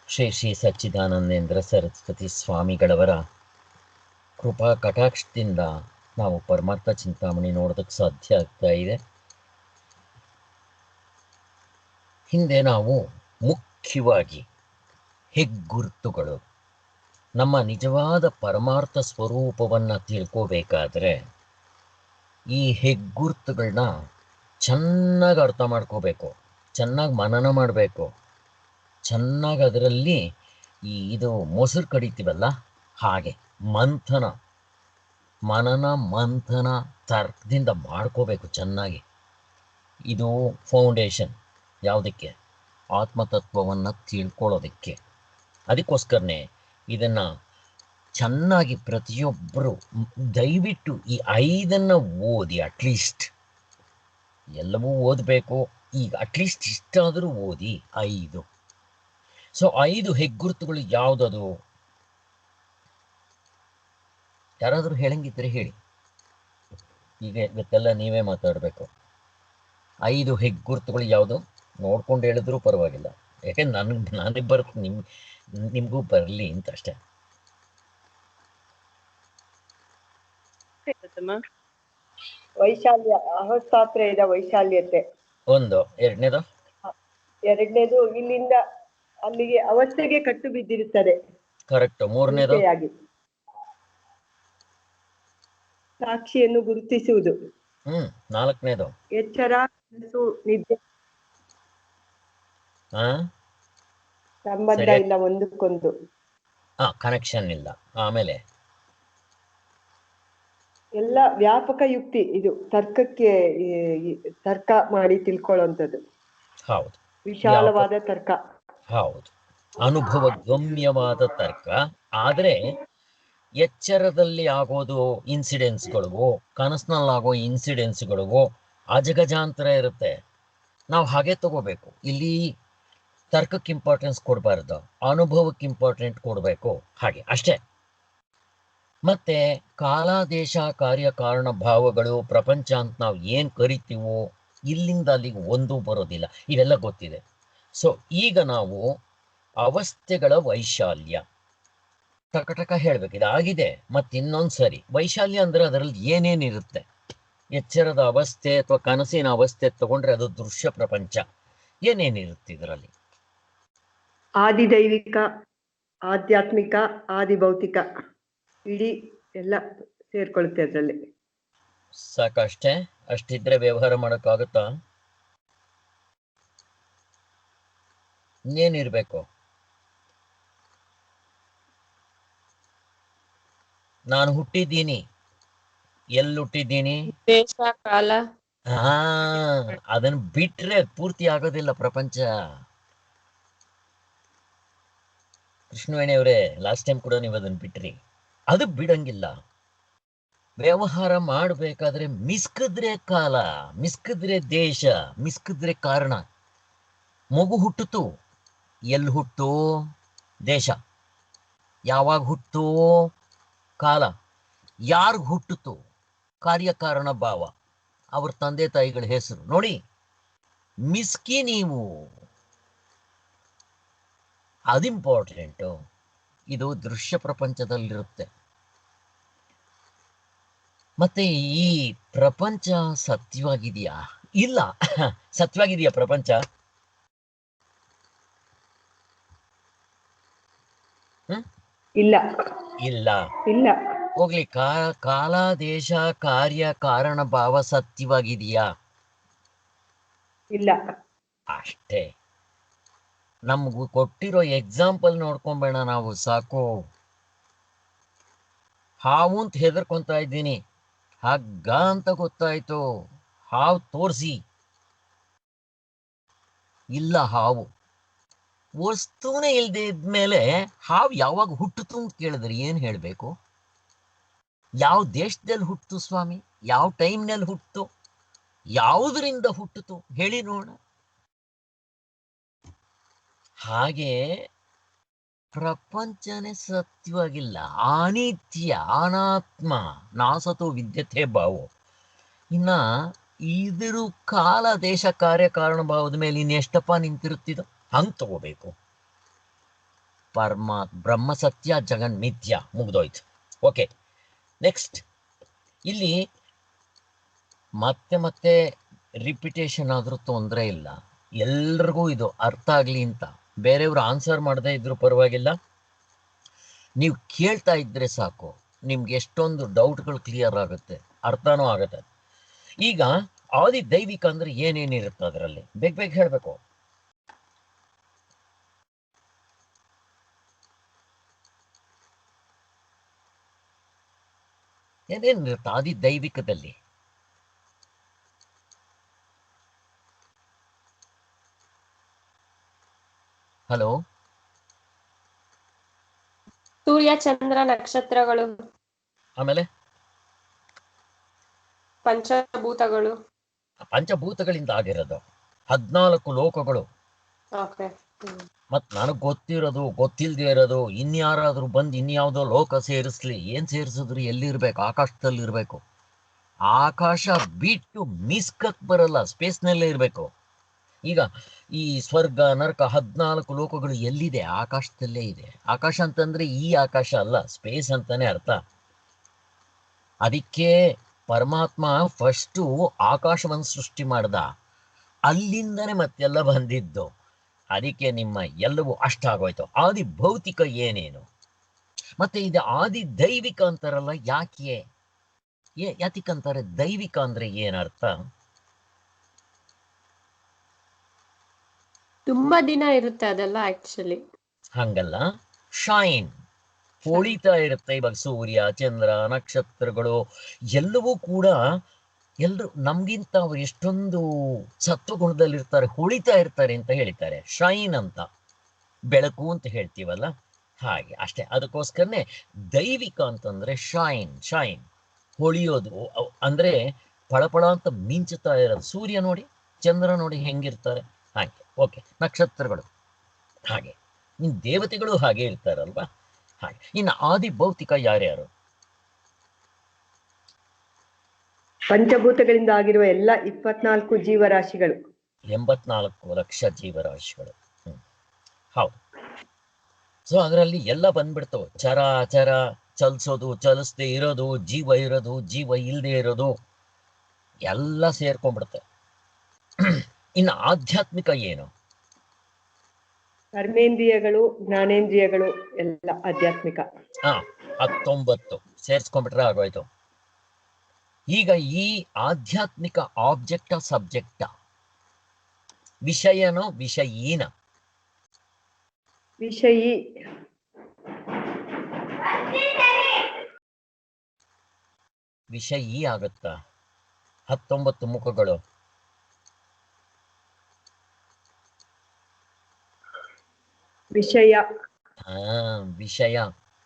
ಶ್ರೀ ಶ್ರೀ ಸಚ್ಚಿದಾನಂದೇಂದ್ರ ಸರಸ್ವತಿ ಸ್ವಾಮಿಗಳವರ ಕೃಪಾ ಕಟಾಕ್ಷದಿಂದ ನಾವು ಪರಮಾರ್ಥ ಚಿಂತಾಮಣಿ ನೋಡೋದಕ್ಕೆ ಸಾಧ್ಯ ಆಗ್ತಾ ಇದೆ. ಹಿಂದೆ ನಾವು ಮುಖ್ಯವಾಗಿ ಹೆಗ್ಗುರುತುಗಳು, ನಮ್ಮ ನಿಜವಾದ ಪರಮಾರ್ಥ ಸ್ವರೂಪವನ್ನು ತಿಳ್ಕೋಬೇಕಾದ್ರೆ ಈ ಹೆಗ್ಗುರುತುಗಳನ್ನ ಚೆನ್ನಾಗಿ ಅರ್ಥ ಮಾಡ್ಕೋಬೇಕು, ಚೆನ್ನಾಗಿ ಮನನ ಮಾಡಬೇಕು, ಚೆನ್ನಾಗಿ ಅದರಲ್ಲಿ ಇದು ಮೊಸರು ಕಡಿತೀವಲ್ಲ ಹಾಗೆ ಮನನ ಮಂಥನ ತರ್ಕದಿಂದ ಮಾಡ್ಕೋಬೇಕು ಚೆನ್ನಾಗಿ. ಇದು ಫೌಂಡೇಶನ್ ಯಾವುದಕ್ಕೆ? ಆತ್ಮತತ್ವವನ್ನು ತಿಳ್ಕೊಳ್ಳೋದಕ್ಕೆ. ಅದಕ್ಕೋಸ್ಕರನೇ ಇದನ್ನು ಚೆನ್ನಾಗಿ ಪ್ರತಿಯೊಬ್ಬರು ದಯವಿಟ್ಟು ಈ 5 ಓದಿ. ಅಟ್ಲೀಸ್ಟ್ ಎಲ್ಲವೂ ಓದಬೇಕು, ಈಗ ಅಟ್ಲೀಸ್ಟ್ ಇಷ್ಟಾದರೂ ಓದಿ 5. ಸೊ 5 ಹೆಗ್ಗುರುತುಗಳು ಯಾವುದದು? ಯಾರಾದರೂ ಹೇಳಂಗಿದ್ರೆ ಹೇಳಿ. ಈಗ ಇವತ್ತೆಲ್ಲ ನೀವೇ ಮಾತಾಡಬೇಕು. 5 ಹೆಗ್ಗುರುತುಗಳು ಯಾವುದು? ನೋಡ್ಕೊಂಡು ಹೇಳಿದ್ರೂ ಪರವಾಗಿಲ್ಲ, ಯಾಕೆಂದ್ರೆ ನನಗೆ ಬರುತ್ತೆ, ನಿಮಗೂ ಬರಲಿ ಅಂತ ಅಷ್ಟೇ. ವೈಶಾಲ್ಯ, ಅಹೋತಾತ್ರೇಯದ ವೈಶಾಲ್ಯತೆ ಒಂದು. ಎರಡನೇದು ಇಲ್ಲಿಂದ ಅಲ್ಲಿಗೆ ಅವಸ್ಥೆಗೆ ಕಟ್ಟು ಬಿದ್ದಿರುತ್ತದೆ. ಕರೆಕ್ಟ್. ಮೂರನೇದು ಸಾಕ್ಷಿಯನ್ನು ಗುರುತಿಸುವುದು. ನಾಲ್ಕನೇದು ಎಚ್ಚರ, ಕನಸು, ನಿದ್ದೆ ಸಂಬಂಧ ಇಲ್ಲ, ಒಂದಕ್ಕೊಂದು ಕನೆಕ್ಷನ್ ಇಲ್ಲ. ಆಮೇಲೆ ಎಲ್ಲ ವ್ಯಾಪಕ ಯುಕ್ತಿ, ಇದು ತರ್ಕಕ್ಕೆ ತರ್ಕ ಮಾಡಿ ತಿಳ್ಕೊಳ್ಳುವಂಥದ್ದು. ಹೌದು, ವಿಶಾಲವಾದ ತರ್ಕ. ಹೌದು, ಅನುಭವ ಗಮ್ಯವಾದ ತರ್ಕ. ಆದರೆ ಎಚ್ಚರದಲ್ಲಿ ಆಗೋದು ಇನ್ಸಿಡೆನ್ಸ್ಗಳಿಗೂ, ಕನಸಿನಲ್ಲಾಗೋ ಇನ್ಸಿಡೆನ್ಸ್ಗಳಿಗೂ ಅಜಗಜಾಂತರ ಇರುತ್ತೆ. ನಾವು ಹಾಗೆ ತಗೋಬೇಕು. ಇಲ್ಲಿ ತರ್ಕಕ್ಕೆ ಇಂಪಾರ್ಟೆನ್ಸ್ ಕೊಡಬಾರ್ದು, ಅನುಭವಕ್ಕೆ ಇಂಪಾರ್ಟೆಂಟ್ ಕೊಡಬೇಕು, ಹಾಗೆ ಅಷ್ಟೇ. ಮತ್ತೆ ಕಾಲ, ದೇಶ, ಕಾರ್ಯ, ಕಾರಣ, ಭಾವಗಳು, ಪ್ರಪಂಚ ಅಂತ ನಾವು ಏನು ಕರಿತೀವೋ ಇಲ್ಲಿಂದ ಅಲ್ಲಿಗೆ ಒಂದೂ ಬರೋದಿಲ್ಲ, ಇವೆಲ್ಲ ಗೊತ್ತಿದೆ. ಸೊ ಈಗ ನಾವು ಅವಸ್ಥೆಗಳ ವೈಶಾಲ್ಯ ಟಕ ಹೇಳ್ಬೇಕು. ಇದಾಗಿದೆ. ಮತ್ತೆ ಇನ್ನೊಂದು ಸರಿ, ವೈಶಾಲ್ಯ ಅಂದ್ರೆ ಅದರಲ್ಲಿ ಏನೇನಿರುತ್ತೆ? ಎಚ್ಚರದ ಅವಸ್ಥೆ ಅಥವಾ ಕನಸಿನ ಅವಸ್ಥೆ ತಗೊಂಡ್ರೆ ಅದು ದೃಶ್ಯ ಪ್ರಪಂಚ. ಏನೇನಿರುತ್ತೆ ಇದರಲ್ಲಿ? ಆದಿದೈವಿಕ, ಆಧ್ಯಾತ್ಮಿಕ, ಆದಿಭೌತಿಕ, ಇಡೀ ಎಲ್ಲ ಸೇರ್ಕೊಳ್ಳುತ್ತೆ ಅದರಲ್ಲಿ. ಸಾಕಷ್ಟೇ. ಅಷ್ಟಿದ್ರೆ ವ್ಯವಹಾರ ಮಾಡೋಕ್ಕಾಗುತ್ತಾ? ಇನ್ನೇನಿರ್ಬೇಕು? ನಾನು ಹುಟ್ಟಿದ್ದೀನಿ, ಎಲ್ಲಿ ಹುಟ್ಟಿದ್ದೀನಿ? ದೇಶ, ಕಾಲ. ಅದನ್ನು ಬಿಟ್ರೆ ಪೂರ್ತಿ ಆಗೋದಿಲ್ಲ ಪ್ರಪಂಚ. ಕೃಷ್ಣವೇಣಿಯವರೇ, ಲಾಸ್ಟ್ ಟೈಮ್ ಕೂಡ ನೀವು ಅದನ್ನು ಬಿಟ್ರಿ. ಅದು ಬಿಡಂಗಿಲ್ಲ. ವ್ಯವಹಾರ ಮಾಡಬೇಕಾದ್ರೆ ಮಿಸ್ಕಿದ್ರೆ ಕಾಲ, ಮಿಸ್ಕಿದ್ರೆ ದೇಶ, ಮಿಸ್ಕಿದ್ರೆ ಕಾರಣ. ಮಗು ಹುಟ್ಟಿತು, ಎಲ್ಲಿ ಹುಟ್ಟು? ದೇಶ. ಯಾವಾಗ ಹುಟ್ಟು? ಕಾಲ. ಯಾರು ಹುಟ್ಟಿತು? ಕಾರ್ಯಕಾರಣ ಭಾವ, ಅವ್ರ ತಂದೆ ತಾಯಿಗಳ ಹೆಸರು. ನೋಡಿ, ಮಿಸ್ಕಿ ನೀವು, ಅದು ಇಂಪಾರ್ಟೆಂಟು. ಇದು ದೃಶ್ಯ ಪ್ರಪಂಚದಲ್ಲಿರುತ್ತೆ. ಮತ್ತೆ ಈ ಪ್ರಪಂಚ ಸತ್ಯವಾಗಿದೆಯಾ? ಇಲ್ಲ. ಸತ್ಯವಾಗಿದೆಯಾ ಪ್ರಪಂಚ? ಇಲ್ಲ, ಇಲ್ಲ, ಇಲ್ಲ. ಹೋಗ್ಲಿ. ಕಾಲ, ದೇಶ, ಕಾರ್ಯ, ಕಾರಣ, ಭಾವ ಸತ್ಯವಾಗಿದೆಯಾ? ಇಲ್ಲ. ಅಷ್ಟೇ. ನಮಗೂ ಕೊಟ್ಟಿರೋ ಎಕ್ಸಾಂಪಲ್ ನೋಡ್ಕೊಂಬೇಡ ನಾವು, ಸಾಕು. ಹಾವು ಅಂತ ಹೆದರ್ಕೊಂತ ಇದ್ದೀನಿ, ಹಗ್ಗ ಅಂತ ಗೊತ್ತಾಯ್ತು. ಹಾವು ತೋರಿಸಿ. ಇಲ್ಲ, ಹಾವು ವಸ್ತುನೇ ಇಲ್ಲದೆ ಇದ್ಮೇಲೆ ಹಾವು ಯಾವಾಗ ಹುಟ್ಟಿತು ಅಂತ ಕೇಳಿದ್ರೆ ಏನು ಹೇಳಬೇಕು? ಯಾವ ದೇಶದಲ್ಲಿ ಹುಟ್ಟಿತು ಸ್ವಾಮಿ? ಯಾವ ಟೈಮ್ನಲ್ಲಿ ಹುಟ್ಟಿತು? ಯಾವುದರಿಂದ ಹುಟ್ಟಿತು ಹೇಳಿ ನೋಡ. ಹಾಗೆ ಪ್ರಪಂಚನೇ ಸತ್ಯವಾಗಿಲ್ಲ, ಅನಿತ್ಯ, ಅನಾತ್ಮ, ನಾಸತೋ ವಿದ್ಯತೆ ಭಾವೋ. ಇನ್ನ ಇದ್ರ ಕಾಲ, ದೇಶ, ಕಾರ್ಯ, ಕಾರಣ ಭಾವದ ಮೇಲೆ ಇನ್ನೆಷ್ಟಪ್ಪ ನಿಂತಿರುತ್ತಿದ್ದು? ಹಂಗೆ ತಗೋಬೇಕು. ಬ್ರಹ್ಮ ಸತ್ಯ ಜಗನ್ ಮಿಥ್ಯ ಮುಗ್ದೋಯ್ತು. ಓಕೆ, ನೆಕ್ಸ್ಟ್ ಇಲ್ಲಿ ಮತ್ತೆ ಮತ್ತೆ ರಿಪಿಟೇಷನ್ ಆದ್ರೂ ತೊಂದರೆ ಇಲ್ಲ, ಎಲ್ರಿಗೂ ಇದು ಅರ್ಥ ಆಗ್ಲಿ ಅಂತ. ಬೇರೆಯವ್ರು ಆನ್ಸರ್ ಮಾಡದೇ ಇದ್ರೂ ಪರವಾಗಿಲ್ಲ, ನೀವು ಕೇಳ್ತಾ ಇದ್ರೆ ಸಾಕು, ನಿಮ್ಗೆ ಎಷ್ಟೊಂದು ಡೌಟ್ಗಳು ಕ್ಲಿಯರ್ ಆಗುತ್ತೆ, ಅರ್ಥನೂ ಆಗುತ್ತೆ. ಈಗ ಆದಿ ದೈವಿಕ ಅಂದ್ರೆ ಏನೇನಿರುತ್ತೆ ಅದರಲ್ಲಿ ಬೇಗ ಬೇಗ ಹೇಳ್ಬೇಕು. ಏನೇನಿರುತ್ತೆ ಆದಿ ದೈವಿಕದಲ್ಲಿ? ಹಲೋ, ಸೂರ್ಯ ಚಂದ್ರ ನಕ್ಷತ್ರಗಳು, ಆಮೇಲೆ ಪಂಚಭೂತಗಳು, ಪಂಚಭೂತಗಳಿಂದ ಆಗಿರೋದು 14 ಲೋಕಗಳು. ಓಕೆ. ಮತ್ ನನಗ್ ಗೊತ್ತಿರೋದು ಗೊತ್ತಿಲ್ದೇ ಇರೋದು ಇನ್ಯಾರಾದ್ರೂ ಬಂದು ಇನ್ಯಾವುದೋ ಲೋಕ ಸೇರಿಸ್ಲಿ, ಏನ್ ಸೇರಿಸಿದ್ರು ಎಲ್ಲಿರ್ಬೇಕು? ಆಕಾಶದಲ್ಲಿ ಇರ್ಬೇಕು. ಆಕಾಶ ಬಿಟ್ಟು ಮಿಸ್ಕಕ್ ಬರಲ್ಲ, ಸ್ಪೇಸ್ನಲ್ಲೇ ಇರ್ಬೇಕು. ಈಗ ಈ ಸ್ವರ್ಗ ನರಕ 14 ಲೋಕಗಳು ಎಲ್ಲಿದೆ? ಆಕಾಶದಲ್ಲೇ ಇದೆ. ಆಕಾಶ ಅಂತಂದ್ರೆ ಈ ಆಕಾಶ ಅಲ್ಲ, ಸ್ಪೇಸ್ ಅಂತಾನೆ ಅರ್ಥ. ಅದಕ್ಕೆ ಪರಮಾತ್ಮ ಫಸ್ಟು ಆಕಾಶವನ್ನು ಸೃಷ್ಟಿ ಮಾಡ್ದ, ಅಲ್ಲಿಂದನೇ ಮತ್ತೆಲ್ಲ ಬಂದಿದ್ದು. ಅದಕ್ಕೆ ನಿಮ್ಮ ಎಲ್ಲವೂ ಅಷ್ಟಾಗೋಯ್ತು. ಆದಿ ಭೌತಿಕ ಏನೇನು, ಮತ್ತೆ ಇದು ಆದಿ ದೈವಿಕ ಅಂತಾರಲ್ಲ, ಯಾಕೆ ಯಾತಿಕಂತಾರೆ? ದೈವಿಕ ಅಂದ್ರೆ ಏನರ್ಥ? ತುಂಬಾ ದಿನ ಇರುತ್ತೆ ಅದೆಲ್ಲ ಆಕ್ಚುಲಿ. ಹಂಗಲ್ಲ, ಶೈನ್, ಹೊಳಿತಾ ಇರುತ್ತೆ. ಇವಾಗ ಸೂರ್ಯ ಚಂದ್ರ ನಕ್ಷತ್ರಗಳು ಎಲ್ಲವೂ ಕೂಡ ಎಲ್ರು ನಮ್ಗಿಂತ ಅವ್ರು ಎಷ್ಟೊಂದು ಸತ್ವಗುಣದಲ್ಲಿರ್ತಾರೆ, ಹೊಳಿತಾ ಇರ್ತಾರೆ ಅಂತ ಹೇಳ್ತಾರೆ. ಶೈನ್ ಅಂತ, ಬೆಳಕು ಅಂತ ಹೇಳ್ತೀವಲ್ಲ ಹಾಗೆ, ಅಷ್ಟೇ. ಅದಕ್ಕೋಸ್ಕರನೇ ದೈವಿಕ ಅಂತಂದ್ರೆ ಶೈನ್, ಶೈನ್, ಹೊಳಿಯೋದು. ಅಂದ್ರೆ ಪಳಪಳ ಅಂತ ಮಿಂಚುತ್ತಾ ಇರೋದು. ಸೂರ್ಯ ನೋಡಿ, ಚಂದ್ರ ನೋಡಿ ಹೆಂಗಿರ್ತಾರೆ ಹಾಗೆ. ಓಕೆ, ನಕ್ಷತ್ರಗಳು ಹಾಗೆ, ಇನ್ನು ದೇವತೆಗಳು ಹಾಗೆ ಇರ್ತಾರಲ್ವಾ ಹಾಗೆ. ಇನ್ನು ಆದಿ ಭೌತಿಕ ಯಾರ್ಯಾರು? ಪಂಚಭೂತಗಳಿಂದ ಆಗಿರುವ ಎಲ್ಲ 24 ಜೀವರಾಶಿಗಳು, 84 ಲಕ್ಷ ಜೀವರಾಶಿಗಳು. ಹೌದು. ಸೊ ಅದರಲ್ಲಿ ಎಲ್ಲ ಬಂದ್ಬಿಡ್ತು, ಚರ ಅಚರ, ಚಲಿಸೋದು ಚಲಿಸದೆ ಇರೋದು, ಜೀವ ಇರೋದು ಜೀವ ಇಲ್ಲದೆ ಇರೋದು, ಎಲ್ಲ ಸೇರ್ಕೊಂಡ್ಬಿಡುತ್ತೆ. ಇನ್ನು ಆಧ್ಯಾತ್ಮಿಕ ಏನು? ಕರ್ಮೇಂದ್ರಿಯಗಳು ಜ್ಞಾನೇಂದ್ರಿಯಗಳು ಎಲ್ಲ ಆಧ್ಯಾತ್ಮಿಕ. 19 ಸೇರ್ಸ್ಕೊಂಡ್ಬಿಟ್ರೆ ಆಗೋಯ್ತು. ಈಗ ಈ ಆಧ್ಯಾತ್ಮಿಕ ಆಬ್ಜೆಕ್ಟ ಸಬ್ಜೆಕ್ಟ, ವಿಷಯನೋ ವಿಷಯೀನ? ವಿಷಯಿ. ವಿಷಯೀ ಆಗುತ್ತಾ? 19 ಮುಖಗಳು. ವಿಷಯ. ವಿಷಯ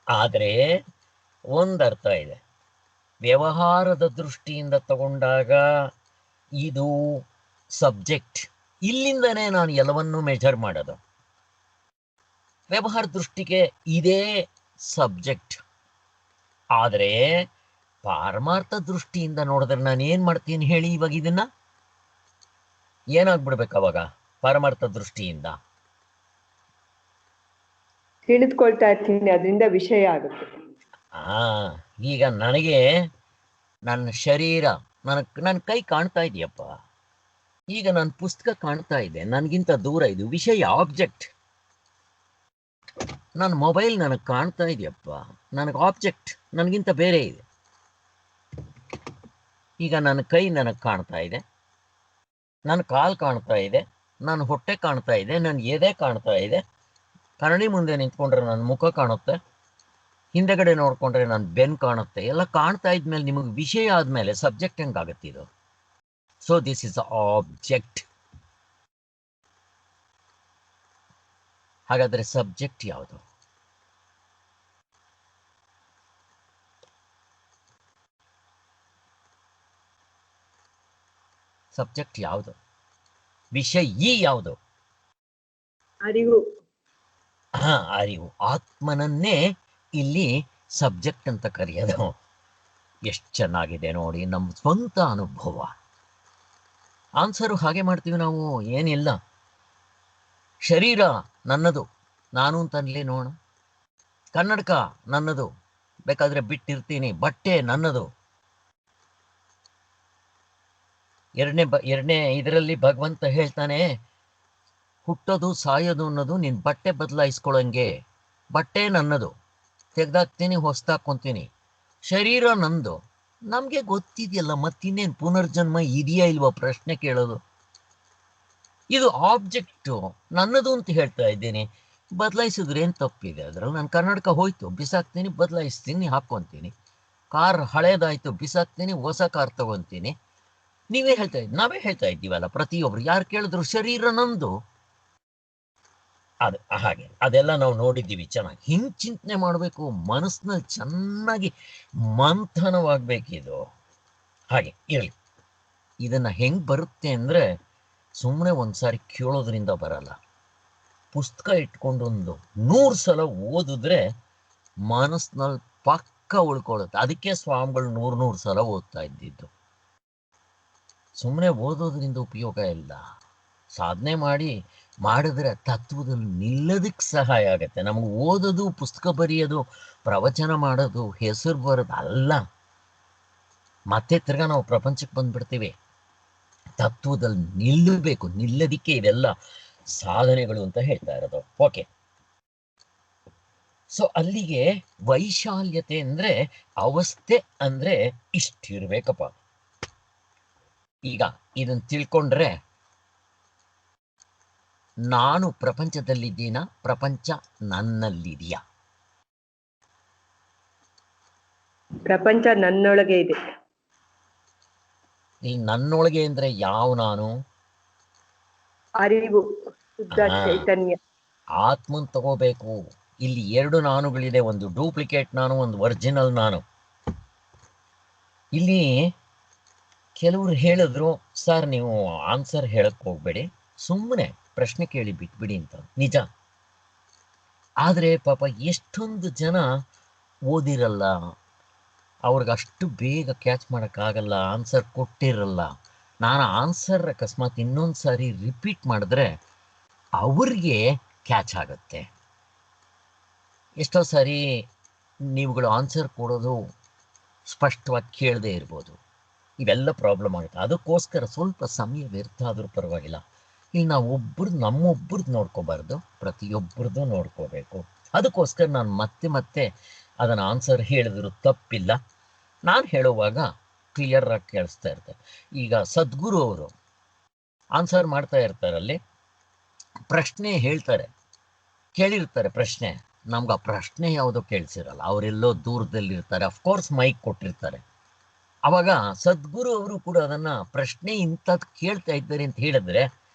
ಆದ್ರೆ ಒಂದರ್ಥ ಇದೆ. ವ್ಯವಹಾರದ ದೃಷ್ಟಿಯಿಂದ ತಗೊಂಡಾಗ ಇದು ಸಬ್ಜೆಕ್ಟ್, ಇಲ್ಲಿಂದನೇ ನಾನು ಎಲ್ಲವನ್ನೂ ಮೆಜರ್ ಮಾಡೋದು. ವ್ಯವಹಾರ ದೃಷ್ಟಿಗೆ ಇದೇ ಸಬ್ಜೆಕ್ಟ್. ಆದರೆ ಪಾರಮಾರ್ಥ ದೃಷ್ಟಿಯಿಂದ ನೋಡಿದ್ರೆ ನಾನು ಏನ್ ಮಾಡ್ತೀನಿ ಹೇಳಿ? ಇವಾಗ ಇದನ್ನ ಏನಾಗ್ಬಿಡ್ಬೇಕು ಅವಾಗ? ಪಾರಮಾರ್ಥ ದೃಷ್ಟಿಯಿಂದ ತಿಳಿದುಕೊಳ್ತಾ ಇರ್ತೀನಿ, ಅದರಿಂದ ವಿಷಯ ಆಗುತ್ತೆ. ಈಗ ನನಗೆ ನನ್ನ ಶರೀರ, ನನ್ನ ಕೈ ಕಾಣ್ತಾ ಇದೆಯಪ್ಪ, ಈಗ ನನ್ನ ಪುಸ್ತಕ ಕಾಣ್ತಾ ಇದೆ, ನನಗಿಂತ ದೂರ ಇದು ವಿಷಯ, ಆಬ್ಜೆಕ್ಟ್. ನನ್ನ ಮೊಬೈಲ್ ನನಗೆ ಕಾಣ್ತಾ ಇದೆಯಪ್ಪ, ನನಗೆ ಆಬ್ಜೆಕ್ಟ್ ನನಗಿಂತ ಬೇರೆ ಇದೆ. ಈಗ ನನ್ನ ಕೈ ನನಗೆ ಕಾಣ್ತಾ ಇದೆ, ನನ್ನ ಕಾಲು ಕಾಣ್ತಾ ಇದೆ, ನನ್ನ ಹೊಟ್ಟೆ ಕಾಣ್ತಾ ಇದೆ, ನನ್ನ ಎದೆ ಕಾಣ್ತಾ ಇದೆ. ಕನ್ನಡಿ ಮುಂದೆ ನಿಂತ್ಕೊಂಡ್ರೆ ನನ್ನ ಮುಖ ಕಾಣುತ್ತೆ, ಹಿಂದೆಗಡೆ ನೋಡ್ಕೊಂಡ್ರೆ ನನ್ನ ಬೆನ್ ಕಾಣುತ್ತೆ. ಎಲ್ಲ ಕಾಣ್ತಾ ಇದ್ಮೇಲೆ ನಿಮಗೆ ವಿಷಯ ಆದ್ಮೇಲೆ ಸಬ್ಜೆಕ್ಟ್ ಹೆಂಗಾಗತ್ತೆ ಇದು? So this is object. ಹಾಗಾದ್ರೆ ಸಬ್ಜೆಕ್ಟ್ ಯಾವುದು? ಸಬ್ಜೆಕ್ಟ್ ಯಾವುದು? ವಿಷಯಿ ಯಾವುದು? ಅರಿವು. ಅರಿವು. ಆತ್ಮನನ್ನೇ ಇಲ್ಲಿ ಸಬ್ಜೆಕ್ಟ್ ಅಂತ ಕರೆಯೋದು. ಎಷ್ಟು ಚೆನ್ನಾಗಿದೆ ನೋಡಿ, ನಮ್ಮ ಸ್ವಂತ ಅನುಭವ. ಆನ್ಸರು ಹಾಗೆ ಮಾಡ್ತೀವಿ ನಾವು, ಏನಿಲ್ಲ. ಶರೀರ ನನ್ನದು, ನಾನು ಅಂತನ್ಲಿ ನೋಡ, ಕನ್ನಡಕ ನನ್ನದು, ಬೇಕಾದ್ರೆ ಬಿಟ್ಟಿರ್ತೀನಿ. ಬಟ್ಟೆ ನನ್ನದು. ಎರಡನೇ ಇದರಲ್ಲಿ ಭಗವಂತ ಹೇಳ್ತಾನೆ, ಹುಟ್ಟೋದು ಸಾಯೋದು ಅನ್ನೋದು ನಿನ್ ಬಟ್ಟೆ ಬದಲಾಯಿಸ್ಕೊಳ್ಳಂಗೆ. ಬಟ್ಟೆ ನನ್ನದು, ತೆಗ್ದಾಕ್ತೀನಿ, ಹೊಸ್ದಾಕೊಂತೀನಿ. ಶರೀರ ನಂದು. ನಮ್ಗೆ ಗೊತ್ತಿದೆಯಲ್ಲ, ಮತ್ತಿನ್ನೇನು ಪುನರ್ಜನ್ಮ ಇದೆಯಾ ಇಲ್ವಾ ಪ್ರಶ್ನೆ ಕೇಳೋದು. ಇದು ಆಬ್ಜೆಕ್ಟು ನನ್ನದು ಅಂತ ಹೇಳ್ತಾ ಇದ್ದೀನಿ. ಬದಲಾಯಿಸಿದ್ರೆ ಏನು ತಪ್ಪಿದೆ ಅದ್ರಲ್ಲಿ? ನಾನು ಕನ್ನಡಕ ಹೋಯ್ತು, ಬಿಸಾಕ್ತೀನಿ, ಬದಲಾಯಿಸ್ತೀನಿ, ಹಾಕ್ಕೊಂತೀನಿ. ಕಾರ್ ಹಳೇದಾಯ್ತು, ಬಿಸಾಕ್ತೀನಿ, ಹೊಸ ಕಾರ್ ತಗೊಂತೀನಿ. ನಾವೇ ಹೇಳ್ತಾ ಇದ್ದೀವಲ್ಲ ಪ್ರತಿಯೊಬ್ರು. ಯಾರು ಕೇಳಿದ್ರು ಶರೀರ ನಂದು. ಹಾಗೆ ಅದೆಲ್ಲ ನಾವು ನೋಡಿದ್ದೀವಿ ಚೆನ್ನಾಗಿ. ಹಿಂಗ್ ಚಿಂತನೆ ಮಾಡಬೇಕು, ಮನಸ್ಸಿನಲ್ಲಿ ಚೆನ್ನಾಗಿ ಮಂಥನವಾಗ್ಬೇಕಿದು. ಹಾಗೆ ಇರಲಿ. ಇದನ್ನ ಹೆಂಗ್ ಬರುತ್ತೆ ಅಂದ್ರೆ, ಸುಮ್ಮನೆ ಒಂದ್ಸಾರಿ ಕೇಳೋದ್ರಿಂದ ಬರಲ್ಲ. ಪುಸ್ತಕ ಇಟ್ಕೊಂಡು 100 ಸಲ ಓದಿದ್ರೆ ಮನಸ್ಸಿನಲ್ಲಿ ಪಕ್ಕ ಉಳ್ಕೊಳ್ಳುತ್ತೆ. ಅದಕ್ಕೆ ಸ್ವಾಮಿಗಳು 100 ಸಲ ಓದ್ತಾ ಇದ್ದಿದ್ದು. ಸುಮ್ಮನೆ ಓದೋದ್ರಿಂದ ಉಪಯೋಗ ಇಲ್ಲ. ಸಾಧನೆ ಮಾಡಿದ್ರೆ ತತ್ವದಲ್ಲಿ ನಿಲ್ಲೋದಕ್ಕೆ ಸಹಾಯ ಆಗತ್ತೆ. ನಮಗೆ ಓದೋದು, ಪುಸ್ತಕ ಬರೆಯೋದು, ಪ್ರವಚನ ಮಾಡೋದು, ಹೆಸರು ಬರೋದು ಅಲ್ಲ. ಮತ್ತೆ ತಿರ್ಗಾ ನಾವು ಪ್ರಪಂಚಕ್ಕೆ ಬಂದ್ಬಿಡ್ತೀವಿ. ತತ್ವದಲ್ಲಿ ನಿಲ್ಲಬೇಕು. ನಿಲ್ಲೋದಿಕ್ಕೆ ಇವೆಲ್ಲ ಸಾಧನೆಗಳು ಅಂತ ಹೇಳ್ತಾ ಇರೋದು. ಓಕೆ, ಸೊ ಅಲ್ಲಿಗೆ ವೈಶಾಲ್ಯತೆ ಅಂದ್ರೆ, ಅವಸ್ಥೆ ಅಂದ್ರೆ ಇಷ್ಟಿರ್ಬೇಕಪ್ಪ. ಈಗ ಇದನ್ನ ತಿಳ್ಕೊಂಡ್ರೆ, ನಾನು ಪ್ರಪಂಚದಲ್ಲಿದ್ದೀನ, ಪ್ರಪಂಚ ನನ್ನಲ್ಲಿದೆಯಾ? ಪ್ರಪಂಚ ನನ್ನೊಳಗೆ ಇದೆ. ಇಲ್ಲಿ ನನ್ನೊಳಗೆ ಅಂದ್ರೆ ಯಾವ ನಾನು? ಅರಿವು, ಶುದ್ಧ ಚೈತನ್ಯ. ಆತ್ಮನ್ ತಗೋಬೇಕು. ಇಲ್ಲಿ 2 ನಾನುಗಳಿದೆ, ಒಂದು ಡೂಪ್ಲಿಕೇಟ್ ನಾನು, ಒಂದು ಒರಿಜಿನಲ್ ನಾನು. ಇಲ್ಲಿ ಕೆಲವರು ಹೇಳಿದ್ರು, ಸರ್ ನೀವು ಆನ್ಸರ್ ಹೇಳಕ್ ಹೋಗ್ಬೇಡಿ, ಸುಮ್ಮನೆ ಪ್ರಶ್ನೆ ಕೇಳಿ ಬಿಟ್ಬಿಡಿ ಅಂತ. ನಿಜ. ಆದ್ರೆ ಪಾಪ ಎಷ್ಟೊಂದು ಜನ ಓದಿರಲ್ಲ, ಅವ್ರಿಗಷ್ಟು ಬೇಗ ಕ್ಯಾಚ್ ಮಾಡೋಕ್ಕಾಗಲ್ಲ, ಆನ್ಸರ್ ಕೊಟ್ಟಿರಲ್ಲ. ನಾನು ಆನ್ಸರ್ ಅಕಸ್ಮಾತ್ ಇನ್ನೊಂದು ಸಾರಿ ರಿಪೀಟ್ ಮಾಡಿದ್ರೆ ಅವ್ರಿಗೆ ಕ್ಯಾಚ್ ಆಗುತ್ತೆ. ಎಷ್ಟೋ ಸಾರಿ ನೀವುಗಳು ಆನ್ಸರ್ ಕೊಡೋದು ಸ್ಪಷ್ಟವಾಗಿ ಕೇಳದೆ ಇರ್ಬೋದು. ಇವೆಲ್ಲ ಪ್ರಾಬ್ಲಮ್ ಆಗುತ್ತೆ. ಅದಕ್ಕೋಸ್ಕರ ಸ್ವಲ್ಪ ಸಮಯ ವ್ಯರ್ಥ ಆದರೂ ಪರವಾಗಿಲ್ಲ. ಈಗ ನಾವು ನಮ್ಮೊಬ್ಬರದ್ದು ನೋಡ್ಕೋಬಾರ್ದು, ಪ್ರತಿಯೊಬ್ಬರದ್ದು ನೋಡ್ಕೋಬೇಕು. ಅದಕ್ಕೋಸ್ಕರ ನಾನು ಮತ್ತೆ ಅದನ್ನು ಆನ್ಸರ್ ಹೇಳಿದ್ರು ತಪ್ಪಿಲ್ಲ. ನಾನು ಹೇಳುವಾಗ ಕ್ಲಿಯರ್ ಆಗಿ ಕೇಳಿಸ್ತಾ ಇರ್ತಾರೆ. ಈಗ ಸದ್ಗುರು ಅವರು ಆನ್ಸರ್ ಮಾಡ್ತಾ ಇರ್ತಾರಲ್ಲಿ, ಪ್ರಶ್ನೆ ಹೇಳ್ತಾರೆ, ಕೇಳಿರ್ತಾರೆ ಪ್ರಶ್ನೆ. ನಮ್ಗೆ ಆ ಪ್ರಶ್ನೆ ಯಾವುದೋ ಕೇಳಿಸಿರಲ್ಲ, ಅವರೆಲ್ಲೋ ದೂರದಲ್ಲಿರ್ತಾರೆ. ಅಫ್ಕೋರ್ಸ್ ಮೈಕ್ ಕೊಟ್ಟಿರ್ತಾರೆ. ಅವಾಗ ಸದ್ಗುರು ಅವರು ಕೂಡ ಅದನ್ನ ಪ್ರಶ್ನೆ ಇಂಥದ್ದು ಕೇಳ್ತಾ ಇದ್ದಾರೆ ಅಂತ ಹೇಳಿದ್ರೆ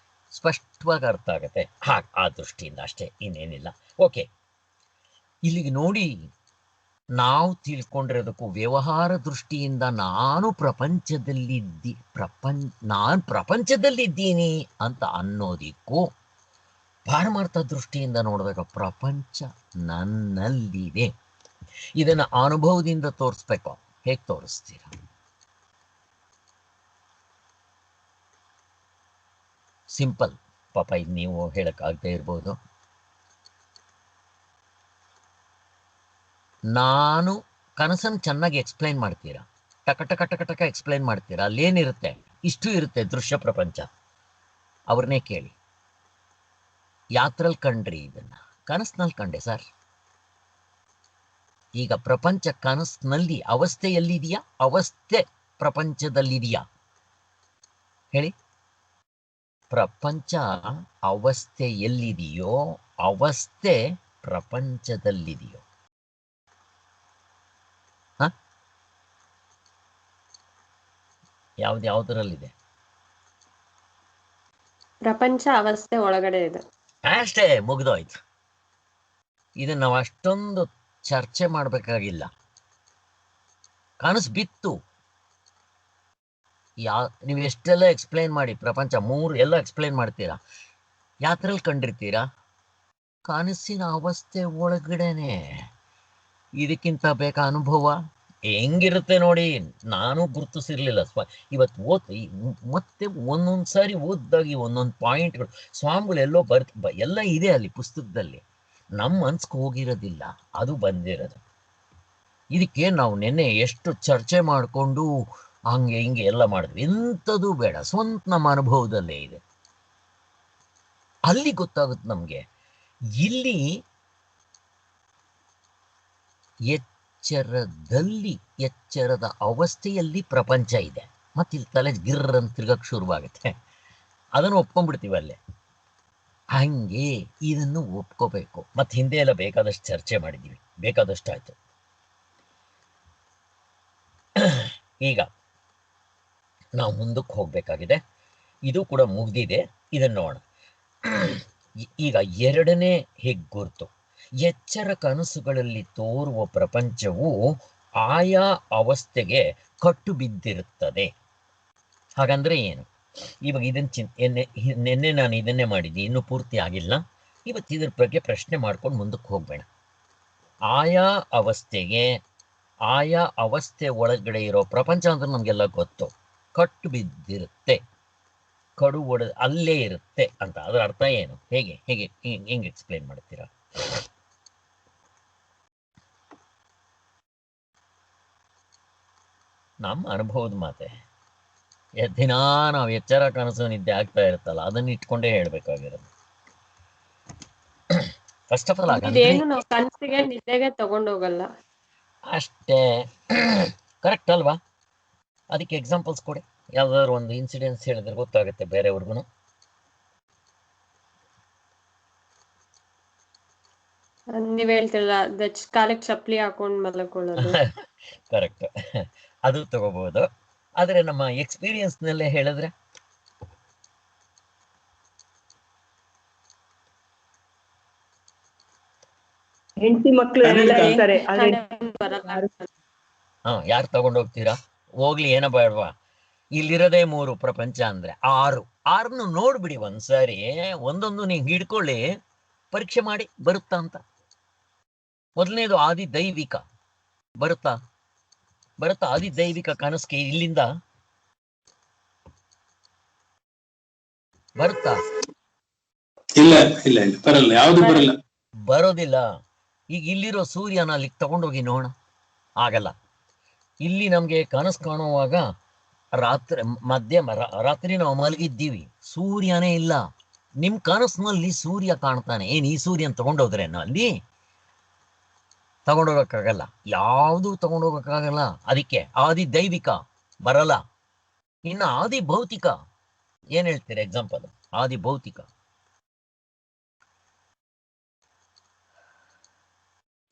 ಸ್ಪಷ್ಟವಾಗಿ ಅರ್ಥ ಆಗತ್ತೆ. ಆ ದೃಷ್ಟಿಯಿಂದ ಅಷ್ಟೇ, ಇನ್ನೇನಿಲ್ಲ. ಓಕೆ, ಇಲ್ಲಿಗೆ ನೋಡಿ, ನಾವು ತಿಳ್ಕೊಂಡಿರೋದಕ್ಕೂ ವ್ಯವಹಾರ ದೃಷ್ಟಿಯಿಂದ ನಾನು ಪ್ರಪಂಚದಲ್ಲಿದ್ದೀನಿ ಅಂತ ಅನ್ನೋದಿಕ್ಕೂ, ಪಾರಮಾರ್ಥ ದೃಷ್ಟಿಯಿಂದ ನೋಡಿದಾಗ ಪ್ರಪಂಚ ನನ್ನಲ್ಲಿದೆ. ಇದನ್ನ ಅನುಭವದಿಂದ ತೋರಿಸ್ಬೇಕು. ಹೇಗೆ ತೋರಿಸ್ತೀರ? ಸಿಂಪಲ್. ಪಾಪ ಇದು ನೀವು ಹೇಳಕ್ಕಾಗದೇ ಇರ್ಬೋದು. ನಾನು ಕನಸನ್ನು ಚೆನ್ನಾಗಿ ಎಕ್ಸ್ಪ್ಲೈನ್ ಮಾಡ್ತೀರಾ, ಟಕ ಎಕ್ಸ್ಪ್ಲೈನ್ ಮಾಡ್ತೀರಾ. ಅಲ್ಲೇನಿರುತ್ತೆ? ಇಷ್ಟು ಇರುತ್ತೆ ದೃಶ್ಯ ಪ್ರಪಂಚ. ಅವ್ರನ್ನೇ ಕೇಳಿ, ಯಾತ್ರಲ್ಲಿ ಕಂಡ್ರಿ ಇದನ್ನ? ಕನಸಿನಲ್ಲಿ ಕಂಡೆ ಸರ್. ಈಗ ಪ್ರಪಂಚ ಕನಸಿನಲ್ಲಿ ಅವಸ್ಥೆಯಲ್ಲಿದೆಯಾ, ಅವಸ್ಥೆ ಪ್ರಪಂಚದಲ್ಲಿದೆಯಾ? ಹೇಳಿ. ಪ್ರಪಂಚ ಅವಸ್ಥೆ ಎಲ್ಲಿದೆಯೋ, ಅವಸ್ಥೆ ಪ್ರಪಂಚದಲ್ಲಿದೆಯೋ? ಯಾವ್ದ್ಯಾವ್ದ್ರಲ್ಲಿದೆ? ಪ್ರಪಂಚ ಅವಸ್ಥೆ ಒಳಗಡೆ ಇದೆ. ಅಷ್ಟೇ, ಮುಗ್ದೋಯ್ತು. ಇದನ್ನ ನಾವು ಅಷ್ಟೊಂದು ಚರ್ಚೆ ಮಾಡಬೇಕಾಗಿಲ್ಲ. ಕನಸು ಬಿತ್ತು, ನೀವು ಎಷ್ಟೆಲ್ಲ ಎಕ್ಸ್ಪ್ಲೈನ್ ಮಾಡಿ, ಪ್ರಪಂಚ 3 ಎಲ್ಲ ಎಕ್ಸ್ಪ್ಲೈನ್ ಮಾಡ್ತೀರಾ, ಯಾತ್ರಲ್ಲಿ ಕಂಡಿರ್ತೀರಾ? ಕನಸಿನ ಅವಸ್ಥೆ ಒಳಗಡೆನೆ. ಇದಕ್ಕಿಂತ ಬೇಕಾ ಅನುಭವ? ಹೆಂಗಿರುತ್ತೆ ನೋಡಿ. ನಾನು ಗುರುತಿಸಿರ್ಲಿಲ್ಲ. ಇವತ್ತು ಮತ್ತೆ ಒಂದೊಂದು ಸಾರಿ ಓದಿದಾಗ ಒಂದೊಂದು ಪಾಯಿಂಟ್ಗಳು ಸ್ವಾಮಿಗಳು ಎಲ್ಲೋ ಎಲ್ಲ ಇದೆ ಅಲ್ಲಿ ಪುಸ್ತಕದಲ್ಲಿ. ನಮ್ಮ ಮನ್ಸ್ಗೆ ಹೋಗಿರೋದಿಲ್ಲ, ಅದು ಬಂದಿರೋದು. ಇದಕ್ಕೆ ನಾವು ನಿನ್ನೆ ಎಷ್ಟು ಚರ್ಚೆ ಮಾಡಿಕೊಂಡು ಹಂಗೆ ಹಿಂಗೆ ಎಲ್ಲ ಮಾಡಿದ್ವಿ. ಎಂಥದ್ದು ಬೇಡ, ಸ್ವಂತ ನಮ್ಮ ಅನುಭವದಲ್ಲೇ ಇದೆ. ಅಲ್ಲಿ ಗೊತ್ತಾಗುತ್ತೆ ನಮಗೆ. ಇಲ್ಲಿ ಎಚ್ಚರದಲ್ಲಿ, ಎಚ್ಚರದ ಅವಸ್ಥೆಯಲ್ಲಿ ಪ್ರಪಂಚ ಇದೆ. ಮತ್ತೆ ಇಲ್ಲಿ ತಲೆ ಗಿರ್ರ ಅಂತ ತಿರ್ಗಕ್ಕೆ ಶುರುವಾಗುತ್ತೆ. ಅದನ್ನು ಒಪ್ಕೊಂಡ್ಬಿಡ್ತೀವಿ ಅಲ್ಲೇ. ಹಂಗೆ ಇದನ್ನು ಒಪ್ಕೋಬೇಕು. ಮತ್ತೆ ಹಿಂದೆ ಎಲ್ಲ ಬೇಕಾದಷ್ಟು ಚರ್ಚೆ ಮಾಡಿದ್ದೀವಿ, ಬೇಕಾದಷ್ಟು ಆಯ್ತು. ಈಗ ನಾವು ಮುಂದಕ್ಕೆ ಹೋಗ್ಬೇಕಾಗಿದೆ. ಇದು ಕೂಡ ಮುಗ್ದಿದೆ, ಇದನ್ನು ನೋಡೋಣ. ಈಗ ಎರಡನೇ ಗುರ್ತು, ಎಚ್ಚರ ಕನಸುಗಳಲ್ಲಿ ತೋರುವ ಪ್ರಪಂಚವು ಆಯಾ ಅವಸ್ಥೆಗೆ ಕಟ್ಟು ಬಿದ್ದಿರುತ್ತದೆ. ಹಾಗಂದ್ರೆ ಏನು? ಇವಾಗ ಇದನ್ನ ನಿನ್ನೆ ನಾನು ಇದನ್ನೇ ಮಾಡಿದ್ದೆ, ಇನ್ನೂ ಪೂರ್ತಿ ಆಗಿಲ್ಲ. ಇವತ್ತು ಇದ್ರ ಬಗ್ಗೆ ಪ್ರಶ್ನೆ ಮಾಡ್ಕೊಂಡು ಮುಂದಕ್ಕೆ ಹೋಗ್ಬೇಡ. ಆಯಾ ಅವಸ್ಥೆಗೆ, ಆಯಾ ಅವಸ್ಥೆ ಒಳಗಡೆ ಇರೋ ಪ್ರಪಂಚ ಅಂದ್ರೆ ನಮಗೆಲ್ಲ ಗೊತ್ತು, ಕಟ್ಟು ಬಿದ್ದಿರುತ್ತೆ, ಕಡು ಒಡೆದು ಅಲ್ಲೇ ಇರುತ್ತೆ ಅಂತ. ಅದರ ಅರ್ಥ ಏನು? ಹೇಗೆ ಹೇಗೆ ಹೆಂಗೆ ಎಕ್ಸ್ಪ್ಲೇನ್ ಮಾಡ್ತೀರಾ? ನಮ್ಮ ಅನುಭವದ ಮಾತೆ. ದಿನ ನಾವು ಎಚ್ಚರ ಕನಸು ನಿದ್ದೆ ಆಗ್ತಾ ಇರುತ್ತಲ್ಲ, ಅದನ್ನ ಇಟ್ಕೊಂಡೇ ಹೇಳ್ಬೇಕಾಗಿರೋದು. ಫಸ್ಟ್ ಆಫ್ ಆಲ್ ಇದೇನು ನಾವು ಕನಸಿಗೆ ನಿದ್ದೆಗೆ ತಗೊಂಡೋಗಲ್ಲ ಅಷ್ಟೇ. ಕರೆಕ್ಟ್ ಅಲ್ವಾ? ಅದಕ್ಕೆ ಎಕ್ಸಾಂಪಲ್ಸ್ ಕೊಡಿ, ಯಾವ್ದಾದ್ರು ಒಂದು ಇನ್ಸಿಡೆನ್ಸ್ ಹೇಳಿದ್ರೆ ಗೊತ್ತಾಗುತ್ತೆ ಬೇರೆಯವ್ರಿಗೂ. ನೀವ್ ಹೇಳ್ತಿರಲ್ಲ ಕಾಲಕ್ಕೆ ಚಪ್ಪಲಿ ಹಾಕೊಂಡ್ ಮಲ್ಕೊಳ್ಳೋದು. ಕರೆಕ್ಟ್, ಅದು ತಗೋಬಹುದು. ಆದ್ರೆ ನಮ್ಮ ಎಕ್ಸ್ಪೀರಿಯನ್ಸ್ ನಲ್ಲೇ ಹೇಳಿದ್ರೆ ಹೆಂಡತಿ ಮಕ್ಳು ಎಲ್ಲ ಇರ್ತಾರೆ, ಆದ್ರೆ ಯಾರು ತಗೊಂಡೋಗ್ತೀರಾ? ಹೋಗ್ಲಿ, ಏನೋ ಬೇಡವಾ? ಇಲ್ಲಿರೋದೇ 3 ಪ್ರಪಂಚ ಅಂದ್ರೆ 6 ನೋಡ್ಬಿಡಿ ಒಂದ್ಸಾರಿ. ಒಂದೊಂದು ನೀವು ಹಿಡ್ಕೊಳ್ಳಿ, ಪರೀಕ್ಷೆ ಮಾಡಿ ಬರುತ್ತಾ ಅಂತ. ಮೊದಲನೇದು ಆದಿ ದೈವಿಕ ಬರುತ್ತಾ? ಆದಿ ದೈವಿಕ ಕನಸಿಗೆ ಇಲ್ಲಿಂದ ಬರುತ್ತಾ? ಇಲ್ಲ ಇಲ್ಲ ಇಲ್ಲ, ಬರಲ್ಲ, ಯಾವ್ದು ಬರಲ್ಲ, ಬರೋದಿಲ್ಲ. ಈಗ ಇಲ್ಲಿರೋ ಸೂರ್ಯನ ಅಲ್ಲಿಗೆ ತಗೊಂಡೋಗಿ ನೋಡ, ಆಗಲ್ಲ. ಇಲ್ಲಿ ನಮ್ಗೆ ಕನಸು ಕಾಣುವಾಗ ರಾತ್ರಿ ನಾವು ಮಲಗಿದ್ದೀವಿ, ಸೂರ್ಯನೇ ಇಲ್ಲ. ನಿಮ್ ಕನಸಿನಲ್ಲಿ ಸೂರ್ಯ ಕಾಣ್ತಾನೆ. ಏನ್ ಈ ಸೂರ್ಯನ್ ತಗೊಂಡೋದ್ರೇನೋ? ಅಲ್ಲಿ ತಗೊಂಡೋಗಕ್ಕಾಗಲ್ಲ, ಯಾವುದು ತಗೊಂಡೋಗಕ್ಕಾಗಲ್ಲ. ಅದಕ್ಕೆ ಆದಿ ದೈವಿಕ ಬರಲ್ಲ. ಇನ್ನು ಆದಿ ಭೌತಿಕ ಏನ್ ಹೇಳ್ತೀರಾ? ಎಕ್ಸಾಂಪಲ್, ಆದಿ ಭೌತಿಕ.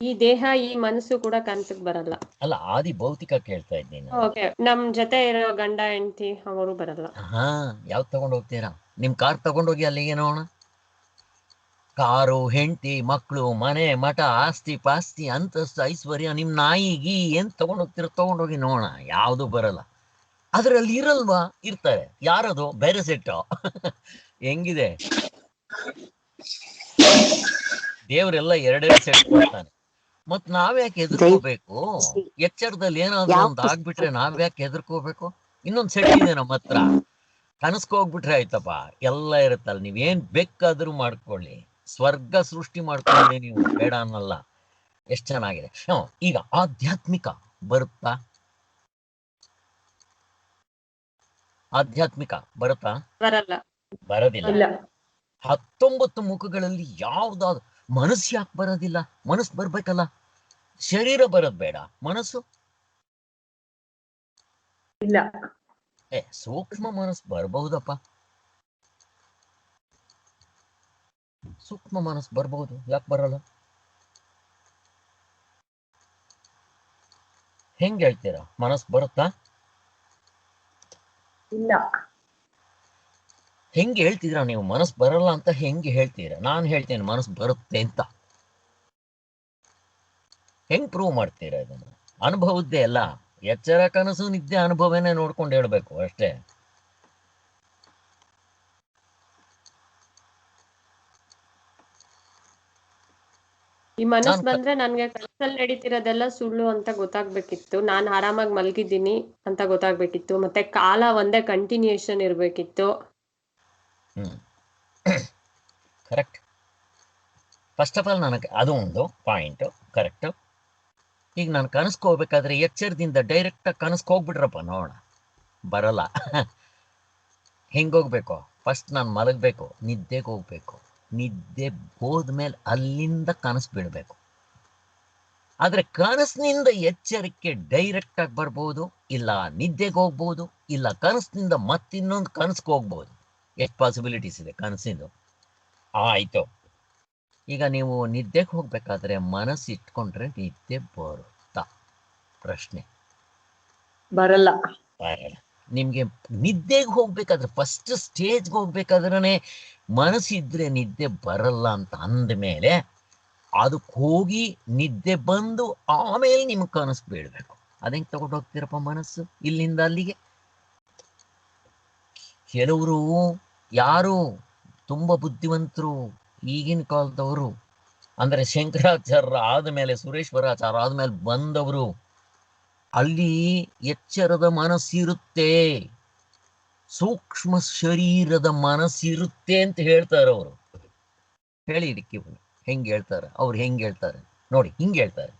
ಈ ದೇಹ, ಈ ಮನಸ್ಸು ಕೂಡ ಕನ್ಸಕ್ ಬರಲ್ಲ. ಅಲ್ಲ, ಆದಿ ಭೌತಿಕ ಕೇಳ್ತಾ ಇದ್ದೀನಿ. ಓಕೆ, ನಮ್ ಜೊತೆ ಇರೋ ಗಂಡ ಹೆಂಡತಿ ಅವರು ಬರಲ್ಲ. ಯಾವ್ದು ತಗೊಂಡ್ ಹೋಗ್ತೀರಾ? ನಿಮ್ ಕಾರ್ ತಗೊಂಡೋಗಿ ಅಲ್ಲಿಗೆ ನೋಡೋಣ. ಕಾರು, ಹೆಂಡತಿ, ಮಕ್ಕಳು, ಮನೆ, ಮಠ, ಆಸ್ತಿ ಪಾಸ್ತಿ, ಅಂತಸ್ತು, ಐಶ್ವರ್ಯ, ನಿಮ್ ನಾಯಿಗಿ ಏನ್ ತಗೊಂಡೋಗ್ತೀರ? ತಗೊಂಡೋಗಿ ನೋಡೋಣ, ಯಾವುದು ಬರಲ್ಲ. ಅದ್ರಲ್ಲಿ ಇರಲ್ವಾ? ಇರ್ತಾರೆ. ಯಾರದು? ಬೇರೆ ಸೆಟ್. ಹೆಂಗಿದೆ? ದೇವ್ರೆಲ್ಲ 2 ಸೆಟ್ ಕೊಡ್ತಾನೆ. ಮತ್ ನಾವ್ಯಾಕೆ ಎದುರ್ಕೋಬೇಕು? ಎಚ್ಚರದಲ್ಲಿ ಏನಾದ್ರು ಒಂದು ಆಗ್ಬಿಟ್ರೆ ನಾವ್ಯಾಕೆ ಎದುರ್ಕೋಬೇಕು? ಇನ್ನೊಂದ್ ಸೆಟ್ ಇದೆ ನಮ್ಮ ಹತ್ರ. ಕನಸ್ಕೋಗ್ಬಿಟ್ರೆ ಆಯ್ತಪ್ಪ, ಎಲ್ಲ ಇರುತ್ತಲ್ಲ. ನೀವೇನ್ ಬೇಕಾದ್ರೂ ಮಾಡ್ಕೊಳ್ಳಿ, ಸ್ವರ್ಗ ಸೃಷ್ಟಿ ಮಾಡ್ಕೊಳ್ಳಿ, ನೀವು ಬೇಡ ಅನ್ನಲ್ಲ. ಎಷ್ಟ್ ಚೆನ್ನಾಗಿದೆ. ಈಗ ಆಧ್ಯಾತ್ಮಿಕ ಬರುತ್ತಾ? ಆಧ್ಯಾತ್ಮಿಕ ಬರುತ್ತಾ? ಬರಲ್ಲ. ಬರೋದಿಲ್ಲ. 19 ಮುಖಗಳಲ್ಲಿ ಯಾವ್ದಾದ್ರು ಮನಸ್ಸು ಯಾಕೆ ಬರೋದಿಲ್ಲ? ಮನಸ್ಸು ಬರ್ಬೇಕಲ್ಲ. ಶರೀರ ಬರೋದ್ ಬೇಡ, ಮನಸ್ಸು ಇಲ್ಲ. ಸೂಕ್ಷ್ಮ ಮನಸ್ಸು ಬರಬಹುದಪ್ಪ, ಸೂಕ್ಷ್ಮ ಮನಸ್ಸು ಬರಬಹುದು. ಯಾಕೆ ಬರಲ್ಲ? ಹೆಂಗ್ ಹೇಳ್ತೀರಾ? ಮನಸ್ಸು ಬರುತ್ತಾ? ಇಲ್ಲ. ಹೆಂಗೆ ಹೇಳ್ತಿದ್ದೀರಾ ನೀವು? ಮನಸ್ಸು ಬರಲ್ಲ ಅಂತ ಹೆಂಗೆ ಹೇಳ್ತೀರಾ? ನಾನು ಹೇಳ್ತೇನೆ ಮನಸ್ಸು ಬರುತ್ತೆ ಅಂತ. ಹೆಂಗ್ ಪ್ರೂವ್ ಮಾಡ್ತೀರಾ ಇದನ್ನ? ಅನುಭವದ್ದೇ ಅಲ್ಲ. ಎಚ್ಚರ ಕನಸು ನಿದ್ದೆ ಅನುಭವನೇ ನೋಡ್ಕೊಂಡು ಹೇಳ್ಬೇಕು ಅಷ್ಟೇ. ಈ ಮನಸ್ಸು ಬಂದ್ರೆ ನನ್ಗೆ ಕನಸಲ್ಲಿ ನಡೀತಿರೋದೆಲ್ಲ ಸುಳ್ಳು ಅಂತ ಗೊತ್ತಾಗ್ಬೇಕಿತ್ತು. ನಾನ್ ಆರಾಮಾಗಿ ಮಲ್ಗಿದ್ದೀನಿ ಅಂತ ಗೊತ್ತಾಗ್ಬೇಕಿತ್ತು. ಮತ್ತೆ ಕಾಲ ಒಂದೇ ಕಂಟಿನ್ಯೂಯೇಷನ್ ಇರ್ಬೇಕಿತ್ತು. ಕರೆಕ್ಟ್. ಫಸ್ಟ್ ಆಫ್ ಆಲ್ ನನಗೆ ಅದು ಒಂದು ಪಾಯಿಂಟು ಕರೆಕ್ಟು. ಈಗ ನಾನು ಕನಸ್ಗೆ ಹೋಗ್ಬೇಕಾದ್ರೆ ಎಚ್ಚರದಿಂದ ಡೈರೆಕ್ಟಾಗಿ ಕನಸ್ಗೆ ಹೋಗ್ಬಿಟ್ರಪ್ಪ ನೋಡೋಣ, ಬರಲ್ಲ. ಹೆಂಗೋಗ್ಬೇಕು? ಫಸ್ಟ್ ನಾನು ಮಲಗಬೇಕು, ನಿದ್ದೆಗೆ ಹೋಗ್ಬೇಕು. ನಿದ್ದೆ ಹೋದ್ಮೇಲೆ ಅಲ್ಲಿಂದ ಕನಸು ಬೀಳಬೇಕು. ಆದರೆ ಕನಸಿನಿಂದ ಎಚ್ಚರಿಕೆ ಡೈರೆಕ್ಟಾಗಿ ಬರ್ಬೋದು, ಇಲ್ಲ ನಿದ್ದೆಗೆ ಹೋಗ್ಬೋದು, ಇಲ್ಲ ಕನಸಿನಿಂದ ಮತ್ತಿನ್ನೊಂದು ಕನಸ್ಗೆ ಹೋಗ್ಬೋದು. ಎಷ್ಟು ಪಾಸಿಬಿಲಿಟೀಸ್ ಇದೆ ಕನಸಿಂದು. ಆಯಿತು, ಈಗ ನೀವು ನಿದ್ದೆಗೆ ಹೋಗ್ಬೇಕಾದ್ರೆ ಮನಸ್ಸು ಇಟ್ಕೊಂಡ್ರೆ ನಿದ್ದೆ ಬರುತ್ತಾ? ಪ್ರಶ್ನೆ. ಬರಲ್ಲ. ಬರಲ್ಲ. ನಿಮಗೆ ನಿದ್ದೆಗೆ ಹೋಗ್ಬೇಕಾದ್ರೆ ಫಸ್ಟ್ ಸ್ಟೇಜ್ಗೆ ಹೋಗ್ಬೇಕಾದ್ರೆ ಮನಸ್ಸಿದ್ರೆ ನಿದ್ದೆ ಬರಲ್ಲ ಅಂತ ಅಂದಮೇಲೆ ಅದಕ್ಕೆ ಹೋಗಿ ನಿದ್ದೆ ಬಂದು ಆಮೇಲೆ ನಿಮ್ಗೆ ಕನಸು ಬೀಳಬೇಕು. ಅದೇಂಗೆ ತಗೊಂಡು ಹೋಗ್ತೀರಪ್ಪ ಮನಸ್ಸು ಇಲ್ಲಿಂದ ಅಲ್ಲಿಗೆ? ಕೆಲವರು ಯಾರು ತುಂಬ ಬುದ್ಧಿವಂತರು ಈಗಿನ ಕಾಲದವರು, ಅಂದರೆ ಶಂಕರಾಚಾರ್ಯ ಆದಮೇಲೆ ಸುರೇಶ್ವರಾಚಾರ್ಯ ಆದಮೇಲೆ ಬಂದವರು, ಅಲ್ಲಿ ಎಚ್ಚರದ ಮನಸ್ಸಿರುತ್ತೆ, ಸೂಕ್ಷ್ಮ ಶರೀರದ ಮನಸ್ಸಿರುತ್ತೆ ಅಂತ ಹೇಳ್ತಾರೆ ಅವರು. ಹೇಳಿ ಇದಕ್ಕೆ ಹೆಂಗೆ ಹೇಳ್ತಾರೆ ಅವ್ರು? ಹೆಂಗೆ ಹೇಳ್ತಾರೆ ನೋಡಿ, ಹಿಂಗೆ ಹೇಳ್ತಾರೆ.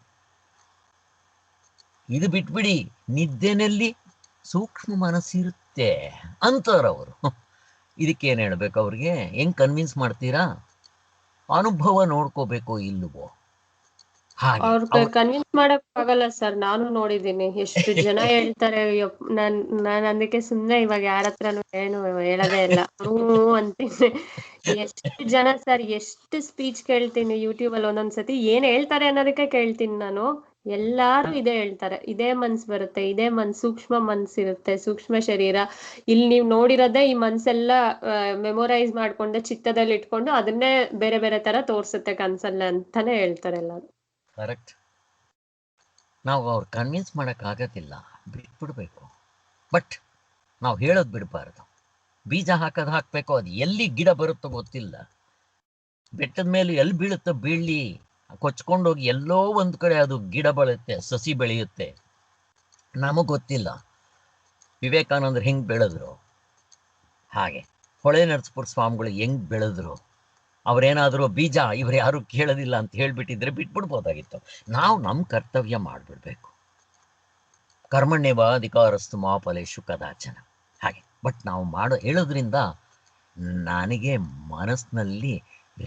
ಇದು ಬಿಟ್ಬಿಡಿ, ನಿದ್ದೆನಲ್ಲಿ ಸೂಕ್ಷ್ಮ ಮನಸ್ಸಿರುತ್ತೆ ಅಂತಾರವರು. ಇದಕ್ಕೇನು ಹೇಳ್ಬೇಕು ಅವ್ರಿಗೆ? ಹೆಂಗೆ ಕನ್ವಿನ್ಸ್ ಮಾಡ್ತೀರಾ? ಅನುಭವ ನೋಡ್ಕೋಬೇಕು ಇಲ್ವೋ? ಹಾಗೆ ಅವ್ರಿಗೆ ಕನ್ವಿನ್ಸ್ ಮಾಡಕ್ ಆಗಲ್ಲ ಸರ್. ನಾನು ನೋಡಿದ್ದೀನಿ ಎಷ್ಟು ಜನ ಹೇಳ್ತಾರೆ. ನಾನ್ ಅದಕ್ಕೆ ಸುಮ್ನೆ ಇವಾಗ ಯಾರ ಹತ್ರನು ಏನು ಹೇಳೋದೇ ಇಲ್ಲ. ಅಂತೀನಿ. ಎಷ್ಟು ಜನ ಸರ್, ಎಷ್ಟು ಸ್ಪೀಚ್ ಕೇಳ್ತೀನಿ ಯೂಟ್ಯೂಬ್ ಅಲ್ಲಿ. ಒಂದೊಂದ್ಸತಿ ಏನ್ ಹೇಳ್ತಾರೆ ಅನ್ನೋದಕ್ಕೆ ಕೇಳ್ತೀನಿ ನಾನು. ಎಲ್ಲಾರು ಇದೇ ಹೇಳ್ತಾರೆ, ಇದೇ ಮನ್ಸ್ ಬರುತ್ತೆ, ಇದೇ ಸೂಕ್ಷ್ಮ ಮನ್ಸಿರುತ್ತೆ, ಸೂಕ್ಷ್ಮ ಶರೀರ. ಇಲ್ಲಿ ನೀವ್ ನೋಡಿರೋದೇ ಈ ಮನ್ಸೆಲ್ಲ ಮೆಮೊರೈಸ್ ಮಾಡ್ಕೊಂಡು ಚಿತ್ತದಲ್ಲಿ ಇಟ್ಕೊಂಡು ಅದನ್ನೇ ಬೇರೆ ಬೇರೆ ತರ ತೋರ್ಸುತ್ತೆ ಕನ್ಸಲ್ಲ ಅಂತಾನೆ ಹೇಳ್ತಾರೆ ಎಲ್ಲಾರು. ಕರೆಕ್ಟ್. ನಾವು ಅವ್ರು ಕನ್ವಿನ್ಸ್ ಮಾಡೋಕ್ಕಾಗೋದಿಲ್ಲ, ಬಿಟ್ಬಿಡ್ಬೇಕು. ಬಟ್ ನಾವು ಹೇಳೋದು ಬಿಡಬಾರ್ದು. ಬೀಜ ಹಾಕೋದು ಹಾಕಬೇಕು, ಅದು ಎಲ್ಲಿ ಗಿಡ ಬರುತ್ತೋ ಗೊತ್ತಿಲ್ಲ. ಬೆಟ್ಟದ ಮೇಲೆ ಎಲ್ಲಿ ಬೀಳುತ್ತೋ ಬೀಳಲಿ, ಕೊಚ್ಕೊಂಡೋಗಿ ಎಲ್ಲೋ ಒಂದು ಕಡೆ ಅದು ಗಿಡ ಬೆಳೆಯುತ್ತೆ, ಸಸಿ ಬೆಳೆಯುತ್ತೆ, ನಮಗೆ ಗೊತ್ತಿಲ್ಲ. ವಿವೇಕಾನಂದರು ಹೆಂಗೆ ಬೆಳೆದ್ರು, ಹಾಗೆ ಹೊಳೆ ನರಸೀಪುರ ಸ್ವಾಮಿಗಳು ಹೆಂಗೆ ಬೆಳೆದ್ರು, ಅವರೇನಾದರೂ ಬೀಜ ಇವ್ರು ಯಾರು ಕೇಳೋದಿಲ್ಲ ಅಂತ ಹೇಳಿಬಿಟ್ಟಿದ್ರೆ ಬಿಟ್ಬಿಡ್ಬೋದಾಗಿತ್ತು. ನಾವು ನಮ್ಮ ಕರ್ತವ್ಯ ಮಾಡಿಬಿಡ್ಬೇಕು. ಕರ್ಮಣ್ಯವ ಅಧಿಕಾರಸ್ತು ಮಾ ಫಲೇಷು ಕದಾಚನ, ಹಾಗೆ. ಬಟ್ ನಾವು ಹೇಳೋದ್ರಿಂದ ನನಗೆ ಮನಸ್ಸಿನಲ್ಲಿ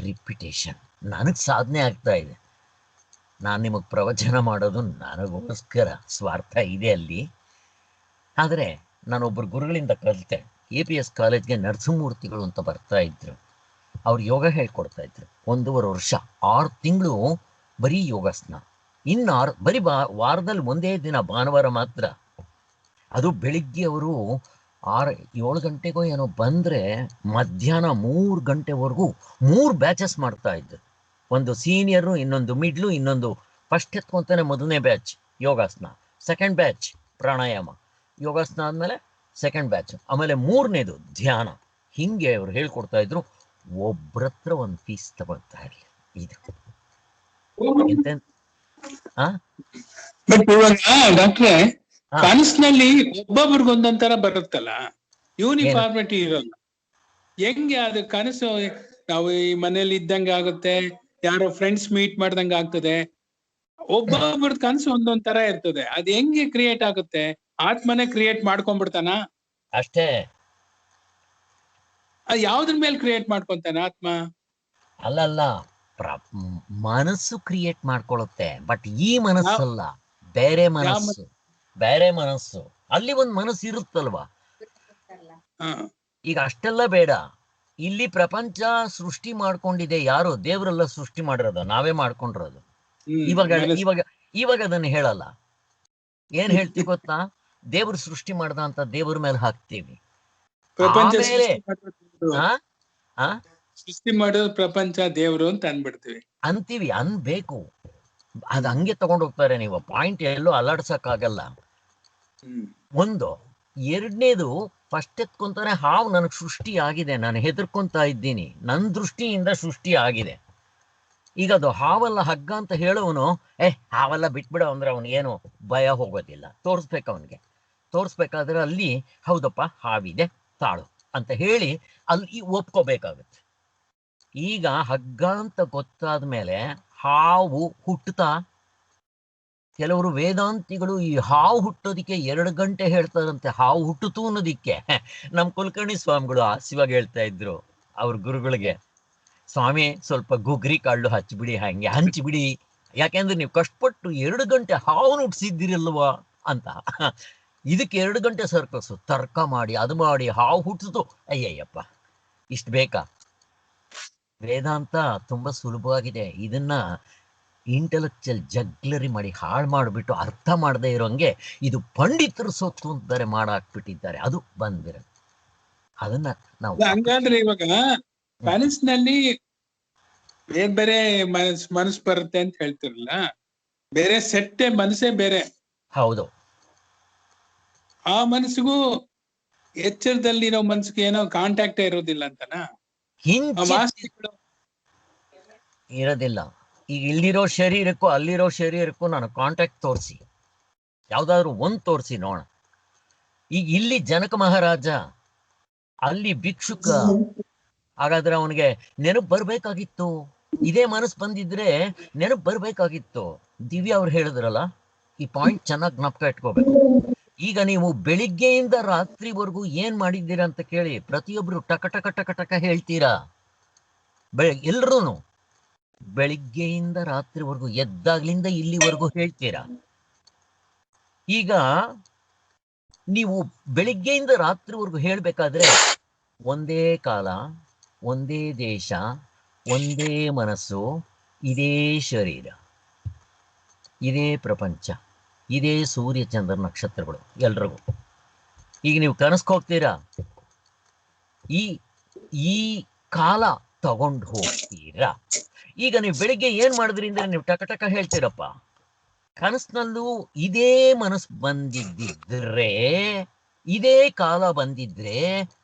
ರಿಪಿಟೇಷನ್, ನನಗೆ ಸಾಧನೆ ಆಗ್ತಾ ಇದೆ. ನಾನು ನಿಮಗೆ ಪ್ರವಚನ ಮಾಡೋದು ನನಗೋಸ್ಕರ, ಸ್ವಾರ್ಥ ಇದೆ ಅಲ್ಲಿ. ಆದರೆ ನಾನೊಬ್ಬರು ಗುರುಗಳಿಂದ ಕಲಿತೆ. APS ಕಾಲೇಜ್ಗೆ ನರಸಿಂಹಮೂರ್ತಿಗಳು ಅಂತ ಬರ್ತಾ ಇದ್ರು. ಅವ್ರು ಯೋಗ ಹೇಳ್ಕೊಡ್ತಾ ಇದ್ರು. 1.5 ವರ್ಷ 6 ತಿಂಗಳು ಬರೀ ಯೋಗಾಸನ. ಇನ್ನು ಬರೀ ವಾರದಲ್ಲಿ ಒಂದೇ ದಿನ ಭಾನುವಾರ ಮಾತ್ರ. ಅದು ಬೆಳಿಗ್ಗೆ ಅವರು 7 ಗಂಟೆಗೋ ಏನೋ ಬಂದರೆ ಮಧ್ಯಾಹ್ನ 3 ಗಂಟೆವರೆಗೂ 3 ಬ್ಯಾಚಸ್ ಮಾಡ್ತಾ ಇದ್ರು. ಒಂದು ಸೀನಿಯರು, ಇನ್ನೊಂದು ಮಿಡ್ಲು, ಇನ್ನೊಂದು ಫಸ್ಟ್ ಎತ್ಕೊಂತಾನೆ ಮೊದಲನೇ ಬ್ಯಾಚ್ ಯೋಗಾಸನ, ಸೆಕೆಂಡ್ ಬ್ಯಾಚ್ ಪ್ರಾಣಾಯಾಮ, ಯೋಗಾಸನ ಆದಮೇಲೆ ಸೆಕೆಂಡ್ ಬ್ಯಾಚ್, ಆಮೇಲೆ 3ನೇದು ಧ್ಯಾನ. ಹಿಂಗೆ ಅವ್ರು ಹೇಳ್ಕೊಡ್ತಾ ಇದ್ರು. ಒಬ್ರತ್ರ ಒಂದು ಪೀಸ್ ತಗೊಳ್ತಾ ಇರಲಿ. ಇದು ಬಟ್ ಇವಾಗ ಡಾಕ್ಟ್ರೆ, ಕನಸಿನಲ್ಲಿ ಒಬ್ಬೊಬ್ರಿಗೊಂದೊಂಥರ ಬರುತ್ತಲ್ಲ, ಯೂನಿಫಾರ್ಮಿಟಿ ಇರಲ್ಲ. ಹೆಂಗೆ ಅದು ಕನಸು? ನಾವು ಈ ಮನೇಲಿ ಇದ್ದಂಗೆ ಆಗುತ್ತೆ, ಯಾರೋ ಫ್ರೆಂಡ್ಸ್ ಮೀಟ್ ಮಾಡ್ದಂಗೆ ಆಗ್ತದೆ. ಒಬ್ಬೊಬ್ರ ಕನಸು ಒಂದೊಂದ್ ತರ ಇರ್ತದೆ. ಅದ್ ಹೆಂಗೆ ಕ್ರಿಯೇಟ್ ಆಗುತ್ತೆ? ಆತ್ಮನೇ ಕ್ರಿಯೇಟ್ ಮಾಡ್ಕೊಂಡ್ಬಿಡ್ತಾನ ಅಷ್ಟೇ? ಯಾವ್ದ್ರ ಮೇಲೆ ಕ್ರಿಯೇಟ್ ಮಾಡ್ಕೊಂತಾನೆ ಆತ್ಮ? ಅಲ್ಲಲ್ಲ, ಮನಸ್ಸು ಕ್ರಿಯೇಟ್ ಮಾಡ್ಕೊಳ್ಳುತ್ತೆ. ಬಟ್ ಈ ಮನಸ್ಸಲ್ಲ, ಬೇರೆ ಮನಸ್ಸು. ಬೇರೆ ಮನಸ್ಸು, ಅಲ್ಲಿ ಒಂದು ಮನಸ್ಸು ಇರುತ್ತಲ್ವಾ. ಈಗ ಅಷ್ಟೆಲ್ಲ ಬೇಡ. ಇಲ್ಲಿ ಪ್ರಪಂಚ ಸೃಷ್ಟಿ ಮಾಡ್ಕೊಂಡಿದೆ. ಯಾರು? ದೇವರೆಲ್ಲ ಸೃಷ್ಟಿ ಮಾಡಿರೋದು, ನಾವೇ ಮಾಡ್ಕೊಂಡಿರೋದು. ಇವಾಗ ಅದನ್ನ ಹೇಳಲ್ಲ. ಏನ್ ಹೇಳ್ತೀವಿ ಗೊತ್ತಾ? ದೇವ್ರು ಸೃಷ್ಟಿ ಮಾಡ್ದ ಅಂತ ದೇವ್ರ ಮೇಲೆ ಹಾಕ್ತೀವಿ. ಸೃಷ್ಟಿ ಮಾಡೋದು ಪ್ರಪಂಚ, ದೇವ್ರು ಅಂತ ಅನ್ಬಿಡ್ತೀವಿ, ಅಂತೀವಿ. ಅನ್ಬೇಕು, ಅದ್ ಹಂಗೆ ತಗೊಂಡ್ ಹೋಗ್ತಾರೆ. ನೀವು ಪಾಯಿಂಟ್ ಎಲ್ಲೋ ಅಲ್ಲಾಡ್ಸಕ್ಕಾಗಲ್ಲ. ಒಂದು. ಎರಡನೇದು, ಫಸ್ಟ್ ಎತ್ಕೊಂತಾನೆ ಹಾವು ನನಗೆ ಸೃಷ್ಟಿ ಆಗಿದೆ, ನಾನು ಹೆದರ್ಕೊಂತಾ ಇದ್ದೀನಿ, ನನ್ನ ದೃಷ್ಟಿಯಿಂದ ಸೃಷ್ಟಿ ಆಗಿದೆ. ಈಗ ಅದು ಹಾವಲ್ಲ ಹಗ್ಗ ಅಂತ ಹೇಳೋವನು ಹಾವೆಲ್ಲ ಬಿಟ್ಬಿಡ ಅಂದ್ರೆ ಅವನಿಗೇನು ಭಯ ಹೋಗೋದಿಲ್ಲ. ತೋರಿಸ್ಬೇಕು ಅವನಿಗೆ. ತೋರಿಸ್ಬೇಕಾದ್ರೆ ಅಲ್ಲಿ ಹೌದಪ್ಪ ಹಾವಿದೆ ತಾಳು ಅಂತ ಹೇಳಿ ಅಲ್ಲಿ ಒಪ್ಕೋಬೇಕಾಗುತ್ತೆ. ಈಗ ಹಗ್ಗ ಅಂತ ಗೊತ್ತಾದ ಮೇಲೆ ಹಾವು ಹುಟ್ಟುತ್ತಾ? ಕೆಲವರು ವೇದಾಂತಿಗಳು ಈ ಹಾವು ಹುಟ್ಟೋದಿಕ್ಕೆ 2 ಗಂಟೆ ಹೇಳ್ತಾರಂತೆ, ಹಾವು ಹುಟ್ಟುತ್ತು ಅನ್ನೋದಿಕ್ಕೆ. ನಮ್ಮ ಕುಲಕರ್ಣಿ ಸ್ವಾಮಿಗಳು ಹಾಸ್ಯವಾಗಿ ಹೇಳ್ತಾ ಇದ್ರು ಅವ್ರ ಗುರುಗಳಿಗೆ, ಸ್ವಾಮಿ ಸ್ವಲ್ಪ ಗುಗ್ರಿ ಕಾಳು ಹಚ್ಚಿಬಿಡಿ, ಹಂಗೆ ಹಂಚಿಬಿಡಿ, ಯಾಕೆಂದ್ರೆ ನೀವು ಕಷ್ಟಪಟ್ಟು 2 ಗಂಟೆ ಹಾವನ್ನು ಹುಟ್ಟಿಸಿದ್ದೀರಲ್ವಾ ಅಂತ. ಇದಕ್ಕೆ 2 ಗಂಟೆ ಸರ್ಕಸು, ತರ್ಕ ಮಾಡಿ ಅದು ಮಾಡಿ ಹಾವು ಹುಟ್ಟಿತು. ಅಯ್ಯಯ್ಯಪ್ಪ, ಇಷ್ಟು ಬೇಕಾ? ವೇದಾಂತ ತುಂಬಾ ಸುಲಭವಾಗಿದೆ. ಇದನ್ನ ಇಂಟೆಲೆಕ್ಚುಯಲ್ ಜಗ್ಲರಿ ಮಾಡಿ ಹಾಳು ಮಾಡಿಬಿಟ್ಟು ಅರ್ಥ ಮಾಡದೇ ಇರೋಂಗೆ ಇದು ಪಂಡಿತರು ಸೊತ್ತು ಅಂತಾರೆ ಮಾಡಾಕ್ಬಿಟ್ಟಿದ್ದಾರೆ. ಅದು ಬಂದಿರ ಅದನ್ನ ನಾವು ಹಂಗಾದ್ರೆ ಇವಾಗ ಕನಸಿನಲ್ಲಿ ಬೇರೆ ಬೇರೆ ಮನಸ್ಸು ಬರುತ್ತೆ ಅಂತ ಹೇಳ್ತಿರಲ್ಲ, ಬೇರೆ ಸೆಟ್ಟೆ ಮನಸ್ಸೇ ಬೇರೆ. ಹೌದು. ಆ ಮನಸ್ಸಿಗೂ ಎಚ್ಚರದಲ್ಲಿರೋ ಮನಸ್ಸಿಗೆ ಏನೋ ಕಾಂಟ್ಯಾಕ್ಟ್ ಇರೋದಿಲ್ಲ ಅಂತನಾ? ಹಿಂಚಿತ್ ಇರೋದಿಲ್ಲ. ಈಗ ಇಲ್ಲಿರೋ ಶರೀರಕ್ಕೂ ಅಲ್ಲಿರೋ ಶರೀರಕ್ಕೂ ನಾನು ಕಾಂಟ್ಯಾಕ್ಟ್ ತೋರಿಸಿ, ಯಾವ್ದಾದ್ರು ಒಂದ್ ತೋರಿಸಿ ನೋಡ. ಈಗ ಇಲ್ಲಿ ಜನಕ ಮಹಾರಾಜ, ಅಲ್ಲಿ ಭಿಕ್ಷುಕ. ಹಾಗಾದ್ರೆ ಅವನಿಗೆ ನೆನಪು ಬರ್ಬೇಕಾಗಿತ್ತು, ಇದೇ ಮನಸ್ಸು ಬಂದಿದ್ರೆ ನೆನಪು ಬರ್ಬೇಕಾಗಿತ್ತು. ದಿವ್ಯ ಅವ್ರು ಹೇಳಿದ್ರಲ್ಲ, ಈ ಪಾಯಿಂಟ್ ಚೆನ್ನಾಗಿ ಜ್ಞಾಪಕ ಇಟ್ಕೋಬೇಕು. ಈಗ ನೀವು ಬೆಳಿಗ್ಗೆಯಿಂದ ರಾತ್ರಿವರೆಗೂ ಏನ್ ಮಾಡಿದ್ದೀರಾ ಅಂತ ಕೇಳಿ, ಪ್ರತಿಯೊಬ್ರು ಟಕ ಟಕ ಟಕ ಟಕ ಹೇಳ್ತೀರಾ. ಎಲ್ರೂ ಬೆಳಿಗ್ಗೆಯಿಂದ ರಾತ್ರಿವರೆಗೂ ಎದ್ದಾಗ್ಲಿಂದ ಇಲ್ಲಿವರೆಗೂ ಹೇಳ್ತೀರಾ. ಈಗ ನೀವು ಬೆಳಿಗ್ಗೆಯಿಂದ ರಾತ್ರಿವರೆಗೂ ಹೇಳ್ಬೇಕಾದ್ರೆ ಒಂದೇ ಕಾಲ, ಒಂದೇ ದೇಶ, ಒಂದೇ ಮನಸ್ಸು, ಇದೇ ಶರೀರ, ಇದೇ ಪ್ರಪಂಚ, ಇದೇ ಸೂರ್ಯ ಚಂದ್ರ ನಕ್ಷತ್ರಗಳು ಎಲ್ರಿಗೂ. ಈಗ ನೀವು ಕನಸ್ಗೆ ಹೋಗ್ತೀರಾ, ಈ ಕಾಲ ತಗೊಂಡು ಹೋಗ್ತೀರಾ. ಈಗ ನೀವು ಬೆಳಿಗ್ಗೆ ಏನ್ ಮಾಡಿದ್ರಿ ಅಂದ್ರೆ ನೀವು ಟಕ ಟಕ ಹೇಳ್ತೀರಪ್ಪ. ಕನಸಿನಲ್ಲೂ ಇದೇ ಮನಸ್ಸು ಬಂದಿದ್ದಿದ್ರೆ, ಇದೇ ಕಾಲ ಬಂದಿದ್ರೆ,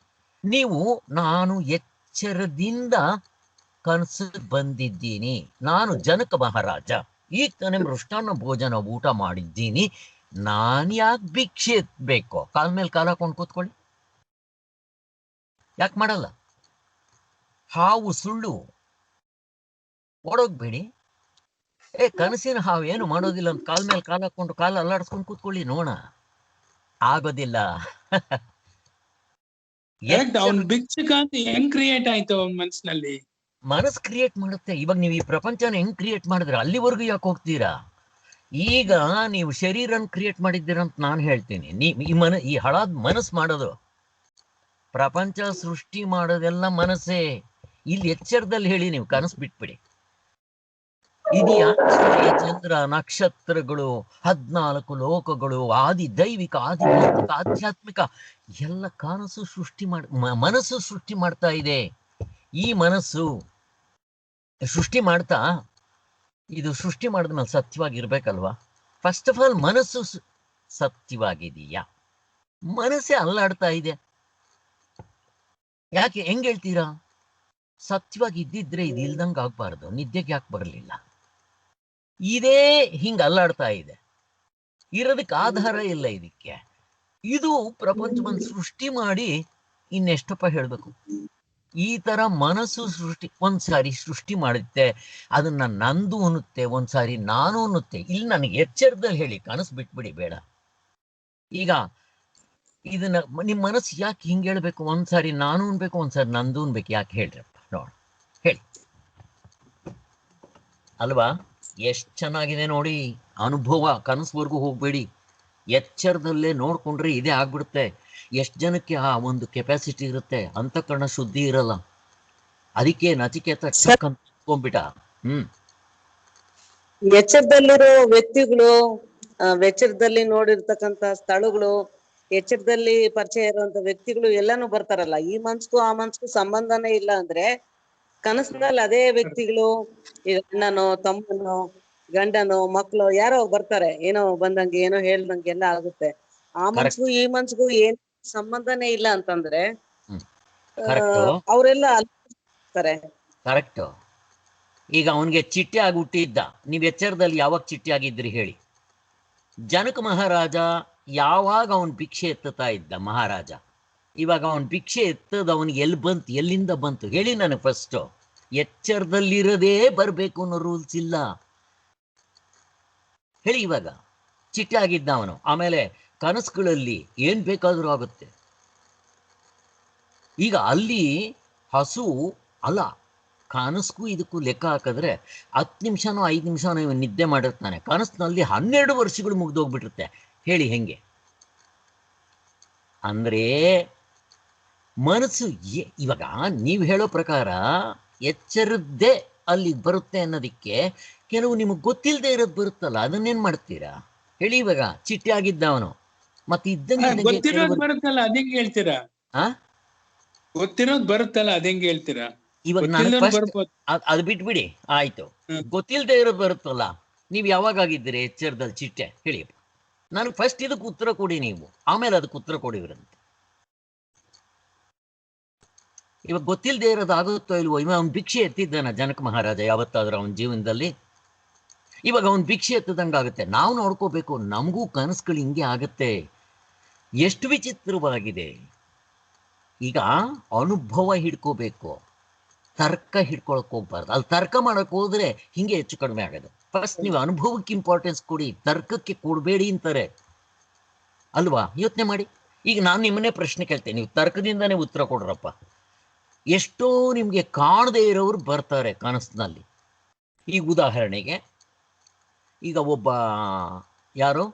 ನೀವು ನಾನು ಎಚ್ಚರದಿಂದ ಕನಸು ಬಂದಿದ್ದೀನಿ, ನಾನು ಜನಕ ಮಹಾರಾಜ, ಈಗ ತಾನೇ ಮೃಷ್ಟಾನ್ನ ಭೋಜನ ಊಟ ಮಾಡಿದ್ದೀನಿ, ನಾನ್ ಯಾಕೆ ಭಿಕ್ಷೆ ಎತ್ಬೇಕು? ಕಾಲ ಮೇಲೆ ಕಾಲ ಹಾಕೊಂಡು ಕೂತ್ಕೊಳ್ಳಿ. ಯಾಕೆ ಮಾಡಲ್ಲ? ಹಾವು ಸುಳ್ಳು, ಓಡೋಗ್ಬೇಡಿ. ಕನಸಿನ ಹಾವು ಏನು ಮಾಡೋದಿಲ್ಲ ಅಂತ ಕಾಲ ಮೇಲೆ ಕಾಲ ಹಾಕೊಂಡು ಕಾಲ ಅಲ್ಲಾಡಿಸ್ಕೊಂಡು ಕೂತ್ಕೊಳ್ಳಿ ನೋಡ. ಆಗೋದಿಲ್ಲ. ಅವ್ನ್ ಭಿಕ್ಷುಕ ಅಂತ ಹೆಂಗ್ ಕ್ರಿಯೇಟ್ ಆಯ್ತು ಅವನ್ ಮನ್ಸಿನಲ್ಲಿ? ಮನಸ್ಸು ಕ್ರಿಯೇಟ್ ಮಾಡುತ್ತೆ. ಇವಾಗ ನೀವು ಈ ಪ್ರಪಂಚನ ಹೆಂಗ್ ಕ್ರಿಯೇಟ್ ಮಾಡಿದ್ರೆ ಅಲ್ಲಿವರೆಗೂ ಯಾಕೆ ಹೋಗ್ತೀರಾ? ಈಗ ನೀವು ಶರೀರನ್ ಕ್ರಿಯೇಟ್ ಮಾಡಿದ್ದೀರ ಅಂತ ನಾನು ಹೇಳ್ತೀನಿ. ಈ ಹಳಾದ್ ಮನಸ್ಸು ಮಾಡೋದು, ಪ್ರಪಂಚ ಸೃಷ್ಟಿ ಮಾಡೋದೆಲ್ಲ ಮನಸ್ಸೇ. ಇಲ್ಲಿ ಎಚ್ಚರದಲ್ಲಿ ಹೇಳಿ, ನೀವು ಕನಸು ಬಿಟ್ಬಿಡಿ. ಇದೆಯಾ ಸೂರ್ಯ ಚಂದ್ರ ನಕ್ಷತ್ರಗಳು, 14 ಲೋಕಗಳು, ಆದಿ ದೈವಿಕ, ಆದಿ ಭೌತಿಕ, ಆಧ್ಯಾತ್ಮಿಕ ಎಲ್ಲ ಕನಸು ಸೃಷ್ಟಿ ಮನಸ್ಸು ಸೃಷ್ಟಿ ಮಾಡ್ತಾ ಇದೆ. ಈ ಮನಸ್ಸು ಸೃಷ್ಟಿ ಮಾಡ್ತಾ, ಇದು ಸೃಷ್ಟಿ ಮಾಡಿದ್ಮೇಲೆ ಸತ್ಯವಾಗಿರ್ಬೇಕಲ್ವಾ? ಫಸ್ಟ್ ಆಫ್ ಆಲ್ ಮನಸ್ಸು ಸತ್ಯವಾಗಿದೆಯಾ? ಮನಸ್ಸೇ ಅಲ್ಲಾಡ್ತಾ ಇದೆ. ಯಾಕೆ ಹೆಂಗ್ ಹೇಳ್ತೀರಾ? ಸತ್ಯವಾಗಿ ಇದ್ದಿದ್ರೆ ಇದು ಇಲ್ದಂಗೆ ಆಗ್ಬಾರ್ದು, ನಿದ್ದೆಗೆ ಯಾಕೆ ಬರಲಿಲ್ಲ? ಇದೇ ಹಿಂಗ ಅಲ್ಲಾಡ್ತಾ ಇದೆ, ಇರೋದಕ್ಕೆ ಆಧಾರ ಇಲ್ಲ ಇದಕ್ಕೆ. ಇದು ಪ್ರಪಂಚವನ್ನು ಸೃಷ್ಟಿ ಮಾಡಿ ಇನ್ನೆಷ್ಟಪ್ಪ ಹೇಳ್ಬೇಕು. ಈ ತರ ಮನಸ್ಸು ಒಂದ್ಸಾರಿ ಸೃಷ್ಟಿ ಮಾಡುತ್ತೆ, ಅದನ್ನ ನಂದು ಅನ್ನುತ್ತೆ, ಒಂದ್ಸಾರಿ ನಾನು ಅನ್ನುತ್ತೆ. ಇಲ್ಲಿ ನನಗೆ ಎಚ್ಚರದಲ್ಲಿ ಹೇಳಿ, ಕನಸು ಬಿಟ್ಬಿಡಿ ಬೇಡ. ಈಗ ಇದನ್ನ ನಿಮ್ ಮನಸ್ಸು ಯಾಕೆ ಹಿಂಗೆ ಹೇಳ್ಬೇಕು? ಒಂದ್ಸಾರಿ ನಾನು ಅನ್ಬೇಕು, ಒಂದ್ಸಾರಿ ನಂದು ಅನ್ಬೇಕು. ಯಾಕೆ ಹೇಳ್ರಪ್ಪ ನೋಡ, ಹೇಳಿ ಅಲ್ವಾ? ಎಷ್ಟು ಚೆನ್ನಾಗಿದೆ ನೋಡಿ ಅನುಭವ. ಕನಸುವರೆಗೂ ಹೋಗ್ಬೇಡಿ, ಎಚ್ಚರದಲ್ಲೇ ನೋಡ್ಕೊಂಡ್ರೆ ಇದೇ ಆಗ್ಬಿಡುತ್ತೆ. ಎಷ್ಟು ಜನಕ್ಕೆ ಆ ಒಂದು ಕೆಪಾಸಿಟಿ ಇರುತ್ತೆ, ಅಂತಃಕರಣ ಶುದ್ಧಿ ಇರಲ್ಲ. ಅದಕ್ಕೆ ನಚಿಕೇತ ಕೊಂಡ್ಬಿಟ್ಟ. ಎಚ್ಚರದಲ್ಲಿರೋ ವ್ಯಕ್ತಿಗಳು, ಎಚ್ಚರದಲ್ಲಿ ನೋಡಿರ್ತಕ್ಕಂತ ಸ್ಥಳಗಳು, ಎಚ್ಚರದಲ್ಲಿ ಪರಿಚಯ ಇರುವಂತ ವ್ಯಕ್ತಿಗಳು ಎಲ್ಲಾನು ಬರ್ತಾರಲ್ಲ. ಈ ಮನ್ಸ್ಗೂ ಆ ಮನ್ಸ್ಗೂ ಸಂಬಂಧನೇ ಇಲ್ಲ ಅಂದ್ರೆ ಕನಸಿನಲ್ಲಿ ಅದೇ ವ್ಯಕ್ತಿಗಳು, ಅಣ್ಣನೋ ತಮ್ಮನೋ ಗಂಡನೋ ಮಕ್ಕಳು ಯಾರೋ ಬರ್ತಾರೆ, ಏನೋ ಬಂದಂಗೆ ಏನೋ ಹೇಳ್ದಂಗೆ ಎಲ್ಲ ಆಗುತ್ತೆ. ಆ ಮನ್ಸ್ಗೂ ಈ ಮನ್ಸ್ಗೂ ಏನ್ ಸಂಬಂಧನೇ ಇಲ್ಲ ಅಂತಂದ್ರೆ ಅವರೆಲ್ಲ ಅಲ್ತಾರೆ. ಕರೆಕ್ಟ್. ಈಗ ಅವನಿಗೆ ಚಿಟ್ಟೆ ಆಗಿ ಹುಟ್ಟಿದ್ದ, ನೀವ್ ಎಚ್ಚರದಲ್ಲಿ ಯಾವಾಗ ಚಿಟ್ಟೆ ಆಗಿದ್ರಿ ಹೇಳಿ? ಜನಕ ಮಹಾರಾಜ ಯಾವಾಗ ಅವನ್ ಭಿಕ್ಷೆ ಎತ್ತುತ್ತಾ ಇದ್ದ ಮಹಾರಾಜ, ಇವಾಗ ಅವನ್ ಭಿಕ್ಷೆ ಎತ್ತದ ಅವನಿಗೆ ಎಲ್ಲಿ ಬಂತು, ಎಲ್ಲಿಂದ ಬಂತು ಹೇಳಿ ನನಗೆ ಫಸ್ಟ್. ಎಚ್ಚರದಲ್ಲಿರದೇ ಬರ್ಬೇಕು ಅನ್ನೋ ರೂಲ್ಸ್ ಇಲ್ಲ. ಹೇಳಿ, ಇವಾಗ ಚಿಟ್ಟೆ ಆಗಿದ್ದ ಅವನು, ಆಮೇಲೆ ಕನಸುಗಳಲ್ಲಿ ಏನ್ ಬೇಕಾದ್ರೂ ಆಗುತ್ತೆ. ಈಗ ಅಲ್ಲಿ ಹಸು ಅಲ್ಲ, ಕನಸ್ಗೂ ಇದಕ್ಕೂ ಲೆಕ್ಕ ಹಾಕಿದ್ರೆ 10 ನಿಮಿಷನೋ 5 ನಿಮಿಷನೋ ಇವನು ನಿದ್ದೆ ಮಾಡಿರ್ತಾನೆ, ಕನಸಿನಲ್ಲಿ 12 ವರ್ಷಗಳು ಮುಗ್ದೋಗ್ಬಿಟ್ಟಿರುತ್ತೆ. ಹೇಳಿ ಹೆಂಗೆ? ಅಂದ್ರೆ ಮನಸ್ಸು ಇವಾಗ ನೀವು ಹೇಳೋ ಪ್ರಕಾರ ಎಚ್ಚರದ್ದೇ ಅಲ್ಲಿ ಬರುತ್ತೆ ಅನ್ನೋದಕ್ಕೆ ಕೆಲವು ನಿಮಗೆ ಗೊತ್ತಿಲ್ಲದೆ ಇರೋದು ಬರುತ್ತಲ್ಲ, ಅದನ್ನೇನ್ ಮಾಡ್ತೀರಾ ಹೇಳಿ? ಇವಾಗ ಚಿಟ್ಟೆ ಆಗಿದ್ದ ಅವನು, ಮತ್ತೆ ಗೊತ್ತಿರೋದು ಬರುತ್ತಲ್ಲ ಅದಂಗೆ ಹೇಳ್ತೀರಾ? ಗೊತ್ತಿರೋದು ಬರುತ್ತಲ್ಲ ಅದಂಗೆ ಹೇಳ್ತೀರಾ? ಇವಾಗ ನಾನು ಫಸ್ಟ್ ಅದು ಬಿಟ್ಬಿಡಿ, ಆಯ್ತು. ಗೊತ್ತಿಲ್ಲದೆ ಇರೋದು ಬರುತ್ತಲ್ಲ, ನೀವು ಯಾವಾಗ ಆಗಿದ್ದೀರಿ ಎಚ್ಚರದಲ್ಲಿ ಚಿಟ್ಟೆ ಹೇಳಿ? ನನಗೆ ಫಸ್ಟ್ ಇದಕ್ಕೆ ಉತ್ತರ ಕೊಡಿ ನೀವು, ಆಮೇಲೆ ಅದಕ್ಕೆ ಉತ್ತರ ಕೊಡಿವ್ರಂತೆ. ಇವಾಗ ಗೊತ್ತಿಲ್ಲದೆ ಇರೋದು ಆಗುತ್ತೋ ಇಲ್ವೋ? ಇವಾಗ ಅವ್ನು ಭಿಕ್ಷೆ ಎತ್ತಿದ್ದಾನ ಜನಕ ಮಹಾರಾಜ ಯಾವತ್ತಾದ್ರೂ ಅವನ ಜೀವನದಲ್ಲಿ? ಇವಾಗ ಅವ್ನು ಭಿಕ್ಷೆ ಎತ್ತದಂಗಾಗುತ್ತೆ. ನಾವು ನೋಡ್ಕೋಬೇಕು, ನಮಗೂ ಕನಸುಗಳು ಹಿಂಗೆ ಆಗತ್ತೆ. ಎಷ್ಟು ವಿಚಿತ್ರವಾಗಿದೆ. ಈಗ ಅನುಭವ ಹಿಡ್ಕೋಬೇಕು, ತರ್ಕ ಹಿಡ್ಕೊಳಕ್ ಹೋಗ್ಬಾರ್ದು. ಅಲ್ಲಿ ತರ್ಕ ಮಾಡಕ್ ಹೋದ್ರೆ ಹಿಂಗೆ ಹೆಚ್ಚು ಕಡಿಮೆ ಆಗೋದು. ಫಸ್ಟ್ ನೀವು ಅನುಭವಕ್ಕೆ ಇಂಪಾರ್ಟೆನ್ಸ್ ಕೊಡಿ, ತರ್ಕಕ್ಕೆ ಕೊಡಬೇಡಿ ಅಂತಾರೆ ಅಲ್ವಾ? ಯೋಚನೆ ಮಾಡಿ. ಈಗ ನಾನು ನಿಮ್ಮನ್ನೇ ಪ್ರಶ್ನೆ ಕೇಳ್ತೇನೆ, ನೀವು ತರ್ಕದಿಂದಾನೇ ಉತ್ತರ ಕೊಡ್ರಪ್ಪ. ಎಷ್ಟೋ ನಿಮ್ಗೆ ಕಾಣದೇ ಇರೋರು ಬರ್ತಾರೆ ಕನಸಿನಲ್ಲಿ. ಈಗ ಉದಾಹರಣೆಗೆ, ಈಗ ಒಬ್ಬ ಯಾರು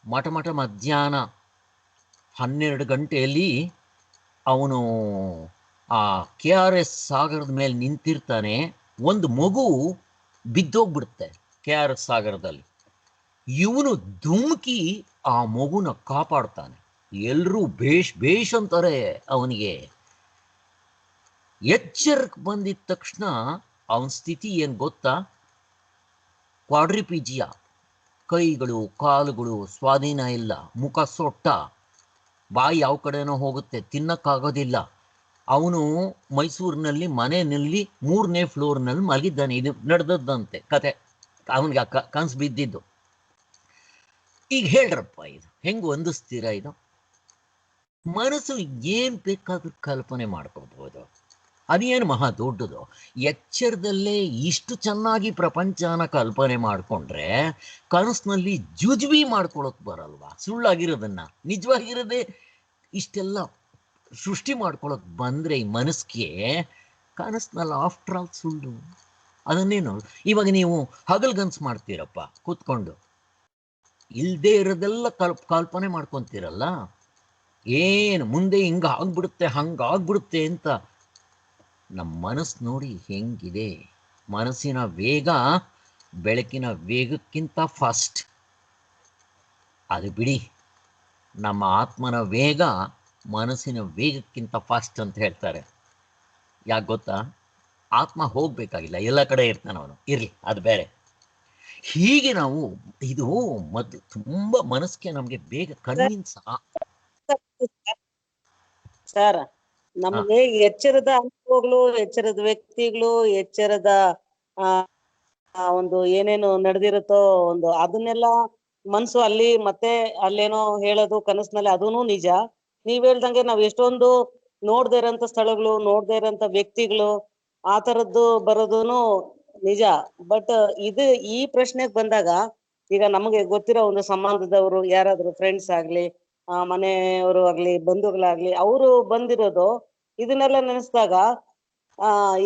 ಮಠ ಮಧ್ಯಾಹ್ನ 12 ಗಂಟೆಯಲ್ಲಿ ಅವನು ಆ KRS ಸಾಗರದ ಮೇಲೆ ನಿಂತಿರ್ತಾನೆ. ಒಂದು ಮಗು ಬಿದ್ದೋಗ್ಬಿಡುತ್ತೆ KRS ಸಾಗರದಲ್ಲಿ. ಇವನು ಧುಮುಕಿ ಆ ಮಗುನ ಕಾಪಾಡ್ತಾನೆ. ಎಲ್ರೂ ಬೇಷ್ ಅಂತಾರೆ ಅವನಿಗೆ. ಎಚ್ಚರಕ್ಕೆ ಬಂದಿದ ತಕ್ಷಣ ಅವನ ಸ್ಥಿತಿ ಏನು ಗೊತ್ತಾ? ಕ್ವಾಡ್ರಿಪಿಜಿಯಾ, ಕೈಗಳು ಕಾಲುಗಳು ಸ್ವಾಧೀನ ಇಲ್ಲ, ಮುಖ ಸೊಟ್ಟ, ಬಾಯಿ ಯಾವ ಕಡೆನೋ ಹೋಗುತ್ತೆ, ತಿನ್ನಕ್ಕಾಗೋದಿಲ್ಲ. ಅವನು ಮೈಸೂರಿನಲ್ಲಿ ಮನೆಯಲ್ಲಿ 3ನೇ ಫ್ಲೋರ್ನಲ್ಲಿ ಮಲಗಿದ್ದಾನೆ. ಇದು ನಡೆದದ್ದಂತೆ ಕತೆ, ಅವನಿಗೆ ಕನಸು ಬಿದ್ದಿದ್ದು. ಈಗ ಹೇಳ್ರಪ್ಪ, ಇದು ಹೆಂಗೆ ಹೊಂದಿಸ್ತೀರಾ? ಇದು ಮನಸ್ಸು ಏನ್ ಬೇಕಾದ್ರೂ ಕಲ್ಪನೆ ಮಾಡ್ಕೋಬಹುದು. ಅದೇನು ಮಹಾ ದೊಡ್ಡದು? ಎಚ್ಚರದಲ್ಲೇ ಇಷ್ಟು ಚೆನ್ನಾಗಿ ಪ್ರಪಂಚನ ಕಲ್ಪನೆ ಮಾಡಿಕೊಂಡ್ರೆ ಕನಸಿನಲ್ಲಿ ಜುಜುಬಿ ಮಾಡ್ಕೊಳಕ್ ಬರಲ್ವಾ? ಸುಳ್ಳಾಗಿರೋದನ್ನ ನಿಜವಾಗಿರೋದೇ ಇಷ್ಟೆಲ್ಲ ಸೃಷ್ಟಿ ಮಾಡ್ಕೊಳಕ್ ಬಂದ್ರೆ ಈ ಮನಸ್ಸಿಗೆ ಕನಸಿನಲ್ಲಿ ಆಫ್ಟರ್ ಆಲ್ ಸುಳ್ಳು. ಅದನ್ನೇನು ಇವಾಗ ನೀವು ಹಗಲ್ಗನ್ಸು ಮಾಡ್ತೀರಪ್ಪ ಕೂತ್ಕೊಂಡು, ಇಲ್ದೇ ಇರೋದೆಲ್ಲ ಕಲ್ಪನೆ ಮಾಡ್ಕೊತೀರಲ್ಲ, ಏನು ಮುಂದೆ ಹಿಂಗ ಆಗ್ಬಿಡುತ್ತೆ ಹಂಗಾಗ್ಬಿಡುತ್ತೆ ಅಂತ. ನಮ್ಮ ಮನಸ್ಸು ನೋಡಿ ಹೆಂಗಿದೆ. ಮನಸ್ಸಿನ ವೇಗ ಬೆಳಕಿನ ವೇಗಕ್ಕಿಂತ ಫಾಸ್ಟ್. ಅದು ಬಿಡಿ, ನಮ್ಮ ಆತ್ಮನ ವೇಗ ಮನಸ್ಸಿನ ವೇಗಕ್ಕಿಂತ ಫಾಸ್ಟ್ ಅಂತ ಹೇಳ್ತಾರೆ. ಯಾಕೆ ಗೊತ್ತಾ? ಆತ್ಮ ಹೋಗ್ಬೇಕಾಗಿಲ್ಲ, ಎಲ್ಲ ಕಡೆ ಇರ್ತಾನೆ ಅವನು. ಇರ್ಲಿ, ಅದು ಬೇರೆ. ಹೀಗೆ ನಾವು ಇದು ಮೊದಲು ತುಂಬಾ ಮನಸ್ಸಿಗೆ ನಮ್ಗೆ ಬೇಗ ಕನ್ವಿನ್ಸ್ ಸರ್, ನಮ್ಗೆ ಎಚ್ಚರದ ಅನುಭವಗಳು, ಎಚ್ಚರದ ವ್ಯಕ್ತಿಗಳು, ಎಚ್ಚರದ ಒಂದು ಏನೇನು ನಡೆದಿರುತ್ತೋ ಒಂದು ಅದನ್ನೆಲ್ಲ ಮನ್ಸು ಅಲ್ಲಿ ಮತ್ತೆ ಅಲ್ಲೇನೋ ಹೇಳೋದು ಕನಸಿನಲ್ಲಿ, ಅದೂನು ನಿಜ. ನೀವ್ ಹೇಳ್ದಂಗೆ ನಾವ್ ಎಷ್ಟೊಂದು ನೋಡ್ದೇ ಇರೋಂಥ ಸ್ಥಳಗಳು, ನೋಡ್ದೇ ಇರೋಂಥ ವ್ಯಕ್ತಿಗಳು, ಆ ತರದ್ದು ಬರೋದೂನು ನಿಜ. ಬಟ್ ಇದು ಈ ಪ್ರಶ್ನೆಗೆ ಬಂದಾಗ, ಈಗ ನಮಗೆ ಗೊತ್ತಿರೋ ಒಂದು ಸಂಬಂಧದವರು ಯಾರಾದ್ರೂ ಫ್ರೆಂಡ್ಸ್ ಆಗ್ಲಿ, ಮನೆಯವರು ಆಗ್ಲಿ, ಬಂಧುಗಳಾಗ್ಲಿ, ಅವರು ಬಂದಿರೋದು ಇದನ್ನೆಲ್ಲ ನೆನೆಸ್ದಾಗ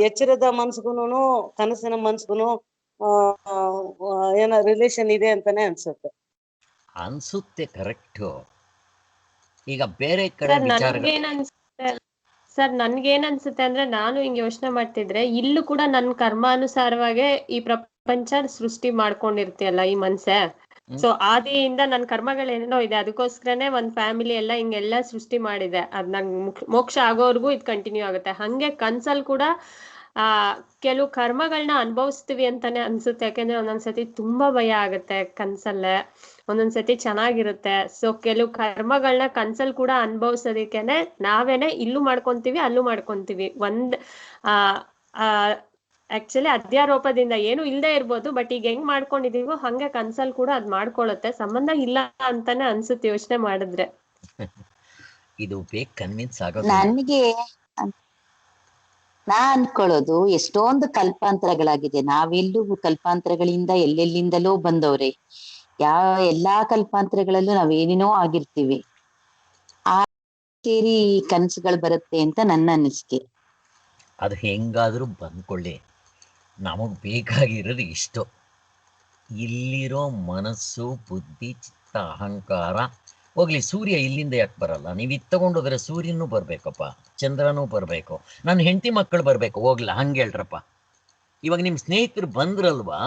ಎಚ್ಚರದ ಮನ್ಸ್ಗುನು ಕನಸಿನ ಮನ್ಸ್ಗುನು ಏನೋ ರಿಲೇಷನ್ ಇದೆ ಅಂತಾನೆ ಅನ್ಸುತ್ತೆ. ಕರೆಕ್ಟು. ಈಗ ಬೇರೆ ಕಡೆ ಸರ್, ನನ್ಗೇನ್ ಅನ್ಸುತ್ತೆ ಅಂದ್ರೆ, ನಾನು ಹಿಂಗ್ ಯೋಚನೆ ಮಾಡ್ತಿದ್ರೆ ಇಲ್ಲೂ ಕೂಡ ನನ್ ಕರ್ಮಾನುಸಾರವಾಗೇ ಈ ಪ್ರಪಂಚ ಸೃಷ್ಟಿ ಮಾಡ್ಕೊಂಡಿರ್ತೀಯಲ್ಲ ಈ ಮನ್ಸೆ. ಸೊ ಆದಿಯಿಂದ ನನ್ ಕರ್ಮಗಳೇನೋ ಇದೆ, ಅದಕ್ಕೋಸ್ಕರನೇ ಒಂದ್ ಫ್ಯಾಮಿಲಿ ಎಲ್ಲ ಹಿಂಗೆಲ್ಲ ಸೃಷ್ಟಿ ಮಾಡಿದೆ. ಅದ್ ನಂಗ್ ಮೋಕ್ಷ ಆಗೋವರ್ಗು ಇದ್ ಕಂಟಿನ್ಯೂ ಆಗುತ್ತೆ. ಹಂಗೆ ಕನ್ಸಲ್ ಕೂಡ ಕೆಲವು ಕರ್ಮಗಳನ್ನ ಅನುಭವಿಸ್ತೀವಿ ಅಂತಾನೆ ಅನ್ಸುತ್ತೆ. ಯಾಕೆಂದ್ರೆ ಒಂದೊಂದ್ಸತಿ ತುಂಬಾ ಭಯ ಆಗುತ್ತೆ ಕನ್ಸಲ್ಲೇ, ಒಂದೊಂದ್ಸತಿ ಚೆನ್ನಾಗಿರುತ್ತೆ. ಸೊ ಕೆಲವು ಕರ್ಮಗಳನ್ನ ಕನ್ಸಲ್ ಕೂಡ ಅನುಭವಿಸೋದಕ್ಕೇನೆ ನಾವೇನೆ ಇಲ್ಲೂ ಮಾಡ್ಕೊಂತೀವಿ, ಅಲ್ಲೂ ಮಾಡ್ಕೊಂತೀವಿ. ಆಕ್ಚುಲಿ ಅಧ್ಯಾರೋಪದಿಂದ ಏನು ಇಲ್ಲದೆ ಇರ್ಬೋದು, ಬಟ್ ಈಗ ಹೆಂಗ್ ಮಾಡ್ಕೊಂಡಿದೀವೋ ಹಂಗೆ ಕನ್ಸಲ್ ಕೂಡ ಅದ್ ಮಾಡ್ಕೊಳತ್ತೆ. ಸಂಬಂಧ ಇಲ್ಲ ಅಂತಾನೆ ಅನ್ಸುತ್ತೆ ಯೋಚನೆ ಮಾಡಿದ್ರೆ. ಇದು ಬೇಗ ಕನ್ವಿನ್ಸ್ ಆಗೋದು. ನನಗೆ ನಾ ಅನ್ಕೊಳ್ಳೋದು ಎಷ್ಟೊಂದು ಕಲ್ಪಾಂತರಗಳಾಗಿದೆ, ನಾವೆಲ್ಲೂ ಕಲ್ಪಾಂತರಗಳಿಂದ ಎಲ್ಲೆಲ್ಲಿಂದಲೋ ಬಂದವ್ರೆ, ಎಲ್ಲಾ ಕಲ್ಪಾಂತರಗಳಲ್ಲೂ ನಾವೇನೇನೋ ಆಗಿರ್ತೀವಿ, ಆ ಸೇರಿ ಕನಸುಗಳು ಬರುತ್ತೆ ಅಂತ ನನ್ನ ಅನಿಸಿಕೆ. ಅದು ಹೆಂಗಾದರೂ ಬಂದ್ಕೊಳ್ಳಿ, ನಮಗೆ ಬೇಕಾಗಿರೋದು ಇಷ್ಟು. ಇಲ್ಲಿರೋ ಮನಸ್ಸು, ಬುದ್ಧಿ, ಚಿತ್ತ, ಅಹಂಕಾರ ಹೋಗ್ಲಿ. ಸೂರ್ಯ ಇಲ್ಲಿಂದ ಯಾಕೆ ಬರಲ್ಲ? ನೀವು ಇದು ತಗೊಂಡೋದ್ರೆ ಸೂರ್ಯನೂ ಬರಬೇಕಪ್ಪ, ಚಂದ್ರನೂ ಬರಬೇಕು, ನನ್ನ ಹೆಂಡತಿ ಮಕ್ಕಳು ಬರಬೇಕು. ಹೋಗ್ಲ ಹಂಗೆ ಹೇಳ್ರಪ್ಪ. ಇವಾಗ ನಿಮ್ಮ ಸ್ನೇಹಿತರು ಬಂದ್ರಲ್ವಾ,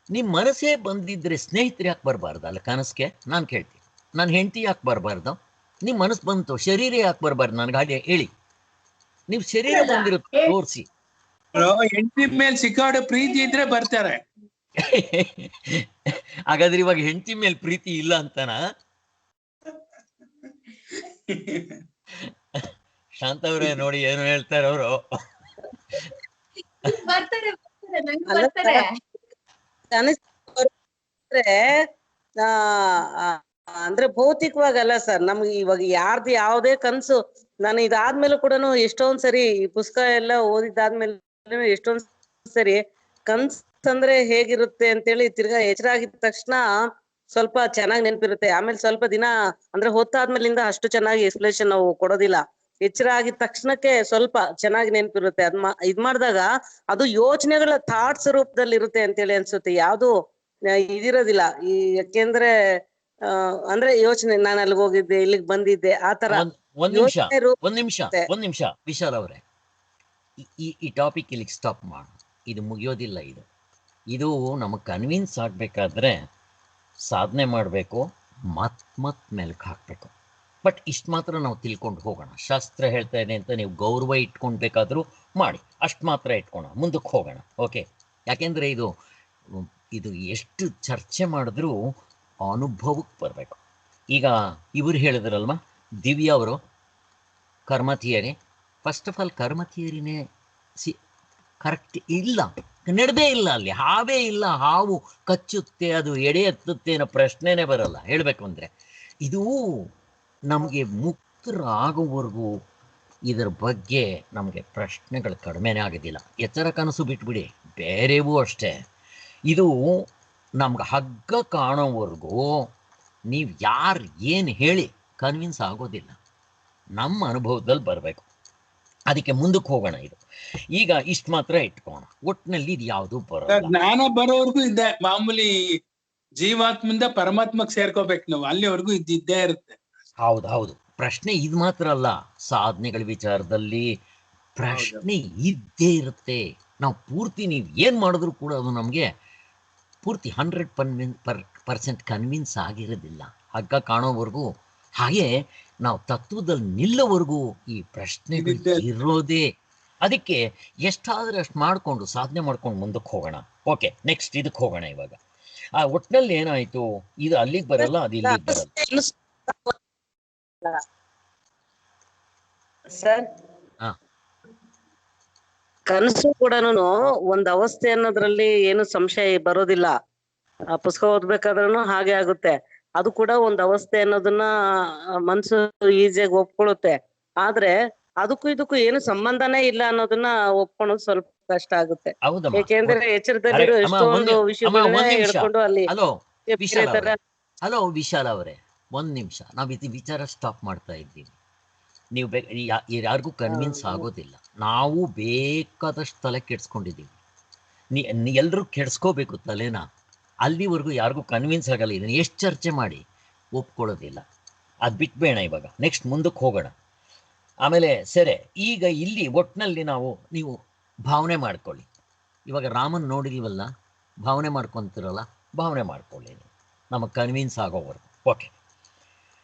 ನಿಮ್ಮ ಮನಸ್ಸೇ ಬಂದಿದ್ರೆ ಸ್ನೇಹಿತರು ಯಾಕೆ ಬರಬಾರ್ದು ಅಲ್ಲ ಕನಸಿಗೆ? ನಾನು ಕೇಳ್ತೀನಿ, ನನ್ನ ಹೆಂಡತಿ ಯಾಕೆ ಬರಬಾರ್ದು? ನಿಮ್ಮ ಮನಸ್ಸು ಬಂತು, ಶರೀರ ಯಾಕೆ ಬರಬಾರ್ದು? ನನಗೆ ಹಾಗೆ ಹೇಳಿ. ನೀವು ಶರೀರ ಬಂದಿರುತ್ತೆ ತೋರಿಸಿ. ಹೆಂಡತಿ ಮೇಲೆ ಸಿಕ್ಕಾಡೆ ಪ್ರೀತಿ ಇದ್ರೆ ಬರ್ತಾರೆ. ಹಾಗಾದ್ರೆ ಇವಾಗ ಹೆಂಡತಿ ಮೇಲೆ ಪ್ರೀತಿ ಇಲ್ಲ ಅಂತನಾ? ಶಾಂತ ಅವ್ರೆ ನೋಡಿ ಏನು ಹೇಳ್ತಾರೆ ಅವರು. ಅಂದ್ರೆ ಭೌತಿಕವಾಗಲ್ಲ ಸರ್, ನಮ್ಗೆ ಇವಾಗ ಯಾರ್ದು ಯಾವ್ದೇ ಕನ್ಸು, ನಾನು ಇದಾದ್ಮೇಲೆ ಕೂಡ ಎಷ್ಟೊಂದ್ ಸರಿ ಪುಸ್ತಕ ಎಲ್ಲ ಓದಿದ್ದಾದ್ಮೇಲೆ ಎಷ್ಟೊಂದ್ ಸರಿ ಕನ್ಸ್ ಅಂದ್ರೆ ಹೇಗಿರುತ್ತೆ ಅಂತೇಳಿ ತಿರ್ಗಾ ಎಚ್ಚರ ಆಗಿದ ತಕ್ಷಣ ಸ್ವಲ್ಪ ಚೆನ್ನಾಗಿ ನೆನಪಿರುತ್ತೆ. ಆಮೇಲೆ ಸ್ವಲ್ಪ ದಿನ ಅಂದ್ರೆ ಹೊತ್ತಾದ್ಮೇಲಿಂದ ಅಷ್ಟು ಚೆನ್ನಾಗಿ ಎಕ್ಸ್ಪ್ಲೇಷನ್ ನಾವು ಕೊಡೋದಿಲ್ಲ. ಎಚ್ಚರ ಆಗಿದ ತಕ್ಷಣಕ್ಕೆ ಸ್ವಲ್ಪ ಚೆನ್ನಾಗಿ ನೆನಪಿರುತ್ತೆ. ಇದ್ ಮಾಡಿದಾಗ ಅದು ಯೋಚನೆಗಳ ಥಾಟ್ಸ್ ರೂಪದಲ್ಲಿ ಇರುತ್ತೆ ಅಂತೇಳಿ ಅನ್ಸುತ್ತೆ, ಯಾವ್ದು ಇದಿರೋದಿಲ್ಲ. ಯಾಕೆಂದ್ರೆ ಅಂದ್ರೆ ಯೋಚನೆ, ನಾನು ಅಲ್ಲಿಗೆ ಹೋಗಿದ್ದೆ, ಇಲ್ಲಿಗೆ ಬಂದಿದ್ದೆ, ಆ ತರ ಒಂದ್ ನಿಮಿಷ ವಿಶಾಲ್ ಅವ್ರೆ, ಈ ಟಾಪಿಕ್ ಇಲ್ಲಿಗೆ ಸ್ಟಾಪ್ ಮಾಡು. ಇದು ಮುಗಿಯೋದಿಲ್ಲ. ಇದು ನಮಗೆ ಕನ್ವಿನ್ಸ್ ಆಗ್ಬೇಕಾದ್ರೆ ಸಾಧನೆ ಮಾಡಬೇಕು, ಮತ್ ಮೆಲ್ಕ್ ಹಾಕ್ಬೇಕು. ಬಟ್ ಇಷ್ಟು ಮಾತ್ರ ನಾವು ತಿಳ್ಕೊಂಡು ಹೋಗೋಣ. ಶಾಸ್ತ್ರ ಹೇಳ್ತಾ ಇದೆ ಅಂತ ನೀವು ಗೌರವ ಇಟ್ಕೊಳ್ಬೇಕಾದ್ರೂ ಮಾಡಿ, ಅಷ್ಟು ಮಾತ್ರ ಇಟ್ಕೋಣ, ಮುಂದಕ್ಕೆ ಹೋಗೋಣ. ಓಕೆ? ಯಾಕೆಂದರೆ ಇದು ಎಷ್ಟು ಚರ್ಚೆ ಮಾಡಿದ್ರೂ ಅನುಭವಕ್ಕೆ ಬರಬೇಕು. ಈಗ ಇವರು ಹೇಳಿದ್ರಲ್ವ ದಿವ್ಯಾ ಅವರು ಕರ್ಮ ಥಿಯರಿ. ಫಸ್ಟ್ ಆಫ್ ಆಲ್ ಕರ್ಮ ಥಿಯರಿನೇ ಕರೆಕ್ಟ್ ಇಲ್ಲ, ನಡೆದೇ ಇಲ್ಲ. ಅಲ್ಲಿ ಹಾವೇ ಇಲ್ಲ. ಹಾವು ಕಚ್ಚುತ್ತೆ, ಅದು ಎಡೆ ಎತ್ತುತ್ತೆ ಅನ್ನೋ ಪ್ರಶ್ನೆನೇ ಬರಲ್ಲ ಹೇಳಬೇಕು ಅಂದರೆ. ಇದು ನಮಗೆ ಮುಕ್ತರಾಗುವವರೆಗೂ ಇದರ ಬಗ್ಗೆ ನಮಗೆ ಪ್ರಶ್ನೆಗಳು ಕಡಿಮೆನೇ ಆಗೋದಿಲ್ಲ. ಎಚ್ಚರ ಕನಸು ಬಿಟ್ಬಿಡಿ, ಬೇರೆವೂ ಅಷ್ಟೇ. ಇದು ನಮ್ಗೆ ಹಗ್ಗ ಕಾಣೋವರೆಗೂ ನೀವು ಯಾರು ಏನು ಹೇಳಿ ಕನ್ವಿನ್ಸ್ ಆಗೋದಿಲ್ಲ. ನಮ್ಮ ಅನುಭವದಲ್ಲಿ ಬರಬೇಕು. ಅದಕ್ಕೆ ಮುಂದಕ್ಕೆ ಹೋಗೋಣ. ಇದು ಈಗ ಇಷ್ಟು ಮಾತ್ರ ಇಟ್ಕೋಣ. ಒಟ್ಟಿನಲ್ಲಿ ಇದು ಯಾವುದು ಬರೋಲ್ಲ. ಜ್ಞಾನ ಬರೋವರೆಗೂ ಇದೆ ಮಾಮೂಲಿ. ಜೀವಾತ್ಮಿಂದ ಪರಮಾತ್ಮಕ್ಕೆ ಸೇರ್ಕೋಬೇಕು ನಾವು, ಅಲ್ಲಿವರೆಗೂ ಇದ್ದಿದ್ದೇ ಇರುತ್ತೆ. ಹೌದು. ಪ್ರಶ್ನೆ ಇದು ಮಾತ್ರ ಅಲ್ಲ, ಸಾಧನೆಗಳ ವಿಚಾರದಲ್ಲಿ ಪ್ರಶ್ನೆ ಇದ್ದೇ ಇರುತ್ತೆ. ನಾವು ಪೂರ್ತಿ ನೀವು ಏನು ಮಾಡಿದ್ರು ಕೂಡ ಅದು ನಮಗೆ ಪೂರ್ತಿ 100% ಕನ್ವಿನ್ಸ್ ಆಗಿರೋದಿಲ್ಲ, ಹಗ್ಗ ಕಾಣೋವರೆಗೂ. ಹಾಗೆ ನಾವು ತತ್ವದಲ್ಲಿ ನಿಲ್ಲೋವರೆಗೂ ಈ ಪ್ರಶ್ನೆಗಳು ಇರೋದೇ. ಅದಕ್ಕೆ ಎಷ್ಟಾದರೆ ಅಷ್ಟು ಮಾಡಿಕೊಂಡು ಸಾಧನೆ ಮಾಡ್ಕೊಂಡು ಮುಂದಕ್ಕೆ ಹೋಗೋಣ. ಓಕೆ, ನೆಕ್ಸ್ಟ್ ಇದಕ್ಕೆ ಹೋಗೋಣ. ಇವಾಗ ಆ ಒಟ್ಟಿನಲ್ಲಿ ಏನಾಯ್ತು, ಇದು ಅಲ್ಲಿಗೆ ಬರಲ್ಲ, ಅದು ಇಲ್ಲಿಗೆ ಬರಲ್ಲ. ಸರ್, ಕನಸು ಕೂಡ ಒಂದ್ ಅವಸ್ಥೆ ಅನ್ನೋದ್ರಲ್ಲಿ ಏನು ಸಂಶಯ ಬರೋದಿಲ್ಲ. ಪುಸ್ತಕ ಓದ್ಬೇಕಾದ್ರೂ ಹಾಗೆ ಆಗುತ್ತೆ. ಅದು ಕೂಡ ಒಂದ್ ಅವಸ್ಥೆ ಅನ್ನೋದನ್ನ ಮನ್ಸು ಈಸಿಯಾಗಿ ಒಪ್ಕೊಳ್ಳುತ್ತೆ. ಆದ್ರೆ ಅದಕ್ಕೂ ಇದಕ್ಕೂ ಏನು ಸಂಬಂಧನೇ ಇಲ್ಲ ಅನ್ನೋದನ್ನ ಒಪ್ಕೊಳ್ಳೋದು ಸ್ವಲ್ಪ ಕಷ್ಟ ಆಗುತ್ತೆ. ಯಾಕೆಂದ್ರೆ ಎಚ್ಚರದಲ್ಲಿರೋ ಎಷ್ಟೊಂದು ವಿಷಯಗಳನ್ನ ಹೇಳ್ಕೊಂಡು ಅಲ್ಲಿ ಹಲೋ ವಿಶಾಲ್ ಅವರೇ, ಒಂದ್ ನಿಮಿಷ. ನಾವು ಇದು ವಿಚಾರ ಸ್ಟಾಪ್ ಮಾಡ್ತಾ ಇದ್ದೀವಿ. ನೀವು ಯಾರಿಗೂ ಕನ್ವಿನ್ಸ್ ಆಗೋದಿಲ್ಲ. ನಾವು ಬೇಕಾದಷ್ಟು ತಲೆ ಕೆಡ್ಸ್ಕೊಂಡಿದ್ದೀವಿ. ಎಲ್ಲರೂ ಕೆಡ್ಸ್ಕೋಬೇಕು ತಲೆನ. ಅಲ್ಲಿವರೆಗೂ ಯಾರಿಗೂ ಕನ್ವಿನ್ಸ್ ಆಗಲ್ಲ. ಇದನ್ನು ಎಷ್ಟು ಚರ್ಚೆ ಮಾಡಿ ಒಪ್ಕೊಳ್ಳೋದಿಲ್ಲ. ಅದು ಬಿಟ್ಬೇಡ. ಇವಾಗ ನೆಕ್ಸ್ಟ್ ಮುಂದಕ್ಕೆ ಹೋಗೋಣ. ಆಮೇಲೆ ಸರಿ, ಈಗ ಇಲ್ಲಿ ಒಟ್ಟಿನಲ್ಲಿ ನೀವು ಭಾವನೆ ಮಾಡ್ಕೊಳ್ಳಿ. ಇವಾಗ ರಾಮನ್ ನೋಡಿಲ್ವಲ್ಲ, ಭಾವನೆ ಮಾಡ್ಕೊತಿರಲ್ಲ, ಭಾವನೆ ಮಾಡ್ಕೊಳ್ಳಿ ನಮಗೆ ಕನ್ವಿನ್ಸ್ ಆಗೋವರೆಗೂ. ಓಕೆ,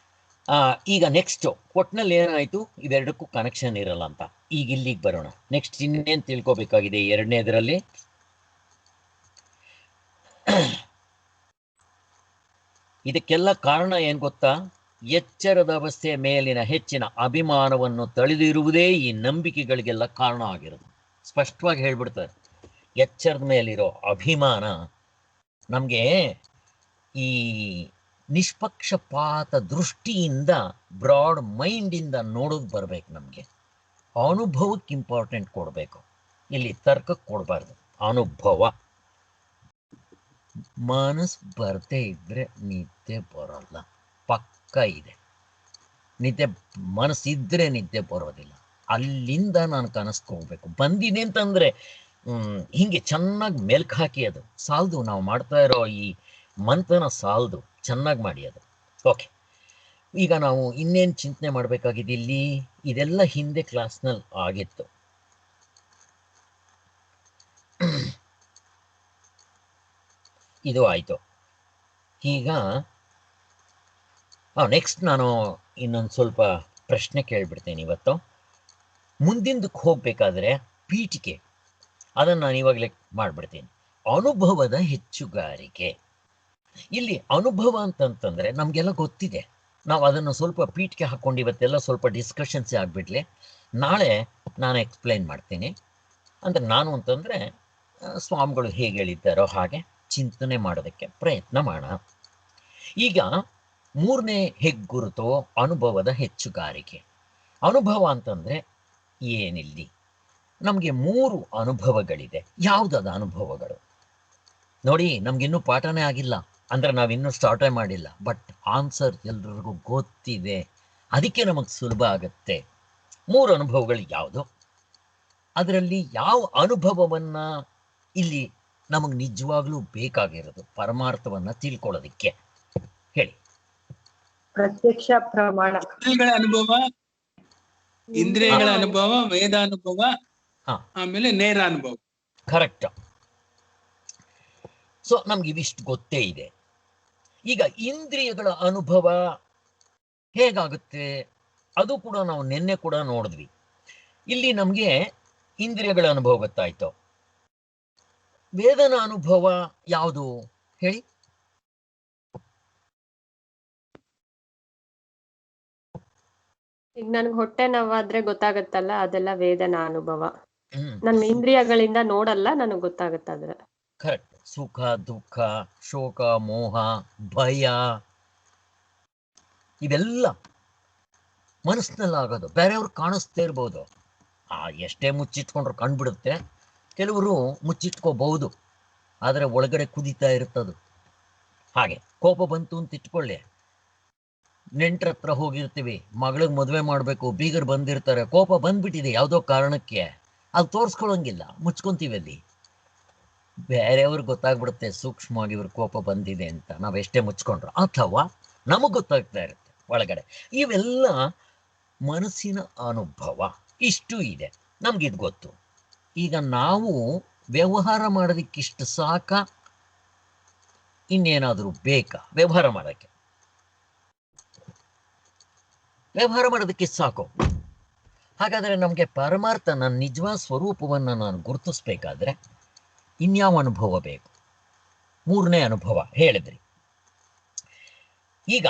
ಈಗ ನೆಕ್ಸ್ಟು ಒಟ್ಟಿನಲ್ಲಿ ಏನಾಯಿತು, ಇವೆರಡಕ್ಕೂ ಕನೆಕ್ಷನ್ ಇರಲ್ಲ ಅಂತ. ಈಗ ಇಲ್ಲಿಗೆ ಬರೋಣ. ನೆಕ್ಸ್ಟ್ ಇನ್ನೇನು ತಿಳ್ಕೊಬೇಕಾಗಿದೆ ಎರಡನೇದರಲ್ಲಿ? ಇದಕ್ಕೆಲ್ಲ ಕಾರಣ ಏನು ಗೊತ್ತಾ? ಎಚ್ಚರದ ಅವಸ್ಥೆಯ ಮೇಲಿನ ಹೆಚ್ಚಿನ ಅಭಿಮಾನವನ್ನು ತಳೆದಿರುವುದೇ ಈ ನಂಬಿಕೆಗಳಿಗೆಲ್ಲ ಕಾರಣ ಆಗಿರೋದು. ಸ್ಪಷ್ಟವಾಗಿ ಹೇಳ್ಬಿಡ್ತಾರೆ. ಎಚ್ಚರದ ಮೇಲಿರೋ ಅಭಿಮಾನ ನಮಗೆ ಈ ನಿಷ್ಪಕ್ಷಪಾತ ದೃಷ್ಟಿಯಿಂದ, ಬ್ರಾಡ್ ಮೈಂಡಿಂದ ನೋಡೋದು ಬರಬೇಕು ನಮಗೆ. ಅನುಭವಕ್ಕೆ ಇಂಪಾರ್ಟೆಂಟ್ ಕೊಡಬೇಕು, ಇಲ್ಲಿ ತರ್ಕಕ್ಕೆ ಕೊಡಬಾರ್ದು. ಅನುಭವ. ಮನಸ್ಸು ಬರದೇ ಇದ್ರೆ ನಿದ್ದೆ ಬರೋಲ್ಲ, ಪಕ್ಕ ಇದೆ. ನಿದ್ದೆ ಮನಸ್ಸಿದ್ರೆ ನಿದ್ದೆ ಬರೋದಿಲ್ಲ. ಅಲ್ಲಿಂದ ನಾನು ಕನಸ್ಗೆ ಹೋಗ್ಬೇಕು. ಬಂದಿದೆ ಅಂತಂದ್ರೆ ಹಿಂಗೆ ಚೆನ್ನಾಗಿ ಮೆಲ್ಕ್ ಹಾಕಿ, ಅದು ಸಾಲದು. ನಾವು ಮಾಡ್ತಾ ಇರೋ ಈ ಮಂಥನ ಸಾಲದು, ಚೆನ್ನಾಗಿ ಮಾಡಿ ಅದು. ಓಕೆ, ಈಗ ನಾವು ಇನ್ನೇನು ಚಿಂತನೆ ಮಾಡಬೇಕಾಗಿದೆ ಇಲ್ಲಿ? ಇದೆಲ್ಲ ಹಿಂದೆ ಕ್ಲಾಸ್ನಲ್ಲಿ ಆಗಿತ್ತು. ಇದು ಆಯಿತು. ಈಗ ನೆಕ್ಸ್ಟ್ ನಾನು ಇನ್ನೊಂದು ಸ್ವಲ್ಪ ಪ್ರಶ್ನೆ ಕೇಳಿಬಿಡ್ತೇನೆ ಇವತ್ತು. ಮುಂದಿಂದಕ್ಕೆ ಹೋಗಬೇಕಾದ್ರೆ ಪೀಠಿಕೆ, ಅದನ್ನು ನಾನು ಇವಾಗಲೇ ಮಾಡಿಬಿಡ್ತೀನಿ. ಅನುಭವದ ಹೆಚ್ಚುಗಾರಿಕೆ. ಇಲ್ಲಿ ಅನುಭವ ಅಂತಂತಂದರೆ ನಮಗೆಲ್ಲ ಗೊತ್ತಿದೆ. ನಾವು ಅದನ್ನು ಸ್ವಲ್ಪ ಪೀಠಿಕೆ ಹಾಕ್ಕೊಂಡು ಇವತ್ತೆಲ್ಲ ಸ್ವಲ್ಪ ಡಿಸ್ಕಷನ್ಸೇ ಆಗಿಬಿಡ್ಲಿ. ನಾಳೆ ನಾನು ಎಕ್ಸ್ಪ್ಲೈನ್ ಮಾಡ್ತೀನಿ. ಅಂದರೆ ನಾನು ಅಂತಂದರೆ ಸ್ವಾಮಿಗಳು ಹೇಗೆ ಹೇಳಿದ್ದಾರೋ ಹಾಗೆ ಚಿಂತನೆ ಮಾಡೋದಕ್ಕೆ ಪ್ರಯತ್ನ ಮಾಡೋಣ. ಈಗ ಮೂರನೇ ಹೆಗ್ಗುರುತು ಅನುಭವದ ಹೆಚ್ಚುಗಾರಿಕೆ. ಅನುಭವ ಅಂತಂದರೆ ಏನಿಲ್ಲಿ? ನಮಗೆ 3 ಅನುಭವಗಳಿದೆ. ಯಾವುದಾದ ಅನುಭವಗಳು ನೋಡಿ? ನಮಗಿನ್ನೂ ಪಾಠನೇ ಆಗಿಲ್ಲ, ಅಂದರೆ ನಾವಿನ್ನೂ ಸ್ಟಾರ್ಟೇ ಮಾಡಿಲ್ಲ. ಬಟ್ ಆನ್ಸರ್ ಎಲ್ರಿಗೂ ಗೊತ್ತಿದೆ, ಅದಕ್ಕೆ ನಮಗೆ ಸುಲಭ ಆಗುತ್ತೆ. 3 ಅನುಭವಗಳು ಯಾವುದು? ಅದರಲ್ಲಿ ಯಾವ ಅನುಭವವನ್ನು ಇಲ್ಲಿ ನಮಗೆ ನಿಜವಾಗ್ಲೂ ಬೇಕಾಗಿರೋದು ಪರಮಾರ್ಥವನ್ನು ತಿಳ್ಕೊಳ್ಳೋದಕ್ಕೆ ಹೇಳಿ? ಪ್ರತ್ಯಕ್ಷ ಪ್ರಮಾಣ. ಇಂದ್ರಿಯಗಳ ಅನುಭವ, ವೇದಾನುಭವ, ಹಾ, ಆಮೇಲೆ ನೇರ ಅನುಭವ. ಕರೆಕ್ಟ್. ಸೊ ನಮ್ಗೆ ಇವಿಷ್ಟು ಗೊತ್ತೇ ಇದೆ. ಈಗ ಇಂದ್ರಿಯಗಳ ಅನುಭವ ಹೇಗಾಗುತ್ತೆ ಅದು ಕೂಡ ನಾವು ನಿನ್ನೆ ಕೂಡ ನೋಡಿದ್ವಿ. ಇಲ್ಲಿ ನಮಗೆ ಇಂದ್ರಿಯಗಳ ಅನುಭವ ಗೊತ್ತಾಯ್ತು. ವೇದನ ಅನುಭವ ಯಾವುದು ಹೇಳಿ? ಈಗ ನನ್ಗೆ ಹೊಟ್ಟೆ ನೋವಾದ್ರೆ ಗೊತ್ತಾಗತ್ತಲ್ಲ, ಅದೆಲ್ಲ ವೇದನ ಅನುಭವ. ನನ್ನ ಇಂದ್ರಿಯಗಳಿಂದ ನೋಡಲ್ಲ, ನನಗೆ ಗೊತ್ತಾಗತ್ತಾದ್ರೆ. ಕರೆಕ್ಟ್. ಸುಖ, ದುಃಖ, ಶೋಕ, ಮೋಹ, ಭಯ, ಇವೆಲ್ಲ ಮನಸ್ಸಿನಲ್ಲಾಗೋದು. ಬೇರೆಯವ್ರು ಕಾಣಿಸ್ತೇ ಇರ್ಬೋದು, ಎಷ್ಟೇ ಮುಚ್ಚಿಟ್ಕೊಂಡ್ರು ಕಂಡುಬಿಡುತ್ತೆ. ಕೆಲವರು ಮುಚ್ಚಿಟ್ಕೋಬಹುದು, ಆದರೆ ಒಳಗಡೆ ಕುದೀತಾ ಇರ್ತದು. ಹಾಗೆ ಕೋಪ ಬಂತು ಅಂತ ಇಟ್ಕೊಳ್ಳಿ, ನೆಂಟ್ರ ಹತ್ರ ಹೋಗಿರ್ತೀವಿ, ಮಗಳಿಗೆ ಮದುವೆ ಮಾಡಬೇಕು, ಬೀಗರು ಬಂದಿರ್ತಾರೆ, ಕೋಪ ಬಂದ್ಬಿಟ್ಟಿದೆ ಯಾವುದೋ ಕಾರಣಕ್ಕೆ, ಅದು ತೋರಿಸ್ಕೊಳ್ಳೋಂಗಿಲ್ಲ, ಮುಚ್ಕೊಂತೀವಿ. ಅಲ್ಲಿ ಬೇರೆಯವ್ರಿಗೆ ಗೊತ್ತಾಗ್ಬಿಡುತ್ತೆ ಸೂಕ್ಷ್ಮವಾಗಿ ಇವ್ರ ಕೋಪ ಬಂದಿದೆ ಅಂತ, ನಾವೆಷ್ಟೇ ಮುಚ್ಕೊಂಡ್ರು. ಅಥವಾ ನಮಗೆ ಗೊತ್ತಾಗ್ತಾ ಇರುತ್ತೆ ಒಳಗಡೆ. ಇವೆಲ್ಲ ಮನಸ್ಸಿನ ಅನುಭವ. ಇಷ್ಟು ಇದೆ, ನಮ್ಗಿದು ಗೊತ್ತು. ಈಗ ನಾವು ವ್ಯವಹಾರ ಮಾಡೋದಕ್ಕಿಷ್ಟು ಸಾಕ, ಇನ್ನೇನಾದರೂ ಬೇಕಾ ವ್ಯವಹಾರ ಮಾಡೋಕ್ಕೆ? ವ್ಯವಹಾರ ಮಾಡೋದಕ್ಕೆ ಸಾಕು. ಹಾಗಾದರೆ ನಮಗೆ ಪರಮಾರ್ಥ, ನನ್ನ ನಿಜವಾದ ಸ್ವರೂಪವನ್ನು ನಾನು ಗುರುತಿಸ್ಬೇಕಾದ್ರೆ ಇನ್ಯಾವ ಅನುಭವ ಬೇಕು? 3ನೇ ಅನುಭವ ಹೇಳಿದ್ರಿ. ಈಗ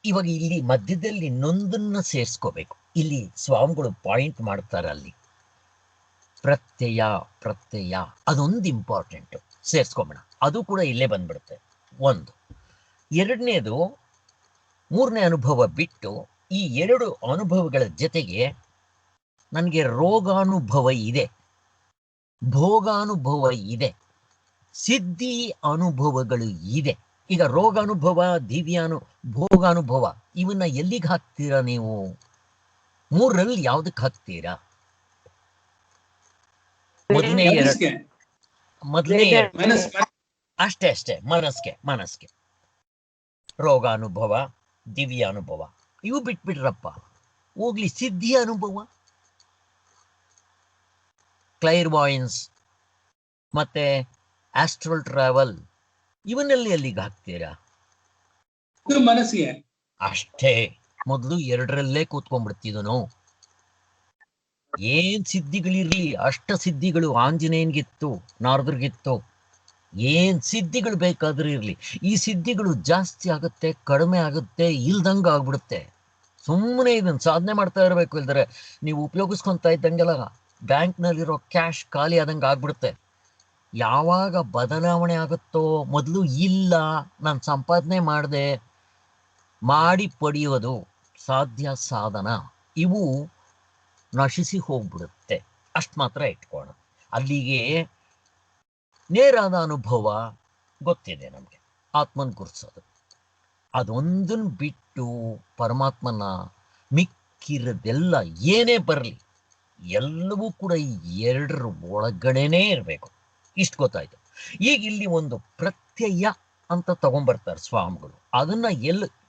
ಇವಾಗ ಇಲ್ಲಿ ಮಧ್ಯದಲ್ಲಿ ಇನ್ನೊಂದನ್ನ ಸೇರಿಸ್ಕೋಬೇಕು. ಇಲ್ಲಿ ಸ್ವಾಮಿಗಳು ಪಾಯಿಂಟ್ ಮಾಡ್ತಾರೆ, ಅಲ್ಲಿ ಪ್ರತ್ಯಯ ಅದೊಂದು ಇಂಪಾರ್ಟೆಂಟು, ಸೇರಿಸ್ಕೊಂಬೇಡ. ಅದು ಕೂಡ ಇಲ್ಲೇ ಬಂದ್ಬಿಡುತ್ತೆ. 1. 2ನೇದು 3ನೇ ಅನುಭವ ಬಿಟ್ಟು ಈ 2 ಅನುಭವಗಳ ಜೊತೆಗೆ ನನಗೆ ರೋಗಾನುಭವ ಇದೆ, ಭೋಗಾನುಭವ ಇದೆ, ಸಿದ್ಧಿ ಅನುಭವಗಳು ಇದೆ. ಈಗ ರೋಗಾನುಭವ, ಭೋಗಾನುಭವ ಇವನ್ನ ಎಲ್ಲಿಗೆ ಹಾಕ್ತೀರಾ ನೀವು? 3ರಲ್ಲಿ ಯಾವ್ದಕ್ಕೆ ಹಾಕ್ತೀರಾ? ಮೊದಲನೇ 2 ಅಷ್ಟೇ ಮನಸ್ಗೆ. ರೋಗಾನುಭವ, ದಿವ್ಯಾನುಭವ ಇವು ಬಿಟ್ಬಿಡ್ರಪ್ಪ. ಹೋಗ್ಲಿ ಸಿದ್ಧಿ ಅನುಭವ, ಕ್ಲೈರ್ವಾಯನ್ಸ್ ಮತ್ತೆ ಆಸ್ಟ್ರಲ್ ಟ್ರಾವೆಲ್, ಇವನ್ನೆಲ್ಲ ಎಲ್ಲಿಗೆ ಹಾಕ್ತೀರಾ? ಮನಸ್ಸಿಗೆ ಅಷ್ಟೇ. ಮೊದಲು 2ರಲ್ಲೇ ಕೂತ್ಕೊಂಡ್ಬಿಡ್ತಿದನು. ಏನ್ ಸಿದ್ಧಿಗಳಿರ್ಲಿ, ಅಷ್ಟ ಸಿದ್ಧಿಗಳು ಆಂಜನೇಯನ್ಗಿತ್ತು, ನಾರದರಿಗಿತ್ತು. ಏನ್ ಸಿದ್ಧಿಗಳು ಬೇಕಾದ್ರೂ ಇರ್ಲಿ, ಈ ಸಿದ್ಧಿಗಳು ಜಾಸ್ತಿ ಆಗುತ್ತೆ, ಕಡಿಮೆ ಆಗುತ್ತೆ, ಇಲ್ದಂಗ ಆಗ್ಬಿಡುತ್ತೆ. ಸುಮ್ಮನೆ ಇದನ್ನ ಸಾಧನೆ ಮಾಡ್ತಾ ಇರಬೇಕು. ಇಲ್ದರೆ ನೀವು ಉಪಯೋಗಿಸ್ಕೊಂತ ಇದ್ದಂಗೆಲ್ಲ ಬ್ಯಾಂಕ್ನಲ್ಲಿರೋ ಕ್ಯಾಶ್ ಖಾಲಿ ಆದಂಗೆ ಆಗ್ಬಿಡುತ್ತೆ. ಯಾವಾಗ ಬದಲಾವಣೆ ಆಗುತ್ತೋ, ಮೊದಲು ಇಲ್ಲ ನಾನು ಸಂಪಾದನೆ ಮಾಡಿ ಪಡೆಯೋದು ಸಾಧ್ಯ, ಸಾಧನ, ಇವು ನಶಿಸಿ ಹೋಗ್ಬಿಡುತ್ತೆ. ಅಷ್ಟು ಮಾತ್ರ ಇಟ್ಕೋಣ. ಅಲ್ಲಿಗೆ ನೇರಾದ ಅನುಭವ ಗೊತ್ತಿದೆ ನಮಗೆ, ಆತ್ಮನ್ ಗುರ್ಸೋದು. ಅದೊಂದನ್ನು ಬಿಟ್ಟು ಪರಮಾತ್ಮನ ಮಿಕ್ಕಿರೋದೆಲ್ಲ ಏನೇ ಬರಲಿ ಎಲ್ಲವೂ ಕೂಡ ಈ ಎರಡರ ಒಳಗಡೆನೇ ಇರಬೇಕು. ಇಷ್ಟು ಗೊತ್ತಾಯ್ತು. ಈಗ ಇಲ್ಲಿ ಒಂದು ಪ್ರತ್ಯಯ ಅಂತ ತಗೊಂಡ್ಬರ್ತಾರೆ ಸ್ವಾಮಿಗಳು. ಅದನ್ನ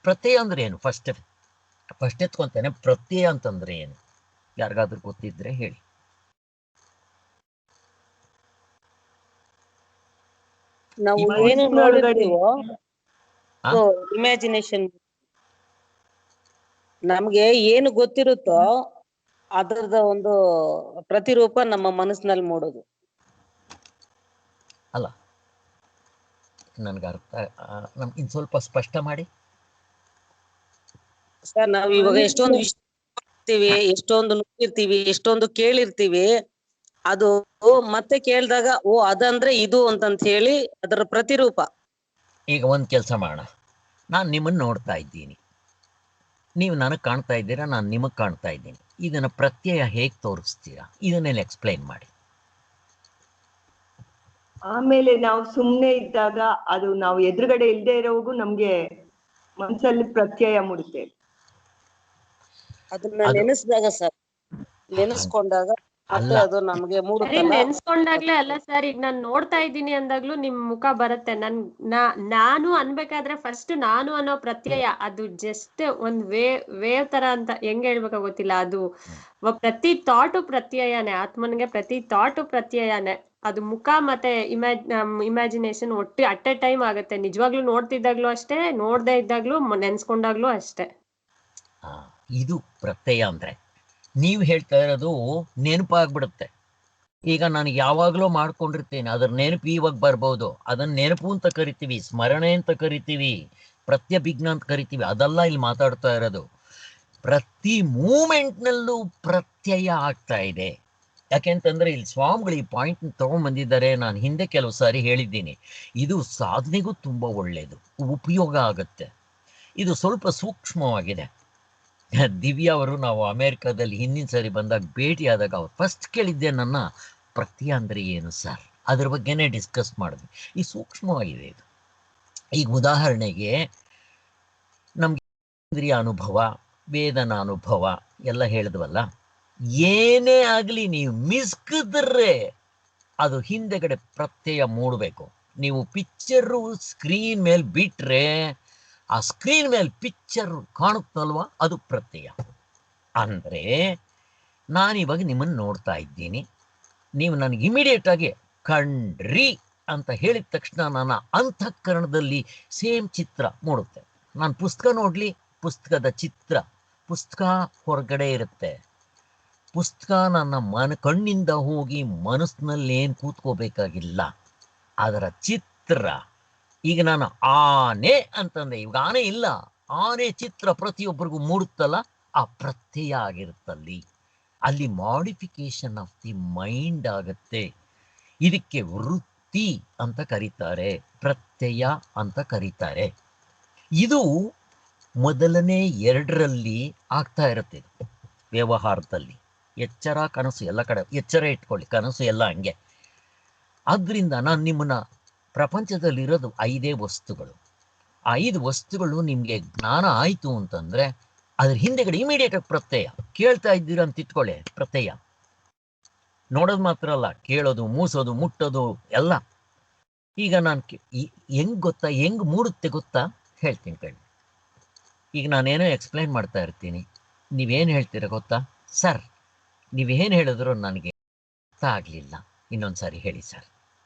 ಪ್ರತ್ಯಯ ಅಂದ್ರೆ ಏನು? ಫಸ್ಟ್ ಎತ್ಕೊಂತಾನೆ. ಪ್ರತ್ಯಯ ಅಂತಂದ್ರೆ ಏನು? ಯಾರಿಗಾದ್ರೂ ಗೊತ್ತಿದ್ರೆ ಹೇಳಿ. ನಾವು ಏನು ನೋಡಿರ್ತೀವೋ ಇಮ್ಯಾಜಿನೇಷನ್, ನಮ್ಗೆ ಏನು ಗೊತ್ತಿರುತ್ತೋ ಅದರದ ಒಂದು ಪ್ರತಿರೂಪ ನಮ್ಮ ಮನಸ್ಸಿನಲ್ಲಿ ಮೂಡೋದು. ಅಲ್ಲ, ನನ್ಗೆ ಅರ್ಥ ಇನ್ ಸ್ವಲ್ಪ ಸ್ಪಷ್ಟ ಮಾಡಿ ಸರ್. ನಾವ್ ಇವಾಗ ಎಷ್ಟೊಂದು ವಿಷಯ ಎಷ್ಟೊಂದು ನೋಡಿರ್ತೀವಿ, ಎಷ್ಟೊಂದು ಕೇಳಿರ್ತೀವಿ. ಅದು ಮತ್ತೆ ಕೇಳಿದಾಗ ಓ ಅದಂದ್ರೆ ಇದು ಅಂತಂತ ಹೇಳಿ ಅದರ ಪ್ರತಿರೂಪ. ಈಗ ಒಂದು ಕೆಲಸ ಮಾಡೋಣ. ನಾನು ನಿಮ್ಮನ್ನು ನೋಡ್ತಾ ಇದ್ದೀನಿ, ನೀವು ನನಗೆ ಕಾಣ್ತಾ ಇದ್ದೀರಾ, ನಾನು ನಿಮಗೆ ಕಾಣ್ತಾ ಇದ್ದೀನಿ. ಇದನ್ನು ಪ್ರತ್ಯಯ ಹೇಗೆ ತೋರಿಸ್ತೀರಾ? ಇದನ್ನೆಲ್ಲ ಎಕ್ಸ್ಪ್ಲೈನ್ ಮಾಡಿ. ಆಮೇಲೆ ನಾವು ಸುಮ್ನೆ ಇದ್ದಾಗ ಅದು ನಾವು ಎದುರುಗಡೆ ಇಲ್ಲದೆ ಇರೋವರೆಗೂ ನಮ್ಗೆ ಮನ್ಸಲ್ಲಿ ಪ್ರತ್ಯಯ ಮೂಡುತ್ತೆ. ಅದನ್ನ ನೆನೆಸಿದಾಗ ಸರ್, ನೆನೆಸ್ಕೊಂಡಾಗ ಮತ್ತೆ ಅದು ನಮ್ಗೆ ಮೂಡುತ್ತಲ್ಲ. ನೆನ್ಸ್ಕೊಂಡಾಗ್ಲೇ ಅಲ್ಲ ಸರ್, ಈಗ ನಾನ್ ನೋಡ್ತಾ ಇದ್ದೀನಿ ಅಂದಾಗ್ಲೂ ನಿಮ್ ಮುಖ ಬರುತ್ತೆ. ನಾನು ಅನ್ಬೇಕಾದ್ರೆ ಫಸ್ಟ್ ನಾನು ಅನ್ನೋ ಪ್ರತ್ಯಯ ಅದು ಜಸ್ಟ್ ಒಂದ್ ವೇವ್ ತರ ಅಂತ ಹೆಂಗ್ ಹೇಳ್ಬೇಕ ಗೊತ್ತಿಲ್ಲ. ಅದು ಪ್ರತಿ ಥಾಟು ಪ್ರತ್ಯಯನೇ, ಆತ್ಮನ್ಗೆ ಪ್ರತಿ ಥಾಟು ಪ್ರತ್ಯಯನೇ. ಅದು ಮುಖ ಮತ್ತೆ ಇಮ್ಯಾಜಿನೇಷನ್ ಒಟ್ಟು ಅಟ್ ಎ ಟೈಮ್ ಆಗುತ್ತೆ. ನಿಜವಾಗ್ಲೂ ನೋಡ್ತಿದ್ದಾಗ್ಲೂ ಅಷ್ಟೇ, ನೋಡ್ದೇ ಇದ್ದಾಗ್ಲೂ ನೆನ್ಸ್ಕೊಂಡಾಗ್ಲೂ ಅಷ್ಟೇ. ಇದು ಪ್ರತ್ಯಯ ಅಂದ್ರೆ ನೀವು ಹೇಳ್ತಾ ಇರೋದು ನೆನಪಾಗ್ಬಿಡುತ್ತೆ. ಈಗ ನಾನು ಯಾವಾಗಲೂ ಮಾಡ್ಕೊಂಡಿರ್ತೇನೆ, ಅದ್ರ ನೆನಪು ಇವಾಗ ಬರ್ಬೋದು. ಅದನ್ನ ನೆನಪು ಅಂತ ಕರಿತೀವಿ, ಸ್ಮರಣೆ ಅಂತ ಕರಿತೀವಿ, ಪ್ರತ್ಯಭಿಜ್ಞ ಅಂತ ಕರಿತೀವಿ. ಅದೆಲ್ಲ ಇಲ್ಲಿ ಮಾತಾಡ್ತಾ ಇರೋದು. ಪ್ರತಿ ಮೂಮೆಂಟ್ನಲ್ಲೂ ಪ್ರತ್ಯಯ ಆಗ್ತಾ ಇದೆ. ಯಾಕೆಂತಂದ್ರೆ ಇಲ್ಲಿ ಸ್ವಾಮಿಗಳು ಈ ಪಾಯಿಂಟ್ ತಗೊಂಡ್ಬಂದಿದ್ದಾರೆ. ನಾನು ಹಿಂದೆ ಕೆಲವು ಸಾರಿ ಹೇಳಿದ್ದೀನಿ, ಇದು ಸಾಧನೆಗೂ ತುಂಬ ಒಳ್ಳೆಯದು, ಉಪಯೋಗ ಆಗುತ್ತೆ. ಇದು ಸ್ವಲ್ಪ ಸೂಕ್ಷ್ಮವಾಗಿದೆ. ದಿವ್ಯಾ ಅವರು ನಾವು ಅಮೇರಿಕಾದಲ್ಲಿ ಹಿಂದಿನ ಸಾರಿ ಬಂದಾಗ ಭೇಟಿಯಾದಾಗ ಅವ್ರು ಫಸ್ಟ್ ಕೇಳಿದ್ದೆ ನನ್ನ, ಪ್ರತ್ಯಯ ಅಂದರೆ ಏನು ಸರ್? ಅದ್ರ ಬಗ್ಗೆನೇ ಡಿಸ್ಕಸ್ ಮಾಡಿದ್ವಿ. ಈ ಸೂಕ್ಷ್ಮವಾಗಿದೆ ಇದು. ಈಗ ಉದಾಹರಣೆಗೆ ನಮ್ಗೆ ಇಂದ್ರಿಯ ಅನುಭವ, ವೇದನ ಅನುಭವ ಎಲ್ಲ ಹೇಳಿದ್ವಲ್ಲ. ಏನೇ ಆಗಲಿ ನೀವು ಮಿಸ್ಕಿದ್ರೆ ಅದು ಹಿಂದೆಗಡೆ ಪ್ರತ್ಯಯ ಮೂಡಬೇಕು. ನೀವು ಪಿಕ್ಚರು ಸ್ಕ್ರೀನ್ ಮೇಲೆ ಬಿಟ್ರೆ ಆ ಸ್ಕ್ರೀನ್ ಮೇಲೆ ಪಿಕ್ಚರ್ ಕಾಣುತ್ತಲ್ವಾ, ಅದು ಪ್ರತ್ಯಯ. ಅಂದರೆ ನಾನಿವಾಗ ನಿಮ್ಮನ್ನು ನೋಡ್ತಾ ಇದ್ದೀನಿ, ನೀವು ನನಗೆ ಇಮಿಡಿಯೇಟ್ ಆಗಿ ಕಂಡ್ರಿ ಅಂತ ಹೇಳಿದ ತಕ್ಷಣ ನನ್ನ ಅಂತಃಕರಣದಲ್ಲಿ ಸೇಮ್ ಚಿತ್ರ ಮೂಡುತ್ತೆ. ನಾನು ಪುಸ್ತಕ ನೋಡಲಿ, ಪುಸ್ತಕದ ಚಿತ್ರ, ಪುಸ್ತಕ ಹೊರಗಡೆ ಇರುತ್ತೆ. ಪುಸ್ತಕ ನನ್ನ ಕಣ್ಣಿಂದ ಹೋಗಿ ಮನಸ್ಸಿನಲ್ಲಿ ಏನು ಕೂತ್ಕೋಬೇಕಾಗಿಲ್ಲ, ಅದರ ಚಿತ್ರ. ಈಗ ನಾನು ಆನೆ ಅಂತಂದೆ, ಈಗ ಆನೆ ಇಲ್ಲ, ಆನೆ ಚಿತ್ರ ಪ್ರತಿಯೊಬ್ಬರಿಗೂ ಮೂಡುತ್ತಲ್ಲ, ಆ ಪ್ರತ್ಯಯ ಆಗಿರುತ್ತಲ್ಲಿ. ಅಲ್ಲಿ ಮಾಡಿಫಿಕೇಶನ್ ಆಫ್ ದಿ ಮೈಂಡ್ ಆಗುತ್ತೆ. ಇದಕ್ಕೆ ವೃತ್ತಿ ಅಂತ ಕರೀತಾರೆ, ಪ್ರತ್ಯಯ ಅಂತ ಕರೀತಾರೆ. ಇದು ಮೊದಲನೇ ಎರಡರಲ್ಲಿ ಆಗ್ತಾ ಇರುತ್ತೆ ವ್ಯವಹಾರದಲ್ಲಿ. ಎಚ್ಚರ ಕನಸು ಎಲ್ಲ ಕಡೆ, ಎಚ್ಚರ ಇಟ್ಕೊಳ್ಳಿ, ಕನಸು ಎಲ್ಲ ಹಂಗೆ. ಆದ್ರಿಂದ ನಾನು ನಿಮ್ಮನ್ನ, ಪ್ರಪಂಚದಲ್ಲಿರೋದು 5 ವಸ್ತುಗಳು. ಆ 5 ವಸ್ತುಗಳು ನಿಮಗೆ ಜ್ಞಾನ ಆಯಿತು ಅಂತಂದ್ರೆ ಅದ್ರ ಹಿಂದೆಗಡೆ ಇಮಿಡಿಯೇಟ್ ಆಗಿ ಪ್ರತ್ಯಯ. ಕೇಳ್ತಾ ಇದ್ದೀರ ಅಂತ ಇಟ್ಕೊಳ್ಳಿ, ಪ್ರತ್ಯಯ. ನೋಡೋದು ಮಾತ್ರ ಅಲ್ಲ, ಕೇಳೋದು, ಮೂಸೋದು, ಮುಟ್ಟೋದು ಎಲ್ಲ. ಈಗ ನಾನು ಹೆಂಗ್ ಗೊತ್ತಾ, ಹೆಂಗ್ ಮೂಡುತ್ತೆ ಗೊತ್ತಾ ಹೇಳ್ತೀನಿ ಕೇಳಿ. ಈಗ ನಾನೇನೋ ಎಕ್ಸ್ಪ್ಲೈನ್ ಮಾಡ್ತಾ ಇರ್ತೀನಿ, ನೀವೇನು ಹೇಳ್ತೀರ ಗೊತ್ತಾ? ಸರ್ ನೀವೇನು ಹೇಳಿದ್ರು ನನಗೆ ಅರ್ಥ ಆಗಲಿಲ್ಲ, ಇನ್ನೊಂದ್ಸಾರಿ ಹೇಳಿ ಸರ್.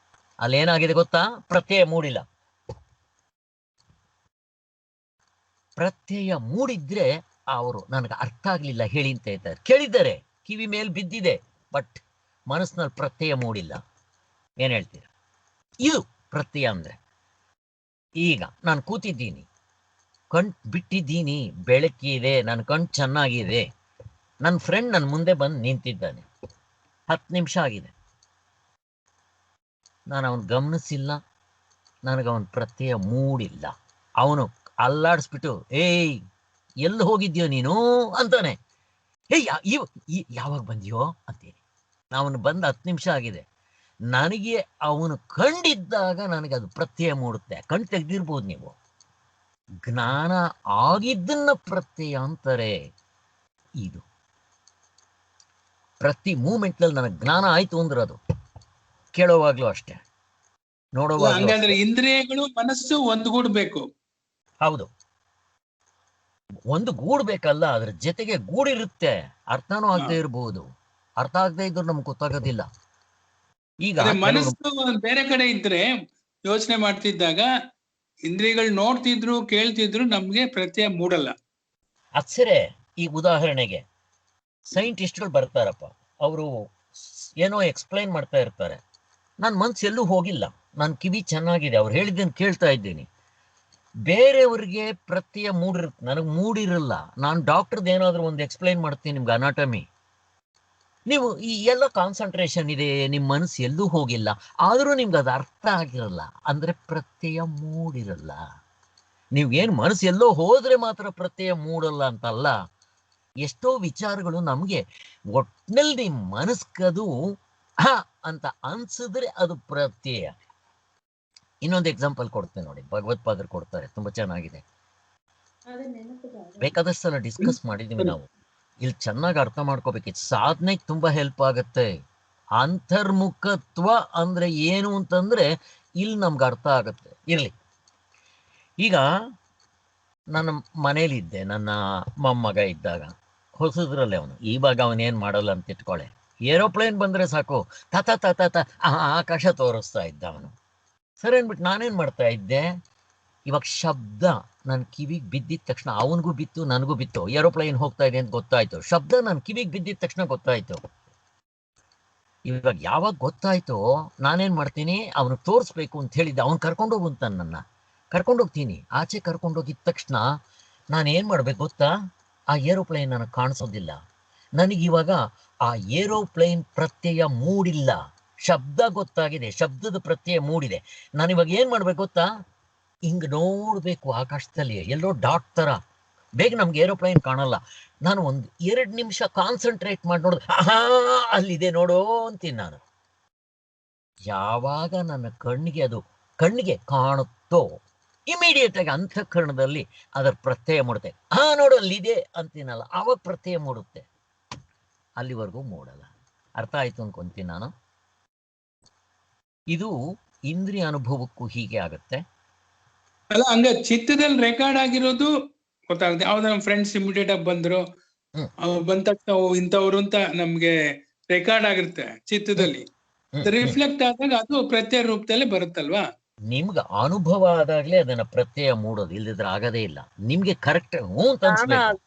ಅಲ್ಲೇನಾಗಿದೆ ಗೊತ್ತಾ? ಪ್ರತ್ಯಯ ಮೂಡಿಲ್ಲ. ಪ್ರತ್ಯಯ ಮೂಡಿದ್ರೆ ಅವರು ನನಗೆ ಅರ್ಥ ಆಗಲಿಲ್ಲ ಹೇಳಿ ಅಂತ ಹೇಳ್ತಾರೆ. ಕೇಳಿದ್ದಾರೆ, ಕಿವಿ ಮೇಲೆ ಬಿದ್ದಿದೆ, ಬಟ್ ಮನಸ್ಸಿನಲ್ಲಿ ಪ್ರತ್ಯಯ ಮೂಡಿಲ್ಲ. ಏನು ಹೇಳ್ತೀರ? ಇದು ಪ್ರತ್ಯಯ ಅಂದ್ರೆ. ಈಗ ನಾನು ಕೂತಿದ್ದೀನಿ, ಕಣ್ ಬಿಟ್ಟಿದ್ದೀನಿ, ಬೆಳಕಿದೆ, ನನ್ನ ಕಣ್ ಚೆನ್ನಾಗಿದೆ, ನನ್ನ ಫ್ರೆಂಡ್ ನನ್ನ ಮುಂದೆ ಬಂದು ನಿಂತಿದ್ದಾನೆ, 10 ನಿಮಿಷ ಆಗಿದೆ, ನಾನು ಅವನು ಗಮನಿಸಿಲ್ಲ, ನನಗೆ ಅವನ ಪ್ರತ್ಯಯ ಮೂಡಿಲ್ಲ. ಅವನು ಅಲ್ಲಾಡಿಸ್ಬಿಟ್ಟು ಏಯ್ ಎಲ್ಲಿ ಹೋಗಿದ್ಯೋ ನೀನು ಅಂತಾನೆ. ಹೇ ಯಾವಾಗ ಬಂದ್ಯೋ ಅಂತೀನಿ. ಅವನು ಬಂದು 10 ನಿಮಿಷ ಆಗಿದೆ. ನನಗೆ ಅವನು ಕಂಡಿದ್ದಾಗ ನನಗೆ ಅದು ಪ್ರತ್ಯಯ ಮೂಡುತ್ತೆ. ಕಣ್ ತೆಗ್ದಿರ್ಬೋದು ನೀವು. ಜ್ಞಾನ ಆಗಿದ್ದನ್ನ ಪ್ರತ್ಯಯ ಅಂತಾರೆ. ಇದು ಪ್ರತಿ ಮೂಮೆಂಟ್ನಲ್ಲಿ ನನಗೆ ಜ್ಞಾನ ಆಯ್ತು ಅಂದ್ರೆ ಅದು ಕೇಳೋವಾಗ್ಲೂ ಅಷ್ಟೇ, ನೋಡುವಾಗ್ಲೂ ಹಂಗಂದ್ರೆ ಅಷ್ಟೇ. ಇಂದ್ರಿಯಗಳು ಮನಸ್ಸು ಒಂದುಗೂಡ್ಬೇಕು. ಹೌದು, ಒಂದು ಗೂಡ್ಬೇಕಲ್ಲ, ಅದ್ರ ಜೊತೆಗೆ ಗೂಡಿರುತ್ತೆ. ಅರ್ಥನೂ ಆಗದೆ ಇರಬಹುದು, ಅರ್ಥ ಆಗದೆ ಇದ್ರು ನಮ್ಗೆ ಗೊತ್ತಾಗೋದಿಲ್ಲ. ಈಗ ಅದೇ ಕೆಲವರು ಮನಸ್ಸು ಬೇರೆ ಕಡೆ ಇದ್ರೆ ಯೋಚನೆ ಮಾಡ್ತಿದ್ದಾಗ ಇಂದ್ರಿಯಗಳು ನೋಡ್ತಿದ್ರು ಕೇಳ್ತಿದ್ರು ನಮ್ಗೆ ಪ್ರತ್ಯಯ ಮೂಡಲ್ಲ. ಅಕ್ಷರೇ, ಈ ಉದಾಹರಣೆಗೆ ಸೈಂಟಿಸ್ಟ್ಗಳು ಬರ್ತಾರಪ್ಪ, ಅವರು ಏನೋ ಎಕ್ಸ್ಪ್ಲೈನ್ ಮಾಡ್ತಾ ಇರ್ತಾರೆ. ನನ್ನ ಮನ್ಸು ಎಲ್ಲೂ ಹೋಗಿಲ್ಲ, ನನ್ನ ಕಿವಿ ಚೆನ್ನಾಗಿದೆ, ಅವ್ರು ಹೇಳಿದ್ದನ್ನು ಕೇಳ್ತಾ ಇದ್ದೀನಿ. ಬೇರೆಯವ್ರಿಗೆ ಪ್ರತ್ಯಯ ಮೂಡಿರುತ್ತೆ, ನನಗೆ ಮೂಡಿರಲ್ಲ. ನಾನು ಡಾಕ್ಟರ್ದು ಏನಾದರೂ ಒಂದು ಎಕ್ಸ್ಪ್ಲೈನ್ ಮಾಡ್ತೀನಿ ನಿಮ್ಗೆ, ಅನಾಟಮಿ. ನೀವು ಈ ಎಲ್ಲ ಕಾನ್ಸಂಟ್ರೇಷನ್ ಇದೆ, ನಿಮ್ಮ ಮನಸ್ಸು ಎಲ್ಲೂ ಹೋಗಿಲ್ಲ, ಆದರೂ ನಿಮ್ಗೆ ಅದು ಅರ್ಥ ಆಗಿರಲ್ಲ ಅಂದರೆ ಪ್ರತ್ಯಯ ಮೂಡಿರಲ್ಲ. ನೀವು ಏನು ಮನಸ್ಸು ಎಲ್ಲೋ ಹೋದ್ರೆ ಮಾತ್ರ ಪ್ರತ್ಯಯ ಮೂಡಲ್ಲ ಅಂತಲ್ಲ. ಎಷ್ಟೋ ವಿಚಾರಗಳು ನಮಗೆ ಒಟ್ಟಿನಲ್ಲಿ ಮನಸ್ಕದು ಅಂತ ಅನ್ಸಿದ್ರೆ ಅದು ಪ್ರತ್ಯಯ. ಇನ್ನೊಂದು ಎಕ್ಸಾಂಪಲ್ ಕೊಡ್ತೇನೆ ನೋಡಿ, ಭಗವತ್ಪಾದರು ಕೊಡ್ತಾರೆ, ತುಂಬಾ ಚೆನ್ನಾಗಿದೆ. ಬೇಕಾದಷ್ಟು ಸಲ ಡಿಸ್ಕಸ್ ಮಾಡಿದೀವಿ ನಾವು. ಇಲ್ಲಿ ಚೆನ್ನಾಗಿ ಅರ್ಥ ಮಾಡ್ಕೋಬೇಕಿತ್ತು, ಸಾಧನೆಗೆ ತುಂಬಾ ಹೆಲ್ಪ್ ಆಗುತ್ತೆ. ಅಂತರ್ಮುಖತ್ವ ಅಂದ್ರೆ ಏನು ಅಂತಂದ್ರೆ ಇಲ್ಲಿ ನಮ್ಗೆ ಅರ್ಥ ಆಗುತ್ತೆ. ಇರ್ಲಿ, ಈಗ ನನ್ನ ಮನೇಲಿದ್ದೆ, ನನ್ನ ಮೊಮ್ಮಗ ಇದ್ದಾಗ ಹೊಸದ್ರಲ್ಲಿ ಅವನು. ಇವಾಗ ಅವನೇನು ಮಾಡಲ್ಲ ಅಂತ ಇಟ್ಕೊಳ್ಳೆ, ಏರೋಪ್ಲೇನ್ ಬಂದರೆ ಸಾಕು ತತ ತತ ತ ಆಕಾಶ ತೋರಿಸ್ತಾ ಇದ್ದ ಅವನು. ಸರಿ ಅಂದ್ಬಿಟ್ಟು ನಾನೇನು ಮಾಡ್ತಾ ಇದ್ದೆ, ಇವಾಗ ಶಬ್ದ ನನ್ನ ಕಿವಿಗೆ ಬಿದ್ದಿದ ತಕ್ಷಣ ಅವನಿಗೂ ಬಿತ್ತು, ನನಗೂ ಬಿತ್ತು. ಏರೋಪ್ಲೇನ್ ಹೋಗ್ತಾ ಇದೆ ಅಂತ ಗೊತ್ತಾಯ್ತು, ಶಬ್ದ ನನ್ನ ಕಿವಿಗೆ ಬಿದ್ದಿದ ತಕ್ಷಣ ಗೊತ್ತಾಯ್ತು. ಇವಾಗ ಯಾವಾಗ ಗೊತ್ತಾಯ್ತು, ನಾನೇನು ಮಾಡ್ತೀನಿ, ಅವನು ತೋರಿಸ್ಬೇಕು ಅಂತ ಹೇಳಿದ್ದೆ, ಅವ್ನು ಕರ್ಕೊಂಡೋಗು ಅಂತ ನನ್ನ ಕರ್ಕೊಂಡೋಗ್ತೀನಿ. ಆಚೆ ಕರ್ಕೊಂಡೋಗಿದ ತಕ್ಷಣ ನಾನು ಏನು ಮಾಡ್ಬೇಕು ಗೊತ್ತಾ, ಆ ಏರೋಪ್ಲೇನ್ ನನಗೆ ಕಾಣಿಸೋದಿಲ್ಲ. ನನಗಿವಾಗ ಆ ಏರೋಪ್ಲೇನ್ ಪ್ರತ್ಯಯ ಮೂಡಿಲ್ಲ, ಶಬ್ದ ಗೊತ್ತಾಗಿದೆ, ಶಬ್ದದ ಪ್ರತ್ಯಯ ಮೂಡಿದೆ. ನಾನಿವಾಗ ಏನು ಮಾಡ್ಬೇಕು ಗೊತ್ತಾ, ಹಿಂಗೆ ನೋಡಬೇಕು ಆಕಾಶದಲ್ಲಿ ಎಲ್ಲೋ ಡಾಟ್ ಥರ. ಬೇಗ ನಮ್ಗೆ ಏರೋಪ್ಲೇನ್ ಕಾಣಲ್ಲ, ನಾನು ಒಂದು 2 ನಿಮಿಷ ಕಾನ್ಸಂಟ್ರೇಟ್ ಮಾಡಿ ನೋಡಿದ್ರೆ ಅಲ್ಲಿದೆ ನೋಡೋ ಅಂತೀನಿ ನಾನು. ಯಾವಾಗ ನನ್ನ ಕಣ್ಣಿಗೆ ಕಾಣುತ್ತೋ ಇಮಿಡಿಯೇಟ್ ಆಗಿ ಅಂತಃಕರಣದಲ್ಲಿ ಅದರ ಪ್ರತ್ಯಯ ಮೂಡುತ್ತೆ. ನೋಡು ಅಲ್ಲಿದೆ ಅಂತೀನಲ್ಲ, ಆವಾಗ ಪ್ರತ್ಯಯ ಮೂಡುತ್ತೆ, ಅಲ್ಲಿವರೆಗೂ ಮೂಡಲ್ಲ. ಅರ್ಥ ಆಯ್ತು ಅನ್ಕೊಂತೀನಿ ನಾನು. ಇದು ಇಂದ್ರಿಯ ಅನುಭವಕ್ಕೂ ಹೀಗೆ ಆಗತ್ತೆ. ಅಲ್ಲ, ಹಂಗ ಚಿತ್ತದಲ್ಲಿ ರೆಕಾರ್ಡ್ ಆಗಿರೋದು ಗೊತ್ತಾಗುತ್ತೆ. ಯಾವ್ದು ನಮ್ಮ ಫ್ರೆಂಡ್ಸ್ ಇಮಿಡಿಯೇಟ್ ಆಗಿ ಬಂದ್ರು, ಅವ್ರು ಬಂದ ತಕ್ಷಣ ಇಂಥವ್ರು ಅಂತ ನಮ್ಗೆ ರೆಕಾರ್ಡ್ ಆಗಿರುತ್ತೆ ಚಿತ್ತದಲ್ಲಿ. ರಿಫ್ಲೆಕ್ಟ್ ಆದಾಗ ಅದು ಪ್ರತ್ಯಯ ರೂಪದಲ್ಲಿ ಬರುತ್ತಲ್ವಾ. ನಿಮ್ಗೆ ಅನುಭವ ಆದಾಗ್ಲೇ ಅದನ್ನ ಪ್ರತ್ಯಯ ಮೂಡೋದು, ಇಲ್ದಿದ್ರೆ ಆಗದೇ ಇಲ್ಲ. ನಿಮ್ಗೆ ಕರೆಕ್ಟ್ ಹ್ಞೂ ಅಂತ ಅನ್ಸ್ಬೇಕು.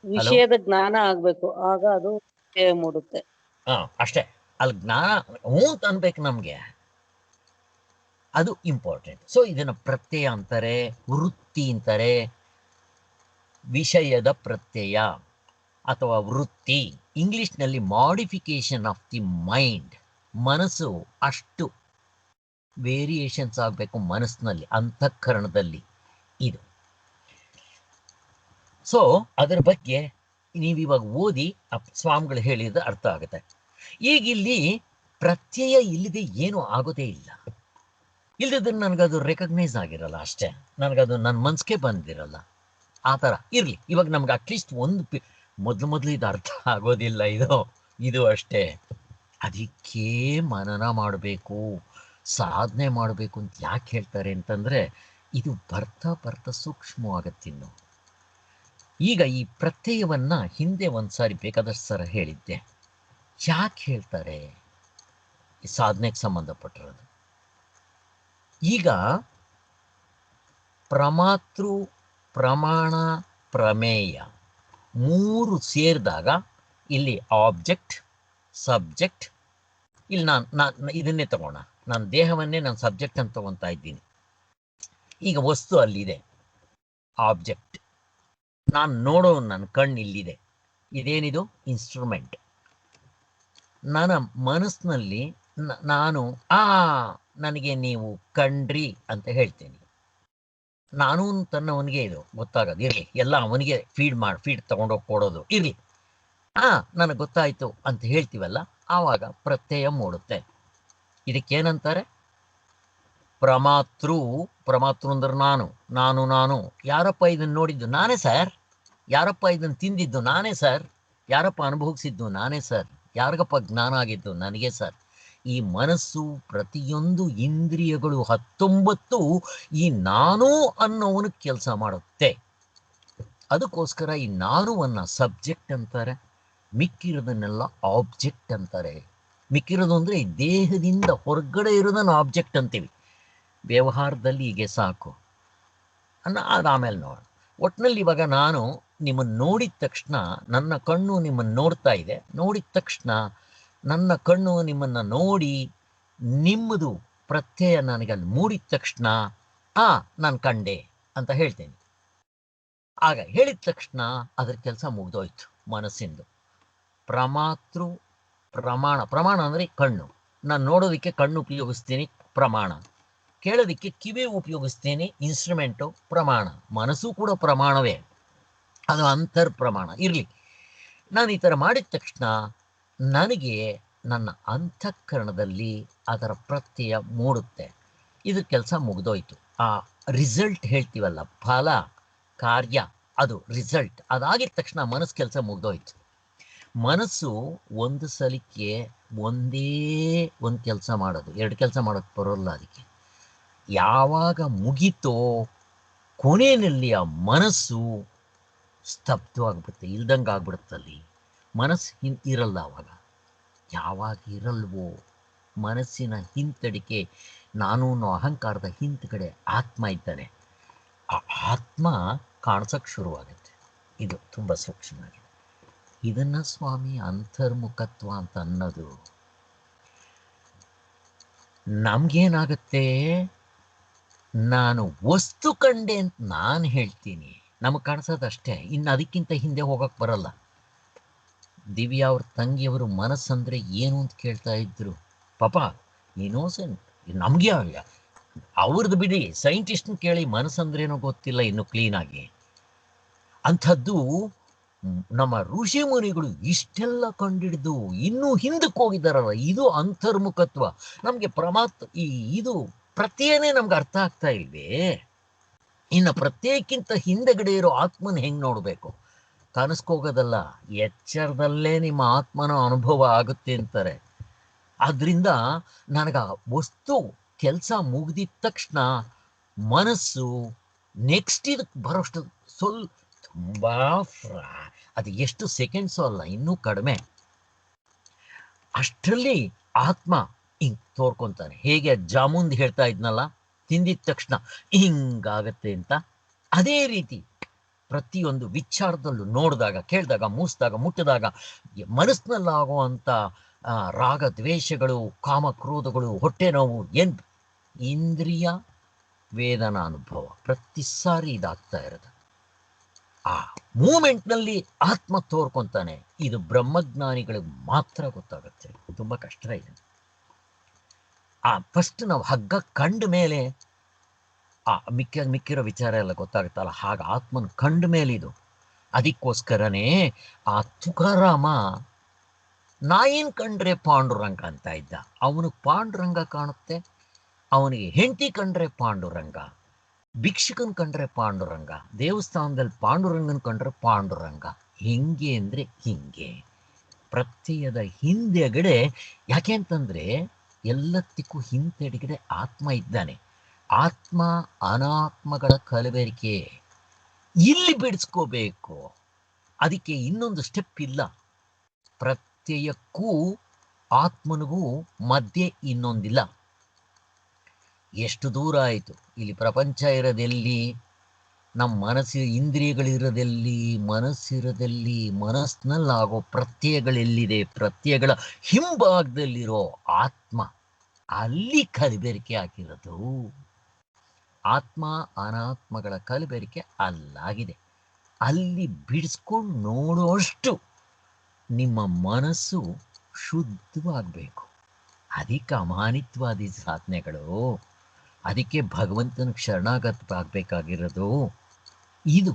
ವಿಷಯದ ಜ್ಞಾನ ಆಗ್ಬೇಕು, ಆಗ ಅದು ಪ್ರತ್ಯಯ ಮೂಡುತ್ತೆ. ಅಷ್ಟೇ, ಅಲ್ಲಿ ಜ್ಞಾನ ಹ್ಞೂ ಅಂತ ಅನ್ಬೇಕು ನಮ್ಗೆ, ಅದು ಇಂಪಾರ್ಟೆಂಟ್. ಸೊ ಇದನ್ನ ಪ್ರತ್ಯಯ ಅಂತಾರೆ, ವೃತ್ತಿ ಅಂತಾರೆ, ವಿಷಯದ ಪ್ರತ್ಯಯ ಅಥವಾ ವೃತ್ತಿ. ಇಂಗ್ಲಿಷ್ನಲ್ಲಿ ಮಾಡಿಫಿಕೇಶನ್ ಆಫ್ ದಿ ಮೈಂಡ್. ಮನಸ್ಸು ಅಷ್ಟು ವೇರಿಯೇಷನ್ಸ್ ಆಗಬೇಕು ಮನಸ್ಸಿನಲ್ಲಿ, ಅಂತಃಕರಣದಲ್ಲಿ. ಇದು ಸೊ ಅದರ ಬಗ್ಗೆ ನೀವಿವಾಗ ಓದಿ ಸ್ವಾಮಿಗಳು ಹೇಳಿದ್ರೆ ಅರ್ಥ ಆಗುತ್ತೆ. ಈಗ ಇಲ್ಲಿ ಪ್ರತ್ಯಯ ಇಲ್ಲದೆ ಏನೂ ಆಗೋದೇ ಇಲ್ಲ. ಇಲ್ಲದಿದ್ರೆ ನನಗದು ರೆಕಗ್ನೈಸ್ ಆಗಿರಲ್ಲ ಅಷ್ಟೇ, ನನಗದು ನನ್ನ ಮನ್ಸಿಗೆ ಬಂದಿರಲ್ಲ. ಆ ಥರ ಇರಲಿ. ಇವಾಗ ನಮ್ಗೆ ಅಟ್ಲೀಸ್ಟ್ ಒಂದು ಮೊದಲು ಇದು ಅರ್ಥ ಆಗೋದಿಲ್ಲ, ಇದು ಅಷ್ಟೇ. ಅದಕ್ಕೆ ಮನನ ಮಾಡಬೇಕು, ಸಾಧನೆ ಮಾಡಬೇಕು ಅಂತ ಯಾಕೆ ಹೇಳ್ತಾರೆ ಅಂತಂದರೆ, ಇದು ಬರ್ತಾ ಸೂಕ್ಷ್ಮವಾಗತ್ತಿನ್ನು. ಈಗ ಈ ಪ್ರತ್ಯಯವನ್ನ ಹಿಂದೆ ಒಂದ್ಸಾರಿ ಬೇಕಾದಷ್ಟು ಸರ ಹೇಳಿದ್ದೆ. ಯಾಕೆ ಹೇಳ್ತಾರೆ, ಈ ಸಾಧನೆಗೆ ಸಂಬಂಧಪಟ್ಟಿರೋದು. ಈಗ ಪ್ರಮಾತೃ, ಪ್ರಮಾಣ, ಪ್ರಮೇಯ 3 ಸೇರಿದಾಗ ಇಲ್ಲಿ ಆಬ್ಜೆಕ್ಟ್, ಸಬ್ಜೆಕ್ಟ್. ಇಲ್ಲಿ ನಾನು ಇದನ್ನೇ ತಗೋಣ, ನಾನು ದೇಹವನ್ನೇ ನಾನು ಸಬ್ಜೆಕ್ಟ್ ಅಂತ ತಗೊತಾ ಇದ್ದೀನಿ. ಈಗ ವಸ್ತು ಅಲ್ಲಿದೆ, ಆಬ್ಜೆಕ್ಟ್. ನಾನು ನೋಡೋ ನನ್ನ ಕಣ್ಣು ಇಲ್ಲಿದೆ, ಇದೇನಿದು ಇನ್ಸ್ಟ್ರೂಮೆಂಟ್. ನನ್ನ ಮನಸ್ಸಿನಲ್ಲಿ ನಾನು ನನಗೆ ನೀವು ಕಂಡ್ರಿ ಅಂತ ಹೇಳ್ತೀನಿ. ನಾನು ತನ್ನವನಿಗೆ ಇದು ಗೊತ್ತಾಗೋದು ಇರಲಿ, ಎಲ್ಲ ಅವನಿಗೆ ಫೀಡ್ ತಗೊಂಡೋಗಿ ಕೊಡೋದು ಇರಲಿ, ನನಗೆ ಗೊತ್ತಾಯ್ತು ಅಂತ ಹೇಳ್ತೀವಲ್ಲ, ಆವಾಗ ಪ್ರತ್ಯಯ ಮೂಡುತ್ತೆ. ಇದಕ್ಕೇನಂತಾರೆ? ಪ್ರಮಾತೃ ಅಂದ್ರೆ ನಾನು. ಯಾರಪ್ಪ ಇದನ್ನ ನೋಡಿದ್ದು? ನಾನೇ ಸರ್. ಯಾರಪ್ಪ ಇದನ್ನ ತಿಂದಿದ್ದು? ನಾನೇ ಸರ್. ಯಾರಪ್ಪ ಅನುಭವಿಸಿದ್ದು? ನಾನೇ ಸರ್. ಯಾರಿಗಪ್ಪ ಜ್ಞಾನ ಆಗಿದ್ದು? ನನಗೆ ಸರ್. ಈ ಮನಸ್ಸು, ಪ್ರತಿಯೊಂದು ಇಂದ್ರಿಯಗಳು 19 ಈ ನಾನು ಅನ್ನೋವನು ಕೆಲಸ ಮಾಡುತ್ತೆ. ಅದಕ್ಕೋಸ್ಕರ ಈ ನಾನುವನ್ನ ಸಬ್ಜೆಕ್ಟ್ ಅಂತಾರೆ, ಮಿಕ್ಕಿರೋದನ್ನೆಲ್ಲ ಆಬ್ಜೆಕ್ಟ್ ಅಂತಾರೆ. ಮಿಕ್ಕಿರೋದು ಅಂದ್ರೆ ಈ ದೇಹದಿಂದ ಹೊರಗಡೆ ಇರೋದನ್ನ ಆಬ್ಜೆಕ್ಟ್ ಅಂತೀವಿ. ವ್ಯವಹಾರದಲ್ಲಿ ಹೀಗೆ ಸಾಕು ಅದು ಆಮೇಲೆ ನೋಡೋಣ. ಒಟ್ಟಿನಲ್ಲಿ ಇವಾಗ ನಾನು ನಿಮ್ಮನ್ನು ನೋಡಿದ ತಕ್ಷಣ ನನ್ನ ಕಣ್ಣು ನಿಮ್ಮನ್ನು ನೋಡ್ತಾ ಇದೆ. ನೋಡಿದ ತಕ್ಷಣ ನನ್ನ ಕಣ್ಣು ನಿಮ್ಮನ್ನು ನೋಡಿ ನಿಮ್ಮದು ಪ್ರತ್ಯಯ ನನಗೆ ಅಲ್ಲಿ ಮೂಡಿದ ತಕ್ಷಣ ನಾನು ಕಂಡೆ ಅಂತ ಹೇಳ್ತೇನೆ. ಆಗ ಹೇಳಿದ ತಕ್ಷಣ ಅದ್ರ ಕೆಲಸ ಮುಗ್ದೋಯ್ತು ಮನಸ್ಸಿಂದು. ಪ್ರಮಾತೃ ಪ್ರಮಾಣ ಅಂದರೆ ಕಣ್ಣು. ನಾನು ನೋಡೋದಕ್ಕೆ ಕಣ್ಣು ಉಪಯೋಗಿಸ್ತೀನಿ, ಪ್ರಮಾಣ. ಕೇಳೋದಕ್ಕೆ ಕಿವಿ ಉಪಯೋಗಿಸ್ತೀನಿ, ಇನ್ಸ್ಟ್ರೂಮೆಂಟು, ಪ್ರಮಾಣ. ಮನಸ್ಸು ಕೂಡ ಪ್ರಮಾಣವೇ, ಅದು ಅಂತರ್ ಪ್ರಮಾಣ. ಇರಲಿ, ನಾನು ಈ ಥರ ಮಾಡಿದ ತಕ್ಷಣ ನನಗೆ ನನ್ನ ಅಂತಃಕರಣದಲ್ಲಿ ಅದರ ಪ್ರತ್ಯಯ ಮೂಡುತ್ತೆ. ಇದ್ರ ಕೆಲಸ ಮುಗ್ದೋಯ್ತು. ಆ ರಿಸಲ್ಟ್ ಹೇಳ್ತೀವಲ್ಲ, ಫಲ ಕಾರ್ಯ, ಅದು ರಿಸಲ್ಟ್. ಅದಾಗಿದ ತಕ್ಷಣ ಮನಸ್ಸು ಕೆಲಸ ಮುಗ್ದೋಯ್ತು. ಮನಸ್ಸು ಒಂದು ಸಲಕ್ಕೆ ಒಂದೇ ಒಂದು ಕೆಲಸ ಮಾಡೋದು, 2 ಕೆಲಸ ಮಾಡೋಕ್ಕೆ ಬರೋಲ್ಲ ಅದಕ್ಕೆ. ಯಾವಾಗ ಮುಗೀತೋ ಕೊನೆಯಲ್ಲಿ ಆ ಮನಸ್ಸು ಸ್ತಬ್ಧವಾಗ್ಬಿಡುತ್ತೆ, ಇಲ್ದಂಗೆ ಆಗ್ಬಿಡುತ್ತಲ್ಲಿ. ಮನಸ್ಸು ಇರಲ್ಲ ಅವಾಗ. ಯಾವಾಗ ಇರಲ್ವೋ ಮನಸ್ಸಿನ ಹಿಂತಡಿಕೆ, ನಾನು ಅಹಂಕಾರದ ಹಿಂದ್ಗಡೆ ಆತ್ಮ ಇದ್ದಾನೆ. ಆ ಆತ್ಮ ಕಾಣಿಸೋಕ್ಕೆ ಶುರುವಾಗುತ್ತೆ. ಇದು ತುಂಬ ಸೂಕ್ಷ್ಮವಾಗಿದೆ. ಇದನ್ನ ಸ್ವಾಮಿ ಅಂತರ್ಮುಖತ್ವ ಅಂತ ಅನ್ನೋದು. ನಮ್ಗೇನಾಗುತ್ತೆ, ನಾನು ವಸ್ತು ಕಂಡೆ ಅಂತ ನಾನು ಹೇಳ್ತೀನಿ, ನಮಗೆ ಕಾಣಿಸೋದಷ್ಟೇ, ಇನ್ನು ಅದಕ್ಕಿಂತ ಹಿಂದೆ ಹೋಗಕ್ಕೆ ಬರಲ್ಲ. ದಿವ್ಯಾ ಅವ್ರ ತಂಗಿಯವರು ಮನಸ್ಸಂದ್ರೆ ಏನು ಅಂತ ಕೇಳ್ತಾ ಇದ್ರು. ಪಾಪ ಇನ್ನೋಸೆಂಟ್, ನಮಗೆ ಅವ್ರದ್ದು ಬಿಡಿ, ಸೈಂಟಿಸ್ಟ್ನ ಕೇಳಿ ಮನಸ್ಸಂದ್ರೇನೋ ಗೊತ್ತಿಲ್ಲ ಇನ್ನು ಕ್ಲೀನಾಗಿ. ಅಂಥದ್ದು ನಮ್ಮ ಋಷಿ ಮುನಿಗಳು ಇಷ್ಟೆಲ್ಲ ಕಂಡಿಡಿದು ಇನ್ನೂ ಹಿಂದಕ್ಕೆ ಹೋಗಿದ್ದಾರಲ್ಲ. ಇದು ಅಂತರ್ಮುಖತ್ವ. ನಮಗೆ ಇದು ಪ್ರತ್ಯಯನೇ ನಮ್ಗೆ ಅರ್ಥ ಆಗ್ತಾ ಇಲ್ವೇ? ಇನ್ನು ಪ್ರತ್ಯಯಕ್ಕಿಂತ ಹಿಂದೆಗಡೆ ಇರೋ ಆತ್ಮನ ಹೆಂಗೆ ನೋಡಬೇಕು? ಕನಸ್ಕೋಗೋದಲ್ಲ, ಎಚ್ಚರದಲ್ಲೇ ನಿಮ್ಮ ಆತ್ಮನ ಅನುಭವ ಆಗುತ್ತೆ ಅಂತಾರೆ. ಆದ್ರಿಂದ ನನಗೆ ವಸ್ತು ಕೆಲಸ ಮುಗ್ದಿದ ತಕ್ಷಣ ಮನಸ್ಸು ನೆಕ್ಸ್ಟ್ ಇದಕ್ಕೆ ಬರೋಷ್ಟು ತುಂಬ ಅದು ಎಷ್ಟು ಸೆಕೆಂಡ್ಸು ಅಲ್ಲ, ಇನ್ನೂ ಕಡಿಮೆ. ಅಷ್ಟರಲ್ಲಿ ಆತ್ಮ ಹಿಂಗೆ ತೋರ್ಕೊಂತಾನೆ. ಹೇಗೆ ಜಾಮೂನ್ ಹೇಳ್ತಾ ಇದ್ನಲ್ಲ, ತಿಂದಿದ ತಕ್ಷಣ ಹಿಂಗಾಗತ್ತೆ ಅಂತ, ಅದೇ ರೀತಿ ಪ್ರತಿಯೊಂದು ವಿಚಾರದಲ್ಲೂ ನೋಡಿದಾಗ, ಕೇಳಿದಾಗ, ಮೂಸಿದಾಗ, ಮುಟ್ಟಿದಾಗ ಮನಸ್ಸಿನಲ್ಲಾಗುವಂಥ ರಾಗ ದ್ವೇಷಗಳು, ಕಾಮ ಕ್ರೋಧಗಳು, ಹೊಟ್ಟೆ ನೋವು, ಇಂದ್ರಿಯ ವೇದನಾನುಭವ ಪ್ರತಿ ಸಾರಿ ಇದಾಗ್ತಾ ಇರೋದು. ಆ ಮೂಮೆಂಟ್ನಲ್ಲಿ ಆತ್ಮ ತೋರ್ಕೊಂತಾನೆ. ಇದು ಬ್ರಹ್ಮಜ್ಞಾನಿಗಳಿಗೆ ಮಾತ್ರ ಗೊತ್ತಾಗುತ್ತೆ. ತುಂಬ ಕಷ್ಟ ಇದೆ. ಫಸ್ಟ್ ನಾವು ಹಗ್ಗ ಕಂಡ ಮೇಲೆ ಮಿಕ್ಕಿರೋ ವಿಚಾರ ಎಲ್ಲ ಗೊತ್ತಾಗುತ್ತಲ್ಲ, ಹಾಗೆ ಆತ್ಮನ ಕಂಡ ಮೇಲೆ ಇದು. ಅದಕ್ಕೋಸ್ಕರನೇ ಆ ತುಕಾರಾಮ ನಾಯಿನ್ ಕಂಡ್ರೆ ಪಾಂಡುರಂಗ ಅಂತ ಇದ್ದ. ಅವನು ಪಾಂಡುರಂಗ ಕಾಣುತ್ತೆ, ಅವನಿಗೆ ಹೆಂಡತಿ ಕಂಡ್ರೆ ಪಾಂಡುರಂಗ, ಭಿಕ್ಷುಕನ್ ಕಂಡ್ರೆ ಪಾಂಡುರಂಗ, ದೇವಸ್ಥಾನದಲ್ಲಿ ಪಾಂಡುರಂಗನ್ ಕಂಡ್ರೆ ಪಾಂಡುರಂಗ. ಹೆಂಗೆ ಅಂದರೆ ಹಿಂಗೆ ಪ್ರತ್ಯಯದ ಹಿಂದೆಗಡೆ. ಯಾಕೆ ಅಂತಂದರೆ ಎಲ್ಲದಕ್ಕೂ ಹಿಂದೆಗಡೆ ಆತ್ಮ ಇದ್ದಾನೆ. ಆತ್ಮ ಅನಾತ್ಮಗಳ ಕಲಬೆರಿಕೆ ಇಲ್ಲಿ ಬಿಡಿಸ್ಕೋಬೇಕು. ಅದಕ್ಕೆ ಇನ್ನೊಂದು ಸ್ಟೆಪ್ ಇಲ್ಲ. ಪ್ರತ್ಯಯಕ್ಕೂ ಆತ್ಮನಿಗೂ ಮಧ್ಯೆ ಇನ್ನೊಂದಿಲ್ಲ. ಎಷ್ಟು ದೂರ ಆಯಿತು. ಇಲ್ಲಿ ಪ್ರಪಂಚ ಇರೋದೆಲ್ಲಿ? ನಮ್ಮ ಮನಸ್ಸು, ಇಂದ್ರಿಯಗಳಿರೋದೆಲ್ಲಿ? ಮನಸ್ಸಿರೋದೆಲ್ಲಿ? ಮನಸ್ಸಿನಲ್ಲಾಗೋ ಪ್ರತ್ಯಯಗಳೆಲ್ಲಿದೆ? ಪ್ರತ್ಯಯಗಳ ಹಿಂಭಾಗದಲ್ಲಿರೋ ಆತ್ಮ, ಅಲ್ಲಿ ಕಲಬೆರಿಕೆ ಹಾಕಿರೋದು. ಆತ್ಮ ಅನಾತ್ಮಗಳ ಕಲಬೆರಿಕೆ ಅಲ್ಲಾಗಿದೆ. ಅಲ್ಲಿ ಬಿಡಿಸ್ಕೊಂಡು ನೋಡೋಷ್ಟು ನಿಮ್ಮ ಮನಸ್ಸು ಶುದ್ಧವಾಗಬೇಕು. ಅದಕ್ಕೆ ಅಮಾನಿತ್ವಾದಿ ಸಾಧನೆಗಳು. ಅದಕ್ಕೆ ಭಗವಂತನ ಶರಣಾಗತ ಆಗ್ಬೇಕಾಗಿರೋದು ಇದು.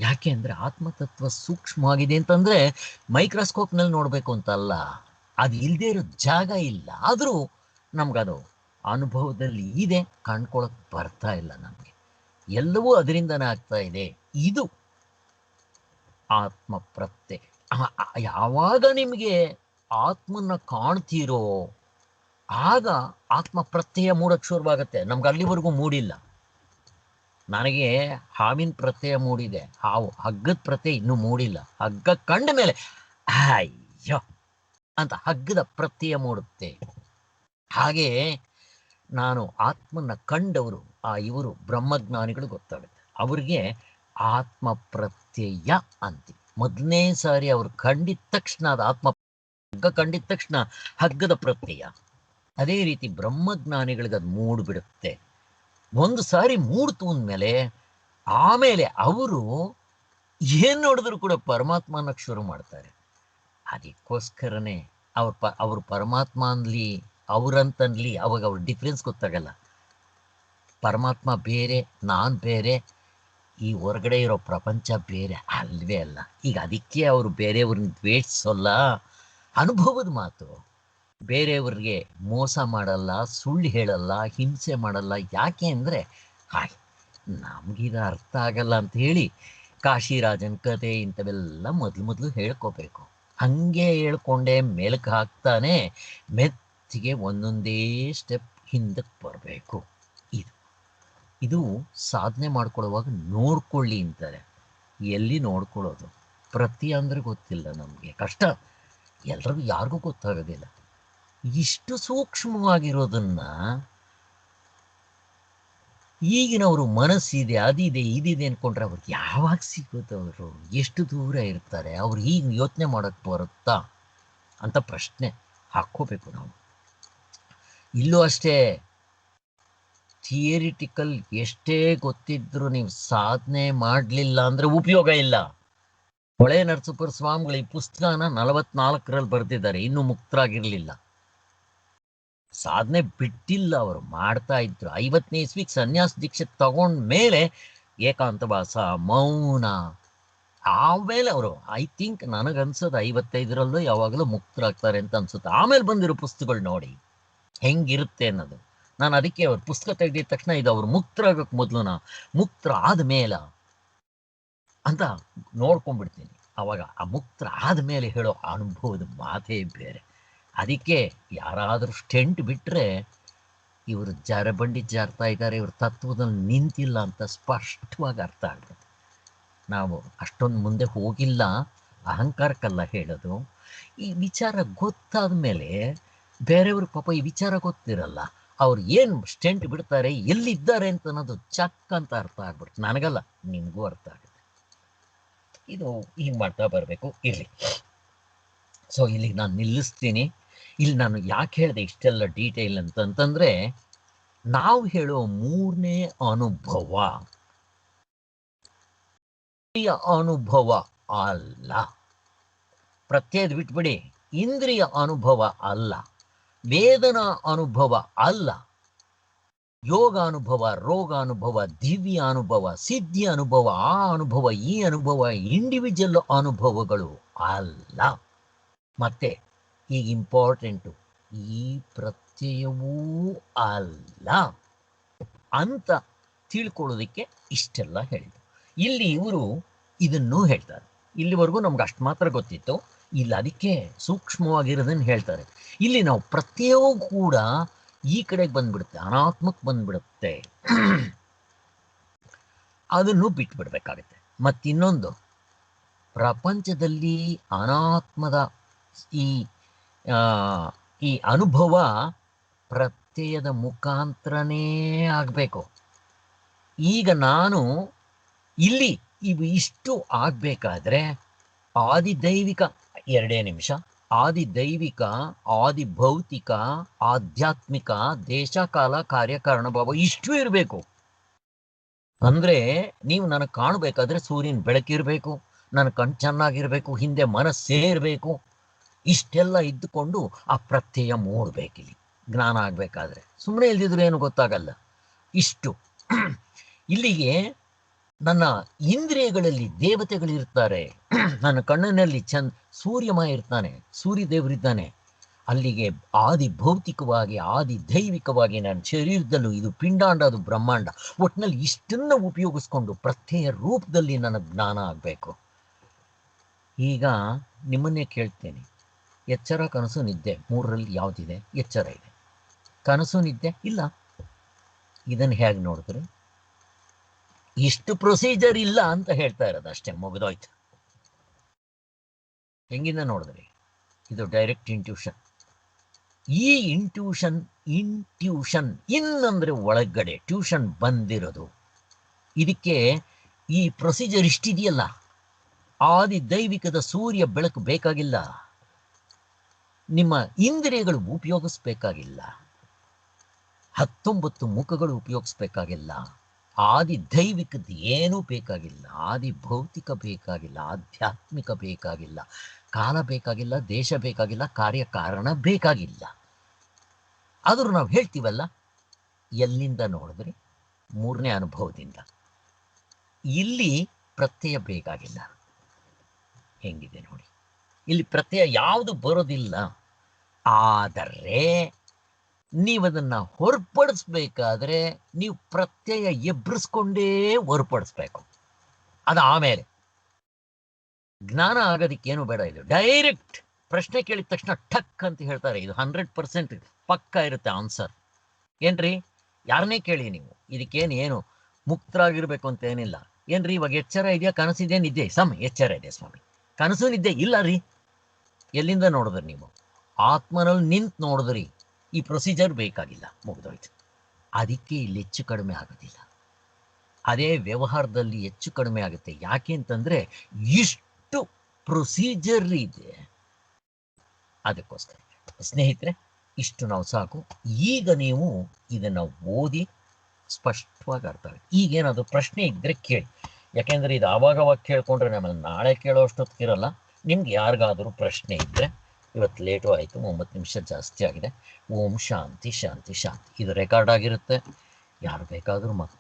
ಯಾಕೆ ಅಂದ್ರೆ ಆತ್ಮತತ್ವ ಸೂಕ್ಷ್ಮವಾಗಿದೆ ಅಂತಂದ್ರೆ ಮೈಕ್ರೋಸ್ಕೋಪ್ನಲ್ಲಿ ನೋಡ್ಬೇಕು ಅಂತಲ್ಲ, ಅದು ಇಲ್ಲದೆ ಇರೋ ಜಾಗ ಇಲ್ಲ. ಆದರೂ ನಮ್ಗದು ಅನುಭವದಲ್ಲಿ ಇದೆ, ಕಂಡ್ಕೊಳಕ್ ಬರ್ತಾ ಇಲ್ಲ ನಮಗೆ. ಎಲ್ಲವೂ ಅದರಿಂದನೇ ಆಗ್ತಾ ಇದೆ. ಇದು ಆತ್ಮ ಪ್ರತ್ಯಯ. ಯಾವಾಗ ನಿಮಗೆ ಆತ್ಮನ ಕಾಣ್ತೀರೋ ಆಗ ಆತ್ಮ ಪ್ರತ್ಯಯ ಮೂಡಕ್ಕೆ ಶುರುವಾಗತ್ತೆ. ನಮ್ಗೆ ಅಲ್ಲಿವರೆಗೂ ಮೂಡಿಲ್ಲ. ನನಗೆ ಹಾವಿನ ಪ್ರತ್ಯಯ ಮೂಡಿದೆ, ಹಾವು ಹಗ್ಗದ ಪ್ರತ್ಯಯ ಇನ್ನೂ ಮೂಡಿಲ್ಲ. ಹಗ್ಗ ಕಂಡ ಮೇಲೆ ಅಯ್ಯೋ ಅಂತ ಹಗ್ಗದ ಪ್ರತ್ಯಯ ಮೂಡುತ್ತೆ. ಹಾಗೆ ನಾನು ಆತ್ಮನ ಕಂಡವರು ಇವರು ಬ್ರಹ್ಮಜ್ಞಾನಿಗಳು ಗೊತ್ತಾಗುತ್ತೆ. ಅವ್ರಿಗೆ ಆತ್ಮ ಪ್ರತ್ಯಯ ಅಂತೀವಿ. ಮೊದಲನೇ ಸಾರಿ ಅವ್ರು ಕಂಡಿದ ತಕ್ಷಣ ಅದು ಆತ್ಮ ಹಗ್ಗ ಕಂಡಿದ ತಕ್ಷಣ ಹಗ್ಗದ ಪ್ರತ್ಯಯ. ಅದೇ ರೀತಿ ಬ್ರಹ್ಮಜ್ಞಾನಿಗಳಿಗೆ ಅದು ಮೂಡ್ಬಿಡುತ್ತೆ. ಒಂದು ಸಾರಿ ಮೂಡ್ತು ಅಂದಮೇಲೆ ಆಮೇಲೆ ಅವರು ಏನ್ ನೋಡಿದ್ರು ಕೂಡ ಪರಮಾತ್ಮ ಅನ್ನೋಕ್ಕೆ ಶುರು ಮಾಡ್ತಾರೆ. ಅದಕ್ಕೋಸ್ಕರನೇ ಅವ್ರು ಪರಮಾತ್ಮ ಅನ್ಲಿ ಅವ್ರಂತನ್ಲಿ ಅವಾಗ ಅವ್ರ ಡಿಫ್ರೆನ್ಸ್ ಗೊತ್ತಾಗಲ್ಲ. ಪರಮಾತ್ಮ ಬೇರೆ, ನಾನ್ ಬೇರೆ, ಈ ಹೊರಗಡೆ ಇರೋ ಪ್ರಪಂಚ ಬೇರೆ ಅಲ್ವೇ ಅಲ್ಲ. ಈಗ ಅದಕ್ಕೆ ಅವರು ಬೇರೆಯವ್ರನ್ನ ದ್ವೇಷಿಸೋಲ್ಲ. ಅನುಭವದ ಮಾತು. ಬೇರೆಯವ್ರಿಗೆ ಮೋಸ ಮಾಡಲ್ಲ, ಸುಳ್ಳು ಹೇಳಲ್ಲ, ಹಿಂಸೆ ಮಾಡಲ್ಲ. ಯಾಕೆ ಅಂದರೆ ನಮಗಿದು ಅರ್ಥ ಆಗಲ್ಲ ಅಂತ ಹೇಳಿ ಕಾಶಿರಾಜನ್ ಕತೆ ಇಂಥವೆಲ್ಲ ಮೊದಲು ಹೇಳ್ಕೋಬೇಕು. ಹಂಗೆ ಹೇಳ್ಕೊಂಡೆ ಮೇಲಕ್ಕೆ ಹಾಕ್ತಾನೆ ಮೆತ್ತಿಗೆ ಒಂದೊಂದೇ ಸ್ಟೆಪ್ ಹಿಂದಕ್ಕೆ ಬರಬೇಕು. ಇದು ಸಾಧನೆ ಮಾಡ್ಕೊಳ್ಳುವಾಗ ನೋಡ್ಕೊಳ್ಳಿ ಅಂತಾರೆ. ಎಲ್ಲಿ ನೋಡ್ಕೊಳ್ಳೋದು? ಪ್ರತಿ ಅಂದ್ರೆ ಗೊತ್ತಿಲ್ಲ ನಮಗೆ, ಕಷ್ಟ. ಎಲ್ರಿಗೂ ಯಾರಿಗೂ ಗೊತ್ತಾಗೋದಿಲ್ಲ. ಇಷ್ಟು ಸೂಕ್ಷ್ಮವಾಗಿರೋದನ್ನ ಈಗಿನವರು ಮನಸ್ಸಿದೆ, ಅದಿದೆ, ಇದಿದೆ ಅನ್ಕೊಂಡ್ರೆ ಅವ್ರಿಗೆ ಯಾವಾಗ ಸಿಗುತ್ತೆ? ಅವರು ಎಷ್ಟು ದೂರ ಇರ್ತಾರೆ? ಅವ್ರು ಹೀಗೆ ಯೋಚನೆ ಮಾಡಕ್ ಬರುತ್ತಾ ಅಂತ ಪ್ರಶ್ನೆ ಹಾಕ್ಕೋಬೇಕು ನಾವು. ಇಲ್ಲೂ ಅಷ್ಟೇ, ಥಿಯರಿಟಿಕಲ್ ಎಷ್ಟೇ ಗೊತ್ತಿದ್ರು ನೀವು ಸಾಧನೆ ಮಾಡಲಿಲ್ಲ ಅಂದ್ರೆ ಉಪಯೋಗ ಇಲ್ಲ. ಹೊಳೆ ನರಸೀಪುರ ಸ್ವಾಮಿಗಳು ಈ ಪುಸ್ತಕನ 44ರಲ್ಲಿ ಬರೆದಿದ್ದಾರೆ, ಇನ್ನೂ ಮುಕ್ತರಾಗಿರ್ಲಿಲ್ಲ. ಸಾಧನೆ ಬಿಟ್ಟಿಲ್ಲ, ಅವರು ಮಾಡ್ತಾ ಇದ್ರು. 50ನೇ ಇಸ್ವಿಗೆ ಸನ್ಯಾಸ ದೀಕ್ಷೆ ತಗೊಂಡ ಮೇಲೆ ಏಕಾಂತವಾಸ, ಮೌನ, ಆಮೇಲೆ ಅವರು ಐ ಥಿಂಕ್ ನನಗನ್ಸೋದು 55ರಲ್ಲೂ ಯಾವಾಗಲೂ ಮುಕ್ತರಾಗ್ತಾರೆ ಅಂತ ಅನ್ಸುತ್ತೆ. ಆಮೇಲೆ ಬಂದಿರೋ ಪುಸ್ತಕಗಳು ನೋಡಿ ಹೆಂಗಿರುತ್ತೆ ಅನ್ನೋದು. ನಾನು ಅದಕ್ಕೆ ಅವ್ರ ಪುಸ್ತಕ ತೆಗೆದಿದ ತಕ್ಷಣ ಇದು ಅವ್ರು ಮುಕ್ತರಾಗಕ್ಕೆ ಮೊದಲು ಮುಕ್ತರ ಆದ್ಮೇಲೆ ಅಂತ ನೋಡ್ಕೊಂಡ್ಬಿಡ್ತೀನಿ. ಅವಾಗ ಆ ಮುಕ್ತರ ಆದ್ಮೇಲೆ ಹೇಳೋ ಅನುಭವದ ಮಾತೇ ಬೇರೆ. ಅದಕ್ಕೆ ಯಾರಾದರೂ ಸ್ಟೆಂಟ್ ಬಿಟ್ಟರೆ ಇವರು ಜಾರಬಂಡಿ ಜಾರ್ತಾ ಇದ್ದಾರೆ, ಇವ್ರ ತತ್ವದಲ್ಲಿ ನಿಂತಿಲ್ಲ ಅಂತ ಸ್ಪಷ್ಟವಾಗಿ ಅರ್ಥ ಆಗ್ತದೆ. ನಾವು ಅಷ್ಟೊಂದು ಮುಂದೆ ಹೋಗಿಲ್ಲ, ಅಹಂಕಾರಕ್ಕಲ್ಲ ಹೇಳೋದು. ಈ ವಿಚಾರ ಗೊತ್ತಾದ ಮೇಲೆ ಬೇರೆಯವ್ರ ಪಾಪ ಈ ವಿಚಾರ ಗೊತ್ತಿರಲ್ಲ, ಅವ್ರು ಏನು ಸ್ಟೆಂಟ್ ಬಿಡ್ತಾರೆ, ಎಲ್ಲಿದ್ದಾರೆ ಅಂತ ಅನ್ನೋದು ಚಕ್ ಅಂತ ಅರ್ಥ ಆಗ್ಬಿಡ್ತು. ನನಗಲ್ಲ, ನಿಮಗೂ ಅರ್ಥ ಆಗುತ್ತೆ. ಇದು ಹಿಂಗೆ ಮಾಡ್ತಾ ಬರಬೇಕು. ಇರಲಿ, ಸೊ ಇಲ್ಲಿಗೆ ನಾನು ನಿಲ್ಲಿಸ್ತೀನಿ. ಇಲ್ಲಿ ನಾನು ಯಾಕೆ ಹೇಳಿದೆ ಇಷ್ಟೆಲ್ಲ ಡೀಟೇಲ್ ಅಂತಂತಂದರೆ, ನಾವು ಹೇಳೋ ಮೂರನೇ ಅನುಭವ ಅನುಭವ ಅಲ್ಲ. ಪ್ರತ್ಯೇಕ ಬಿಟ್ಬಿಡಿ. ಇಂದ್ರಿಯ ಅನುಭವ ಅಲ್ಲ, ವೇದನಾ ಅನುಭವ ಅಲ್ಲ, ಯೋಗ ಅನುಭವ, ರೋಗ ಅನುಭವ, ದಿವ್ಯ ಅನುಭವ, ಸಿದ್ಧಿ ಅನುಭವ, ಆ ಅನುಭವ, ಈ ಅನುಭವ, ಇಂಡಿವಿಜುವಲ್ ಅನುಭವಗಳು ಅಲ್ಲ. ಮತ್ತೆ ಈಗ ಇಂಪಾರ್ಟೆಂಟು, ಈ ಪ್ರತ್ಯಯವೂ ಅಲ್ಲ ಅಂತ ತಿಳ್ಕೊಳ್ಳೋದಕ್ಕೆ ಇಷ್ಟೆಲ್ಲ ಹೇಳಿದ್ರು. ಇಲ್ಲಿ ಇವರು ಇದನ್ನು ಹೇಳ್ತಾರೆ. ಇಲ್ಲಿವರೆಗೂ ನಮ್ಗೆ ಅಷ್ಟು ಮಾತ್ರ ಗೊತ್ತಿತ್ತು. ಇಲ್ಲಿ ಅದಕ್ಕೆ ಸೂಕ್ಷ್ಮವಾಗಿರೋದನ್ನು ಹೇಳ್ತಾರೆ. ಇಲ್ಲಿ ನಾವು ಪ್ರತ್ಯಯವೂ ಕೂಡ ಈ ಕಡೆಗೆ ಬಂದ್ಬಿಡುತ್ತೆ, ಅನಾತ್ಮಕ್ಕೆ ಬಂದ್ಬಿಡುತ್ತೆ. ಅದನ್ನು ಬಿಟ್ಬಿಡ್ಬೇಕಾಗತ್ತೆ. ಮತ್ತಿನ್ನೊಂದು, ಪ್ರಪಂಚದಲ್ಲಿ ಅನಾತ್ಮದ ಈ ಅನುಭವ ಪ್ರತ್ಯಯದ ಮುಖಾಂತರನೇ ಆಗಬೇಕು. ಈಗ ನಾನು ಇಲ್ಲಿ ಇಷ್ಟು ಆಗಬೇಕಾದ್ರೆ ಆದಿದೈವಿಕ, 2 ನಿಮಿಷ, ಆದಿದೈವಿಕ, ಆದಿಭೌತಿಕ, ಆಧ್ಯಾತ್ಮಿಕ, ದೇಶ ಕಾಲ ಕಾರ್ಯಕಾರಣ ಭಾವ ಇಷ್ಟು ಇರಬೇಕು. ಅಂದ್ರೆ ನೀವು ನನಗೆ ಕಾಣಬೇಕಾದ್ರೆ ಸೂರ್ಯನ ಬೆಳಕಿರಬೇಕು, ನನ್ನ ಕಣ್ ಚೆನ್ನಾಗಿರ್ಬೇಕು, ಹಿಂದೆ ಮನಸ್ಸೇ ಇರಬೇಕು. ಇಷ್ಟೆಲ್ಲ ಇದ್ದುಕೊಂಡು ಆ ಪ್ರತ್ಯಯ ಮೂಡಬೇಕಿಲ್ಲಿ ಜ್ಞಾನ ಆಗಬೇಕಾದ್ರೆ. ಸುಮ್ಮನೆ ಇಲ್ದಿದ್ರು ಏನು ಗೊತ್ತಾಗಲ್ಲ. ಇಷ್ಟು. ಇಲ್ಲಿಗೆ ನನ್ನ ಇಂದ್ರಿಯಗಳಲ್ಲಿ ದೇವತೆಗಳಿರ್ತಾರೆ, ನನ್ನ ಕಣ್ಣಿನಲ್ಲಿ ಸೂರ್ಯಮ ಇರ್ತಾನೆ, ಸೂರ್ಯದೇವರಿದ್ದಾನೆ. ಅಲ್ಲಿಗೆ ಆದಿ ಭೌತಿಕವಾಗಿ ಆದಿ ದೈವಿಕವಾಗಿ ನನ್ನ ಶರೀರದಲ್ಲೂ ಇದು ಪಿಂಡಾಂಡ, ಅದು ಬ್ರಹ್ಮಾಂಡ, ಒಟ್ಟಿನಲ್ಲಿ ಇಷ್ಟನ್ನು ಉಪಯೋಗಿಸ್ಕೊಂಡು ಪ್ರತ್ಯಯ ರೂಪದಲ್ಲಿ ನನಗೆ ಜ್ಞಾನ ಆಗಬೇಕು. ಈಗ ನಿಮ್ಮನ್ನೇ ಕೇಳ್ತೇನೆ, ಎಚ್ಚರ, ಕನಸು, ನಿದ್ದೆ ಮೂರರಲ್ಲಿ ಯಾವುದಿದೆ? ಎಚ್ಚರ ಇದೆ. ಕನಸು ನಿದ್ದೆ ಇಲ್ಲ. ಇದನ್ನು ಹೇಗೆ ನೋಡಿದ್ರಿ? ಇಷ್ಟು ಪ್ರೊಸೀಜರ್ ಇಲ್ಲ ಅಂತ ಹೇಳ್ತಾ ಇರೋದು ಅಷ್ಟೇ, ಮುಗಿದೋಯ್ತು. ಹೆಂಗಿಂದ ನೋಡಿದ್ರಿ? ಇದು ಡೈರೆಕ್ಟ್ ಇಂಟ್ಯೂಷನ್. ಈ ಇಂಟ್ಯೂಷನ್ ಇನ್ ಅಂದ್ರೆ ಒಳಗಡೆ, ಟ್ಯೂಷನ್ ಬಂದಿರೋದು. ಇದಕ್ಕೆ ಈ ಪ್ರೊಸೀಜರ್ ಇಷ್ಟಿದೆಯಲ್ಲ, ಆದಿ ದೈವಿಕದ ಸೂರ್ಯ ಬೆಳಕು ಬೇಕಾಗಿಲ್ಲ, ನಿಮ್ಮ ಇಂದ್ರಿಯಗಳು ಉಪಯೋಗಿಸ್ಬೇಕಾಗಿಲ್ಲ, 19 ಮುಖಗಳು ಉಪಯೋಗಿಸ್ಬೇಕಾಗಿಲ್ಲ, ಆದಿ ದೈವಿಕದ ಏನೂ ಬೇಕಾಗಿಲ್ಲ, ಆದಿ ಭೌತಿಕ ಬೇಕಾಗಿಲ್ಲ, ಆಧ್ಯಾತ್ಮಿಕ ಬೇಕಾಗಿಲ್ಲ, ಕಾಲ ಬೇಕಾಗಿಲ್ಲ, ದೇಶ ಬೇಕಾಗಿಲ್ಲ, ಕಾರ್ಯಕಾರಣ ಬೇಕಾಗಿಲ್ಲ. ಆದರೂ ನಾವು ಹೇಳ್ತೀವಲ್ಲ, ಎಲ್ಲಿಂದ ನೋಡಿದ್ರಿ? ಮೂರನೇ ಅನುಭವದಿಂದ. ಇಲ್ಲಿ ಪ್ರತ್ಯಯ ಬೇಕಾಗಿಲ್ಲ. ಹೆಂಗಿದೆ ನೋಡಿ, ಇಲ್ಲಿ ಪ್ರತ್ಯಯ ಯಾವುದು ಬರೋದಿಲ್ಲ. ಆದರೆ ನೀವದನ್ನು ಹೊರಪಡಿಸ್ಬೇಕಾದ್ರೆ ನೀವು ಪ್ರತ್ಯಯ ಎಬ್ರಿಸ್ಕೊಂಡೇ ಹೊರಪಡಿಸ್ಬೇಕು. ಅದು ಆಮೇಲೆ ಜ್ಞಾನ ಆಗೋದಕ್ಕೇನು ಬೇಡ. ಇದು ಡೈರೆಕ್ಟ್ ಪ್ರಶ್ನೆ ಕೇಳಿದ ತಕ್ಷಣ ಠಕ್ ಅಂತ ಹೇಳ್ತಾರೆ. ಇದು 100% ಪಕ್ಕ ಇರುತ್ತೆ ಆನ್ಸರ್. ಏನ್ರಿ, ಯಾರನ್ನೇ ಕೇಳಿ ನೀವು, ಇದಕ್ಕೇನು ಮುಕ್ತರಾಗಿರ್ಬೇಕು ಅಂತ ಏನಿಲ್ಲ. ಏನ್ರಿ ಇವಾಗ ಎಚ್ಚರ ಇದೆಯಾ, ಕನಸಿದೆಯಾ, ನಿದ್ದೆ? ಎಚ್ಚರ ಇದೆ ಸ್ವಾಮಿ, ಕನಸು ನಿದ್ದೆ ಇಲ್ಲ ರೀ. ಎಲ್ಲಿಂದ ನೋಡಿದ್ರಿ ನೀವು? ಆತ್ಮನಲ್ಲಿ ನಿಂತು ನೋಡಿದ್ರಿ. ಈ ಪ್ರೊಸೀಜರ್ ಬೇಕಾಗಿಲ್ಲ, ಮುಗಿದೋಯ್ತು. ಅದಕ್ಕೆ ಇಲ್ಲಿ ಹೆಚ್ಚು ಕಡಿಮೆ ಆಗೋದಿಲ್ಲ. ಅದೇ ವ್ಯವಹಾರದಲ್ಲಿ ಹೆಚ್ಚು ಕಡಿಮೆ ಆಗುತ್ತೆ. ಯಾಕೆ ಅಂತಂದ್ರೆ ಇಷ್ಟು ಪ್ರೊಸೀಜರ್ ಇದೆ, ಅದಕ್ಕೋಸ್ಕರ. ಸ್ನೇಹಿತರೆ, ಇಷ್ಟು ನಾವು ಸಾಕು. ಈಗ ನೀವು ಇದನ್ನು ಓದಿ ಸ್ಪಷ್ಟವಾಗಿ ಅರ್ಥ ಆಗುತ್ತೆ. ಈಗೇನಾದ್ರು ಪ್ರಶ್ನೆ ಇದ್ದರೆ ಕೇಳಿ, ಯಾಕೆಂದರೆ ಇದು ಆವಾಗವಾಗ ಕೇಳ್ಕೊಂಡ್ರೆ ನಮ್ಮಲ್ಲಿ ನಾಳೆ ಕೇಳೋ ಅಷ್ಟೊತ್ತಿರಲ್ಲ. ನಿಮ್ಗೆ ಯಾರಿಗಾದರೂ ಪ್ರಶ್ನೆ ಇದ್ದರೆ, ಇವತ್ತು ಲೇಟು ಆಯಿತು, 9 ನಿಮಿಷ ಜಾಸ್ತಿ ಆಗಿದೆ. ಓಂ ಶಾಂತಿ ಶಾಂತಿ ಶಾಂತಿ. ಇದು ರೆಕಾರ್ಡ್ ಆಗಿರುತ್ತೆ, ಯಾರು ಬೇಕಾದರೂ